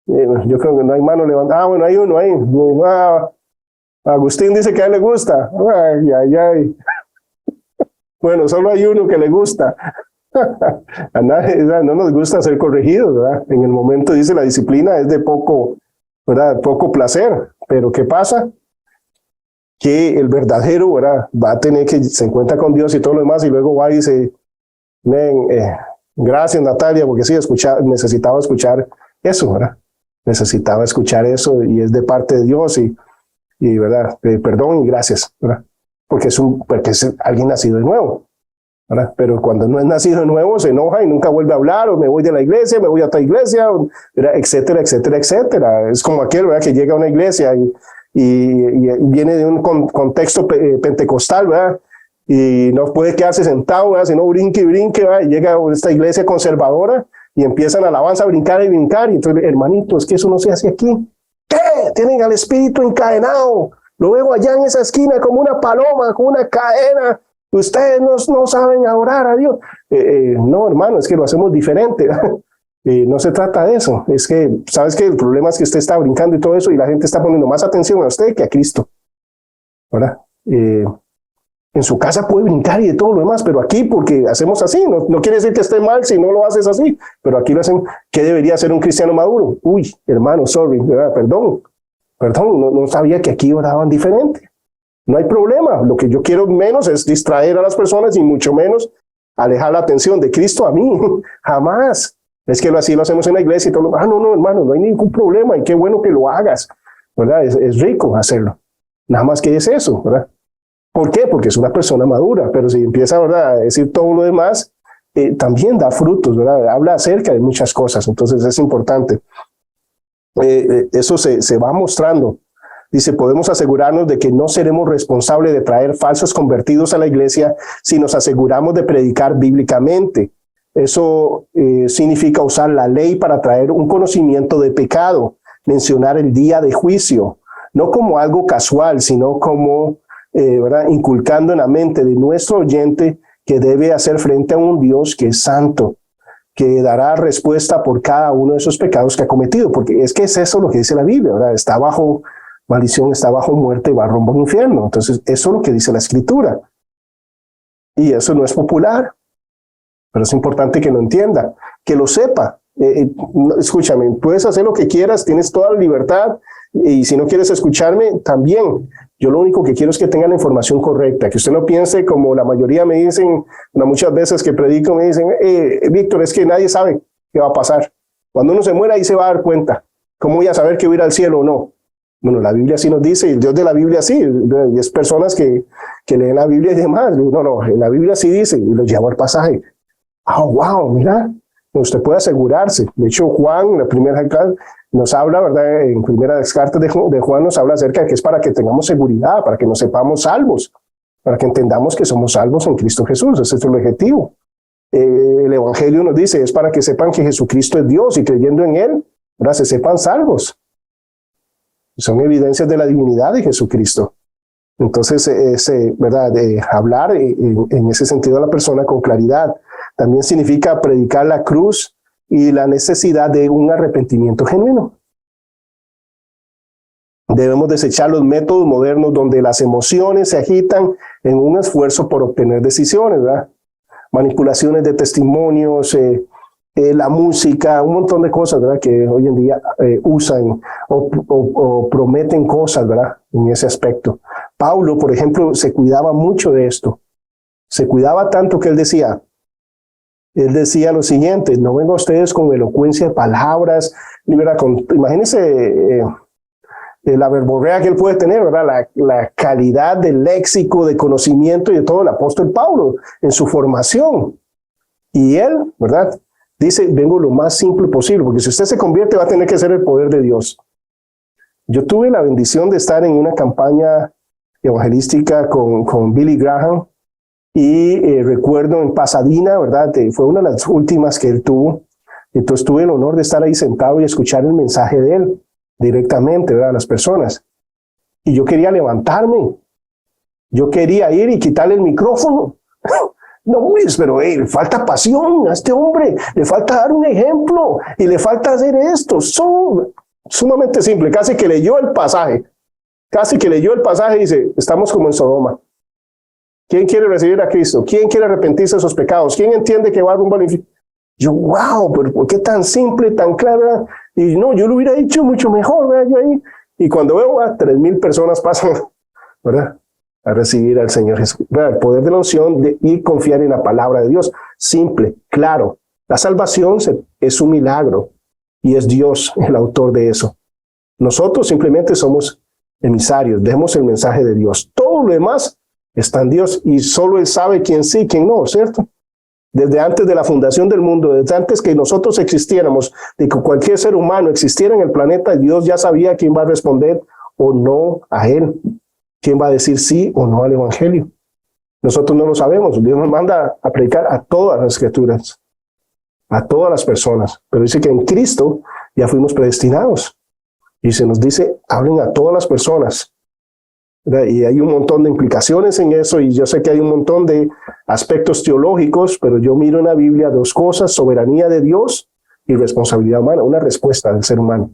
Yo creo que no hay mano levantada. Bueno, hay uno ahí. Agustín dice que a él le gusta. Ay. Bueno, solo hay uno que le gusta. A nadie, no nos gusta ser corregidos, ¿verdad? En el momento, dice, la disciplina es de poco, ¿verdad?, poco placer. Pero ¿qué pasa? Que el verdadero, ¿verdad?, va a tener que se encuentra con Dios y todo lo demás, y luego va y dice, gracias, Natalia, porque sí, necesitaba escuchar eso, ¿verdad? Necesitaba escuchar eso, y es de parte de Dios, y ¿verdad?, perdón y gracias, ¿verdad? Porque es alguien nacido de nuevo, ¿verdad? Pero cuando no es nacido de nuevo, se enoja y nunca vuelve a hablar, o me voy de la iglesia, me voy a otra iglesia, ¿verdad?, etcétera, etcétera, etcétera. Es como aquel, ¿verdad?, que llega a una iglesia y viene de un contexto pentecostal, ¿verdad?, y no puede quedarse sentado, ¿verdad?, sino brinque, ¿verdad?, y llega a esta iglesia conservadora y empiezan alabanza a brincar, y entonces, hermanito, es que eso no se hace aquí. ¿Qué? Tienen al espíritu encadenado, lo veo allá en esa esquina como una paloma, con una cadena. Ustedes no saben adorar a Dios. No, hermano, es que lo hacemos diferente. No se trata de eso. Es que, ¿sabes qué? El problema es que usted está brincando y todo eso, y la gente está poniendo más atención a usted que a Cristo, ¿verdad? En su casa puede brincar y de todo lo demás, pero aquí, porque hacemos así, no quiere decir que esté mal si no lo haces así, pero aquí lo hacen. ¿Qué debería ser un cristiano maduro? Uy, hermano, sorry, perdón, no sabía que aquí oraban diferente. No hay problema. Lo que yo quiero menos es distraer a las personas, y mucho menos alejar la atención de Cristo a mí. Jamás. Es que así lo hacemos en la iglesia y todo. No, hermano, no hay ningún problema, y qué bueno que lo hagas, ¿verdad? Es rico hacerlo. Nada más que es eso, ¿verdad? ¿Por qué? Porque es una persona madura, pero si empieza, ¿verdad?, a decir todo lo demás, también da frutos, ¿verdad? Habla acerca de muchas cosas, entonces es importante. Eso se va mostrando. Dice, podemos asegurarnos de que no seremos responsables de traer falsos convertidos a la iglesia si nos aseguramos de predicar bíblicamente. Eso significa usar la ley para traer un conocimiento de pecado, mencionar el día de juicio, no como algo casual, sino como ¿verdad?, inculcando en la mente de nuestro oyente que debe hacer frente a un Dios que es santo, que dará respuesta por cada uno de esos pecados que ha cometido, porque es que es eso lo que dice la Biblia, ¿verdad? Está bajo maldición, está bajo muerte, va rumbo al infierno. Entonces, eso es lo que dice la Escritura. Y eso no es popular, pero es importante que lo entienda, que lo sepa. Escúchame, puedes hacer lo que quieras, tienes toda la libertad, y si no quieres escucharme, también. Yo lo único que quiero es que tengan la información correcta, que usted no piense como la mayoría me dicen, muchas veces que predico me dicen, Víctor, es que nadie sabe qué va a pasar. Cuando uno se muera, ahí se va a dar cuenta. ¿Cómo voy a saber que voy a ir al cielo o no? Bueno, la Biblia sí nos dice, y el Dios de la Biblia sí, y es personas que leen la Biblia y demás. No, en la Biblia sí dice, y los llevo al pasaje. Wow, mira, usted puede asegurarse. De hecho, Juan, en la primera carta, nos habla, ¿verdad? En primeras cartas de Juan nos habla acerca de que es para que tengamos seguridad, para que nos sepamos salvos. para que entendamos que somos salvos en Cristo Jesús. Ese es el objetivo. El Evangelio nos dice, es para que sepan que Jesucristo es Dios y creyendo en Él, ¿verdad?, se sepan salvos. Son evidencias de la divinidad de Jesucristo. Entonces, ¿verdad?, hablar en ese sentido a la persona con claridad. También significa predicar la cruz y la necesidad de un arrepentimiento genuino. Debemos desechar los métodos modernos donde las emociones se agitan en un esfuerzo por obtener decisiones, ¿verdad? Manipulaciones de testimonios, la música, un montón de cosas, ¿verdad?, que hoy en día usan o prometen cosas, ¿verdad?, en ese aspecto. Pablo, por ejemplo, se cuidaba mucho de esto. Se cuidaba tanto que él decía lo siguiente: no vengan ustedes con elocuencia de palabras, ¿verdad? Imagínense la verborrea que él puede tener, ¿verdad? La calidad del léxico, de conocimiento y de todo el apóstol Pablo en su formación. Y él, ¿verdad?, dice, vengo lo más simple posible, porque si usted se convierte va a tener que ser el poder de Dios. Yo tuve la bendición de estar en una campaña evangelística con Billy Graham y recuerdo en Pasadena, ¿verdad?, fue una de las últimas que él tuvo. Entonces tuve el honor de estar ahí sentado y escuchar el mensaje de él directamente, ¿verdad?, a las personas. Y yo quería levantarme. Yo quería ir y quitarle el micrófono. No, Luis, pero le falta pasión a este hombre, le falta dar un ejemplo y le falta hacer esto. Sumamente simple, casi que leyó el pasaje y dice, estamos como en Sodoma. ¿Quién quiere recibir a Cristo? ¿Quién quiere arrepentirse de sus pecados? ¿Quién entiende que va rumbo al infierno? Yo, wow, pero ¿por qué tan simple, tan clara? Y no, yo lo hubiera dicho mucho mejor, ¿verdad? Yo ahí, y cuando veo a 3,000 personas pasan, ¿verdad?, a recibir al Señor Jesús. ¿Verdad? El poder de la unción y confiar en la palabra de Dios. Simple, claro. La salvación es un milagro y es Dios el autor de eso. Nosotros simplemente somos emisarios, demos el mensaje de Dios. Todo lo demás está en Dios y solo Él sabe quién sí, quién no, ¿cierto? Desde antes de la fundación del mundo, desde antes que nosotros existiéramos, de que cualquier ser humano existiera en el planeta, Dios ya sabía quién va a responder o no a Él, quién va a decir sí o no al Evangelio. Nosotros no lo sabemos. Dios nos manda a predicar a todas las criaturas, a todas las personas, pero dice que en Cristo ya fuimos predestinados y se nos dice, hablen a todas las personas. ¿Verdad? Y hay un montón de implicaciones en eso, y yo sé que hay un montón de aspectos teológicos, pero yo miro en la Biblia dos cosas: soberanía de Dios y responsabilidad humana, una respuesta del ser humano,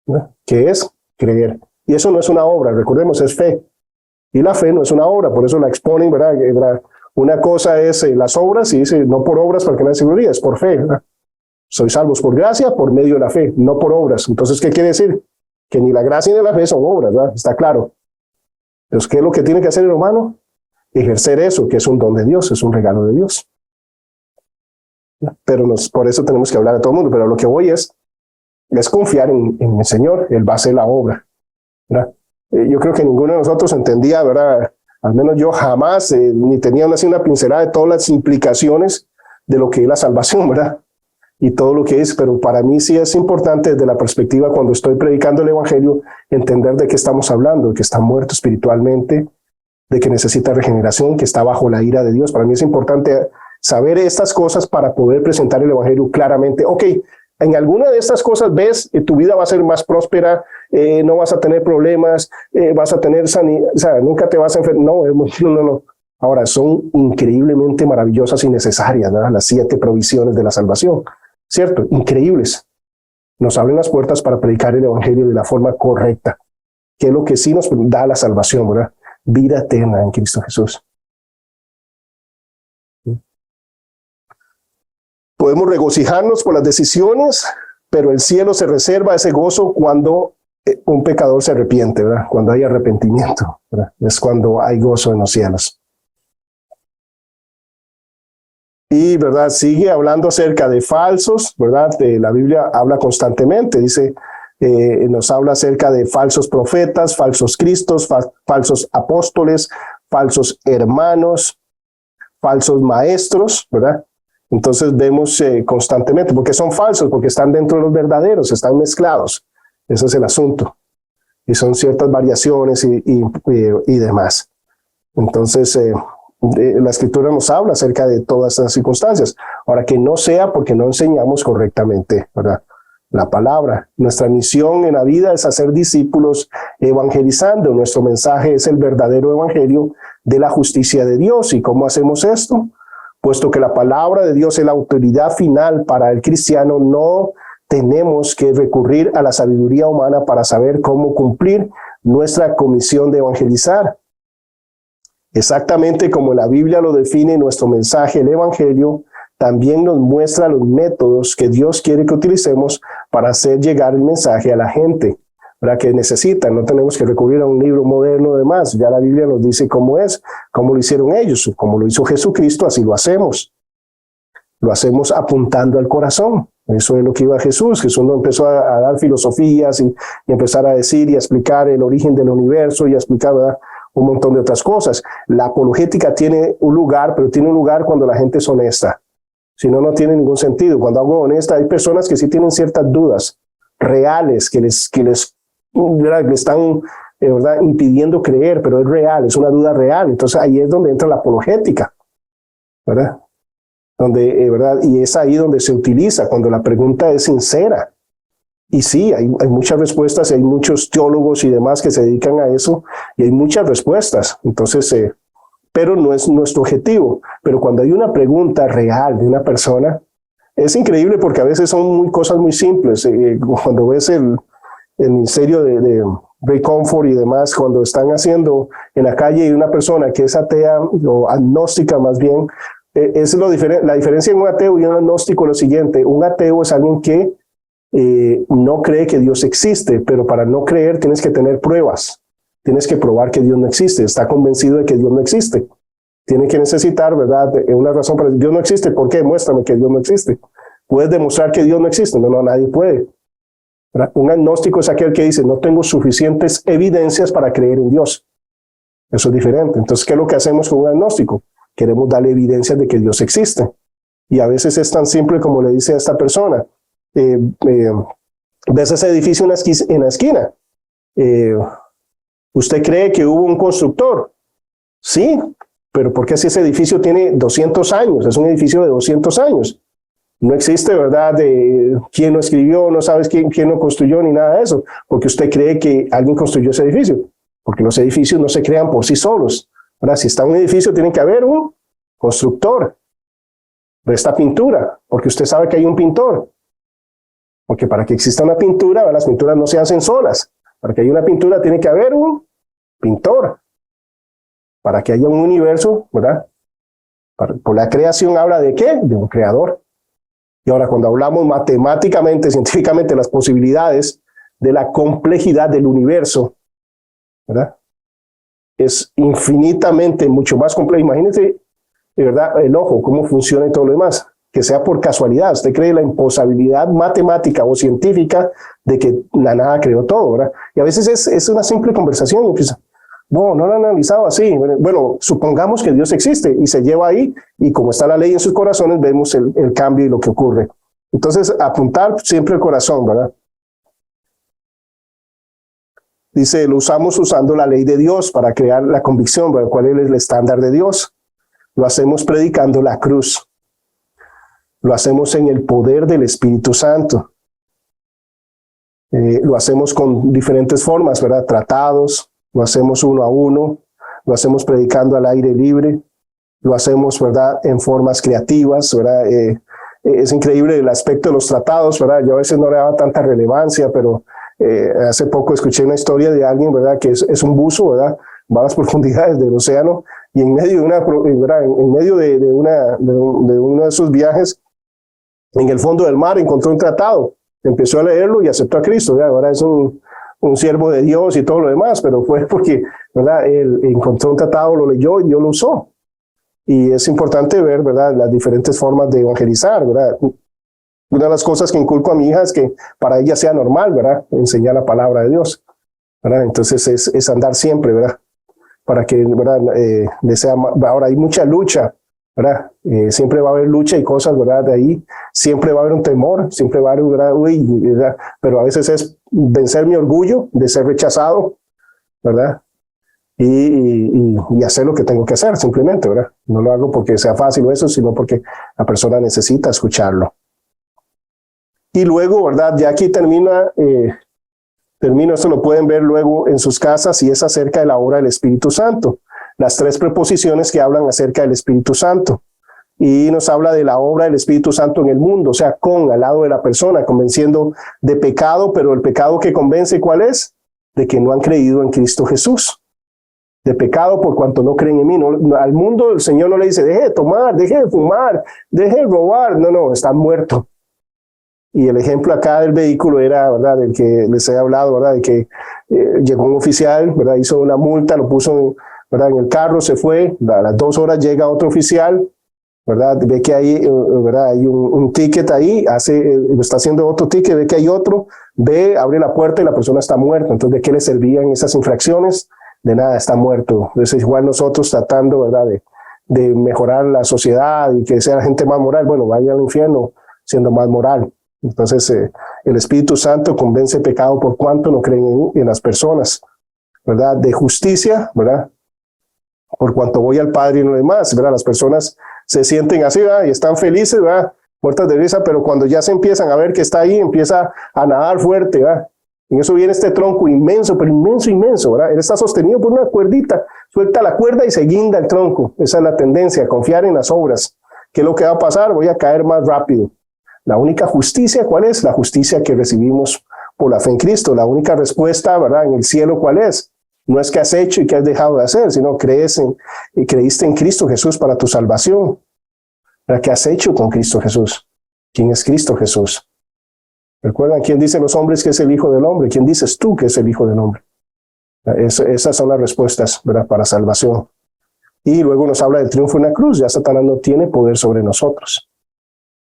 ¿verdad?, que es creer. Y eso no es una obra, recordemos, es fe. Y la fe no es una obra, por eso la exponen, ¿verdad? Una cosa es las obras, y dice, no por obras para que nadie se gloríe, es por fe, ¿verdad? Soy salvos por gracia, por medio de la fe, no por obras. Entonces, ¿qué quiere decir? Que ni la gracia ni la fe son obras, ¿verdad? Está claro. Entonces, ¿qué es lo que tiene que hacer el humano? Ejercer eso, que es un don de Dios, es un regalo de Dios. Pero por eso tenemos que hablar a todo el mundo. Pero lo que voy es confiar en el Señor. Él va a hacer la obra, ¿verdad? Yo creo que ninguno de nosotros entendía, ¿verdad? Al menos yo jamás, ni tenía así una pincelada de todas las implicaciones de lo que es la salvación, ¿verdad? Y todo lo que es, pero para mí sí es importante desde la perspectiva, cuando estoy predicando el Evangelio, entender de qué estamos hablando, de que está muerto espiritualmente, de que necesita regeneración, que está bajo la ira de Dios. Para mí es importante saber estas cosas para poder presentar el Evangelio claramente. Ok, en alguna de estas cosas ves, tu vida va a ser más próspera, no vas a tener problemas, vas a tener sanidad, o sea, nunca te vas a enfermar. No. Ahora, son increíblemente maravillosas y necesarias, ¿verdad?, las 7 provisiones de la salvación. ¿Cierto? Increíbles. Nos abren las puertas para predicar el Evangelio de la forma correcta, que es lo que sí nos da la salvación, ¿verdad? Vida eterna en Cristo Jesús. Podemos regocijarnos por las decisiones, pero el cielo se reserva ese gozo cuando un pecador se arrepiente, ¿verdad? Cuando hay arrepentimiento, ¿verdad? Es cuando hay gozo en los cielos. Y, ¿verdad?, sigue hablando acerca de falsos, ¿verdad? La Biblia habla constantemente, dice, nos habla acerca de falsos profetas, falsos cristos, falsos apóstoles, falsos hermanos, falsos maestros, ¿verdad? Entonces vemos constantemente, ¿por qué son falsos? Porque están dentro de los verdaderos, están mezclados. Ese es el asunto. Y son ciertas variaciones y demás. Entonces, la Escritura nos habla acerca de todas estas circunstancias. Ahora, que no sea porque no enseñamos correctamente, ¿verdad?, la palabra. Nuestra misión en la vida es hacer discípulos evangelizando. Nuestro mensaje es el verdadero evangelio de la justicia de Dios. ¿Y cómo hacemos esto? Puesto que la palabra de Dios es la autoridad final para el cristiano, no tenemos que recurrir a la sabiduría humana para saber cómo cumplir nuestra comisión de evangelizar. Exactamente como la Biblia lo define, nuestro mensaje, el evangelio, también nos muestra los métodos que Dios quiere que utilicemos para hacer llegar el mensaje a la gente, ¿verdad?, que necesitan. No tenemos que recurrir a un libro moderno de más. Ya la Biblia nos dice cómo es, cómo lo hicieron ellos, como lo hizo Jesucristo, así lo hacemos. Lo hacemos apuntando al corazón. Eso es lo que iba Jesús. Jesús no empezó a dar filosofías y empezar a decir y a explicar el origen del universo y a explicar, ¿verdad?, un montón de otras cosas. La apologética tiene un lugar, pero tiene un lugar cuando la gente es honesta. Si no, no tiene ningún sentido. Cuando hago honesta, hay personas que sí tienen ciertas dudas reales que les están, ¿verdad?, impidiendo creer, pero es real, es una duda real. Entonces ahí es donde entra la apologética, ¿verdad? Donde, ¿verdad? Y es ahí donde se utiliza, cuando la pregunta es sincera. Y sí, hay muchas respuestas, hay muchos teólogos y demás que se dedican a eso, y hay muchas respuestas. Entonces, pero no es nuestro objetivo. Pero cuando hay una pregunta real de una persona, es increíble porque a veces son cosas muy simples. Cuando ves el ministerio de Ray Comfort y demás, cuando están haciendo en la calle y una persona que es atea o agnóstica más bien, es la diferencia en un ateo y un agnóstico es lo siguiente. Un ateo es alguien que no cree que Dios existe, pero para no creer tienes que tener pruebas. Tienes que probar que Dios no existe. Está convencido de que Dios no existe. Tiene que necesitar, ¿verdad?, una razón para decir, Dios no existe. ¿Por qué? Muéstrame que Dios no existe. ¿Puedes demostrar que Dios no existe? No, nadie puede. ¿Verdad? Un agnóstico es aquel que dice, no tengo suficientes evidencias para creer en Dios. Eso es diferente. Entonces, ¿qué es lo que hacemos con un agnóstico? Queremos darle evidencias de que Dios existe. Y a veces es tan simple como le dice a esta persona, ves ese edificio en la esquina, ¿usted cree que hubo un constructor? Sí, pero ¿por qué si ese edificio tiene 200 años? Es un edificio de 200 años. No existe, ¿verdad?, de quién lo escribió, no sabes quién lo construyó ni nada de eso, porque usted cree que alguien construyó ese edificio, porque los edificios no se crean por sí solos, ¿verdad? Si está un edificio tiene que haber un constructor de esta pintura, porque usted sabe que hay un pintor, porque para que exista una pintura, ¿verdad?, las pinturas no se hacen solas. Para que haya una pintura tiene que haber un pintor. Para que haya un universo, ¿verdad?, por la creación habla de ¿qué? De un creador. Y ahora cuando hablamos matemáticamente, científicamente, las posibilidades de la complejidad del universo, ¿verdad?, es infinitamente mucho más complejo. Imagínense, de verdad, el ojo, cómo funciona y todo lo demás. Que sea por casualidad. Usted cree la imposibilidad matemática o científica de que la nada creó todo, ¿verdad? Y a veces es una simple conversación. No lo han analizado así. Bueno, supongamos que Dios existe y se lleva ahí, y como está la ley en sus corazones, vemos el cambio y lo que ocurre. Entonces, apuntar siempre el corazón, ¿verdad? Dice, lo usamos usando la ley de Dios para crear la convicción, ¿verdad? ¿Cuál es el estándar de Dios? Lo hacemos predicando la cruz. Lo hacemos en el poder del Espíritu Santo. Lo hacemos con diferentes formas, ¿verdad? Tratados, lo hacemos uno a uno, lo hacemos predicando al aire libre, lo hacemos, ¿verdad?, en formas creativas, ¿verdad? Es increíble el aspecto de los tratados, ¿verdad? Yo a veces no le daba tanta relevancia, pero hace poco escuché una historia de alguien, ¿verdad?, que es un buzo, ¿verdad?, va a las profundidades del océano, y en medio de uno de sus viajes, en el fondo del mar encontró un tratado, empezó a leerlo y aceptó a Cristo. ¿Ya? Ahora es un siervo de Dios y todo lo demás, pero fue porque, ¿verdad?, él encontró un tratado, lo leyó y Dios lo usó. Y es importante ver, ¿verdad?, las diferentes formas de evangelizar, ¿verdad? Una de las cosas que inculco a mi hija es que para ella sea normal, ¿verdad?, enseñar la palabra de Dios, ¿verdad? Entonces es andar siempre, ¿verdad?, para que, ¿verdad?, ahora hay mucha lucha, ¿verdad? Siempre va a haber lucha y cosas, ¿verdad? De ahí siempre va a haber un temor, siempre va a haber, ¿verdad? Pero a veces es vencer mi orgullo de ser rechazado, ¿verdad? y hacer lo que tengo que hacer, simplemente, ¿verdad? No lo hago porque sea fácil o eso, sino porque la persona necesita escucharlo. Y luego, ¿verdad? Ya aquí termino, esto lo pueden ver luego en sus casas, y es acerca de la obra del Espíritu Santo. Las 3 preposiciones que hablan acerca del Espíritu Santo. Y nos habla de la obra del Espíritu Santo en el mundo, o sea, al lado de la persona, convenciendo de pecado, pero el pecado que convence, ¿cuál es? De que no han creído en Cristo Jesús. De pecado por cuanto no creen en mí. No, al mundo el Señor no le dice, deje de tomar, deje de fumar, deje de robar. No, están muertos. Y el ejemplo acá del vehículo era, ¿verdad?, del que les he hablado, ¿verdad?, de que llegó un oficial, ¿verdad?, hizo una multa, lo puso, ¿verdad?, en el carro, se fue, a las 2 horas llega otro oficial, ¿verdad?, ve que hay, ¿verdad?, hay un ticket ahí, está haciendo otro ticket, ve que hay otro, abre la puerta y la persona está muerta. Entonces, ¿de qué le servían esas infracciones? De nada, está muerto. Entonces, igual nosotros tratando, ¿verdad?, de mejorar la sociedad y que sea la gente más moral, bueno, vaya al infierno siendo más moral. Entonces, el Espíritu Santo convence pecado por cuanto no creen en las personas, ¿verdad? De justicia, ¿verdad? Por cuanto voy al Padre y no demás, ¿verdad? Las personas se sienten así, ¿verdad? Y están felices, ¿verdad? Muertas de risa, pero cuando ya se empiezan a ver que está ahí, empieza a nadar fuerte, ¿verdad? En eso viene este tronco inmenso, pero inmenso, ¿verdad? Él está sostenido por una cuerdita, suelta la cuerda y se guinda el tronco. Esa es la tendencia, confiar en las obras. ¿Qué es lo que va a pasar? Voy a caer más rápido. La única justicia, ¿cuál es? La justicia que recibimos por la fe en Cristo. La única respuesta, ¿verdad?, en el cielo, ¿cuál es? No es que has hecho y que has dejado de hacer, sino creíste en Cristo Jesús para tu salvación. ¿Verdad? ¿Qué has hecho con Cristo Jesús? ¿Quién es Cristo Jesús? ¿Recuerdan quién dicen los hombres que es el Hijo del Hombre? ¿Quién dices tú que es el Hijo del Hombre? Esas son las respuestas, ¿verdad?, para salvación. Y luego nos habla del triunfo en la cruz. Ya Satanás no tiene poder sobre nosotros.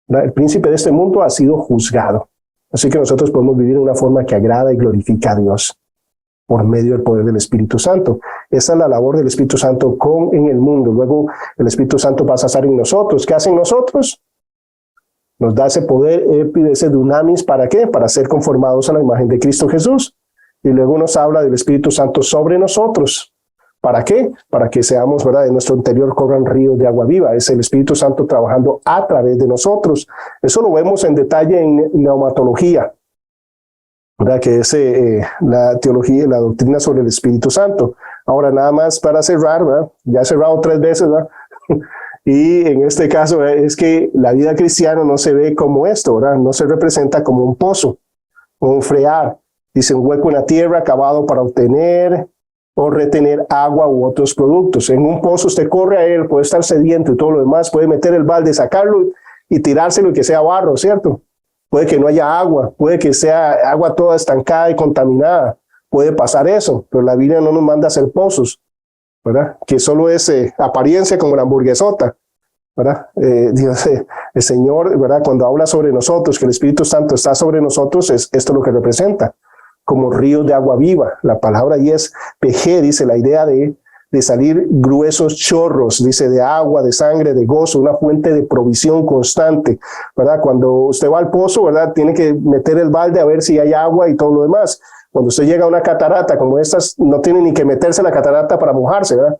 El príncipe de este mundo ha sido juzgado. Así que nosotros podemos vivir de una forma que agrada y glorifica a Dios por medio del poder del Espíritu Santo. Esa es la labor del Espíritu Santo en el mundo. Luego el Espíritu Santo pasa a estar en nosotros. ¿Qué hacen nosotros? Nos da ese poder, ese dunamis, ¿para qué? Para ser conformados a la imagen de Cristo Jesús. Y luego nos habla del Espíritu Santo sobre nosotros. ¿Para qué? Para que seamos, ¿verdad?, de nuestro interior corran ríos de agua viva. Es el Espíritu Santo trabajando a través de nosotros. Eso lo vemos en detalle en neumatología, ¿verdad?, que es la teología, la doctrina sobre el Espíritu Santo. Ahora, nada más para cerrar, ¿verdad?, ya he cerrado 3 veces, ¿verdad? Y en este caso, ¿verdad?, es que la vida cristiana no se ve como esto, ¿verdad? No se representa como un pozo o un frear. Dice un hueco en la tierra cavado para obtener o retener agua u otros productos. En un pozo usted corre a él, puede estar sediento y todo lo demás, puede meter el balde, sacarlo y tirárselo y que sea barro, ¿cierto? Puede que no haya agua, puede que sea agua toda estancada y contaminada, puede pasar eso, pero la Biblia no nos manda a hacer pozos, ¿verdad? Que solo es apariencia como la hamburguesota, ¿verdad? Dios, el Señor, ¿verdad?, cuando habla sobre nosotros, que el Espíritu Santo está sobre nosotros, es esto lo que representa, como ríos de agua viva. La palabra ahí es pejé, dice, la idea de salir gruesos chorros, dice, de agua, de sangre, de gozo, una fuente de provisión constante, ¿verdad? Cuando usted va al pozo, ¿verdad?, tiene que meter el balde a ver si hay agua y todo lo demás. Cuando usted llega a una catarata como estas, no tiene ni que meterse la catarata para mojarse, ¿verdad?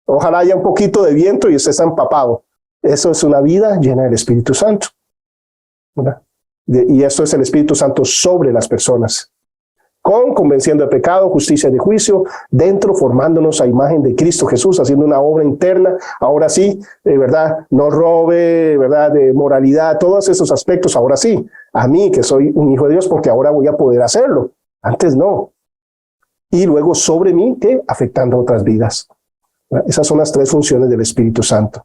Ojalá haya un poquito de viento y usted está empapado. Eso es una vida llena del Espíritu Santo, ¿verdad? Y esto es el Espíritu Santo sobre las personas. Convenciendo de pecado, justicia, de juicio, dentro formándonos a imagen de Cristo Jesús, haciendo una obra interna, ahora sí, ¿verdad? No robe, ¿verdad?, de moralidad, todos esos aspectos, ahora sí, a mí que soy un hijo de Dios, porque ahora voy a poder hacerlo, antes no. Y luego sobre mí, ¿qué? Afectando otras vidas. ¿Verdad? Esas son las 3 funciones del Espíritu Santo.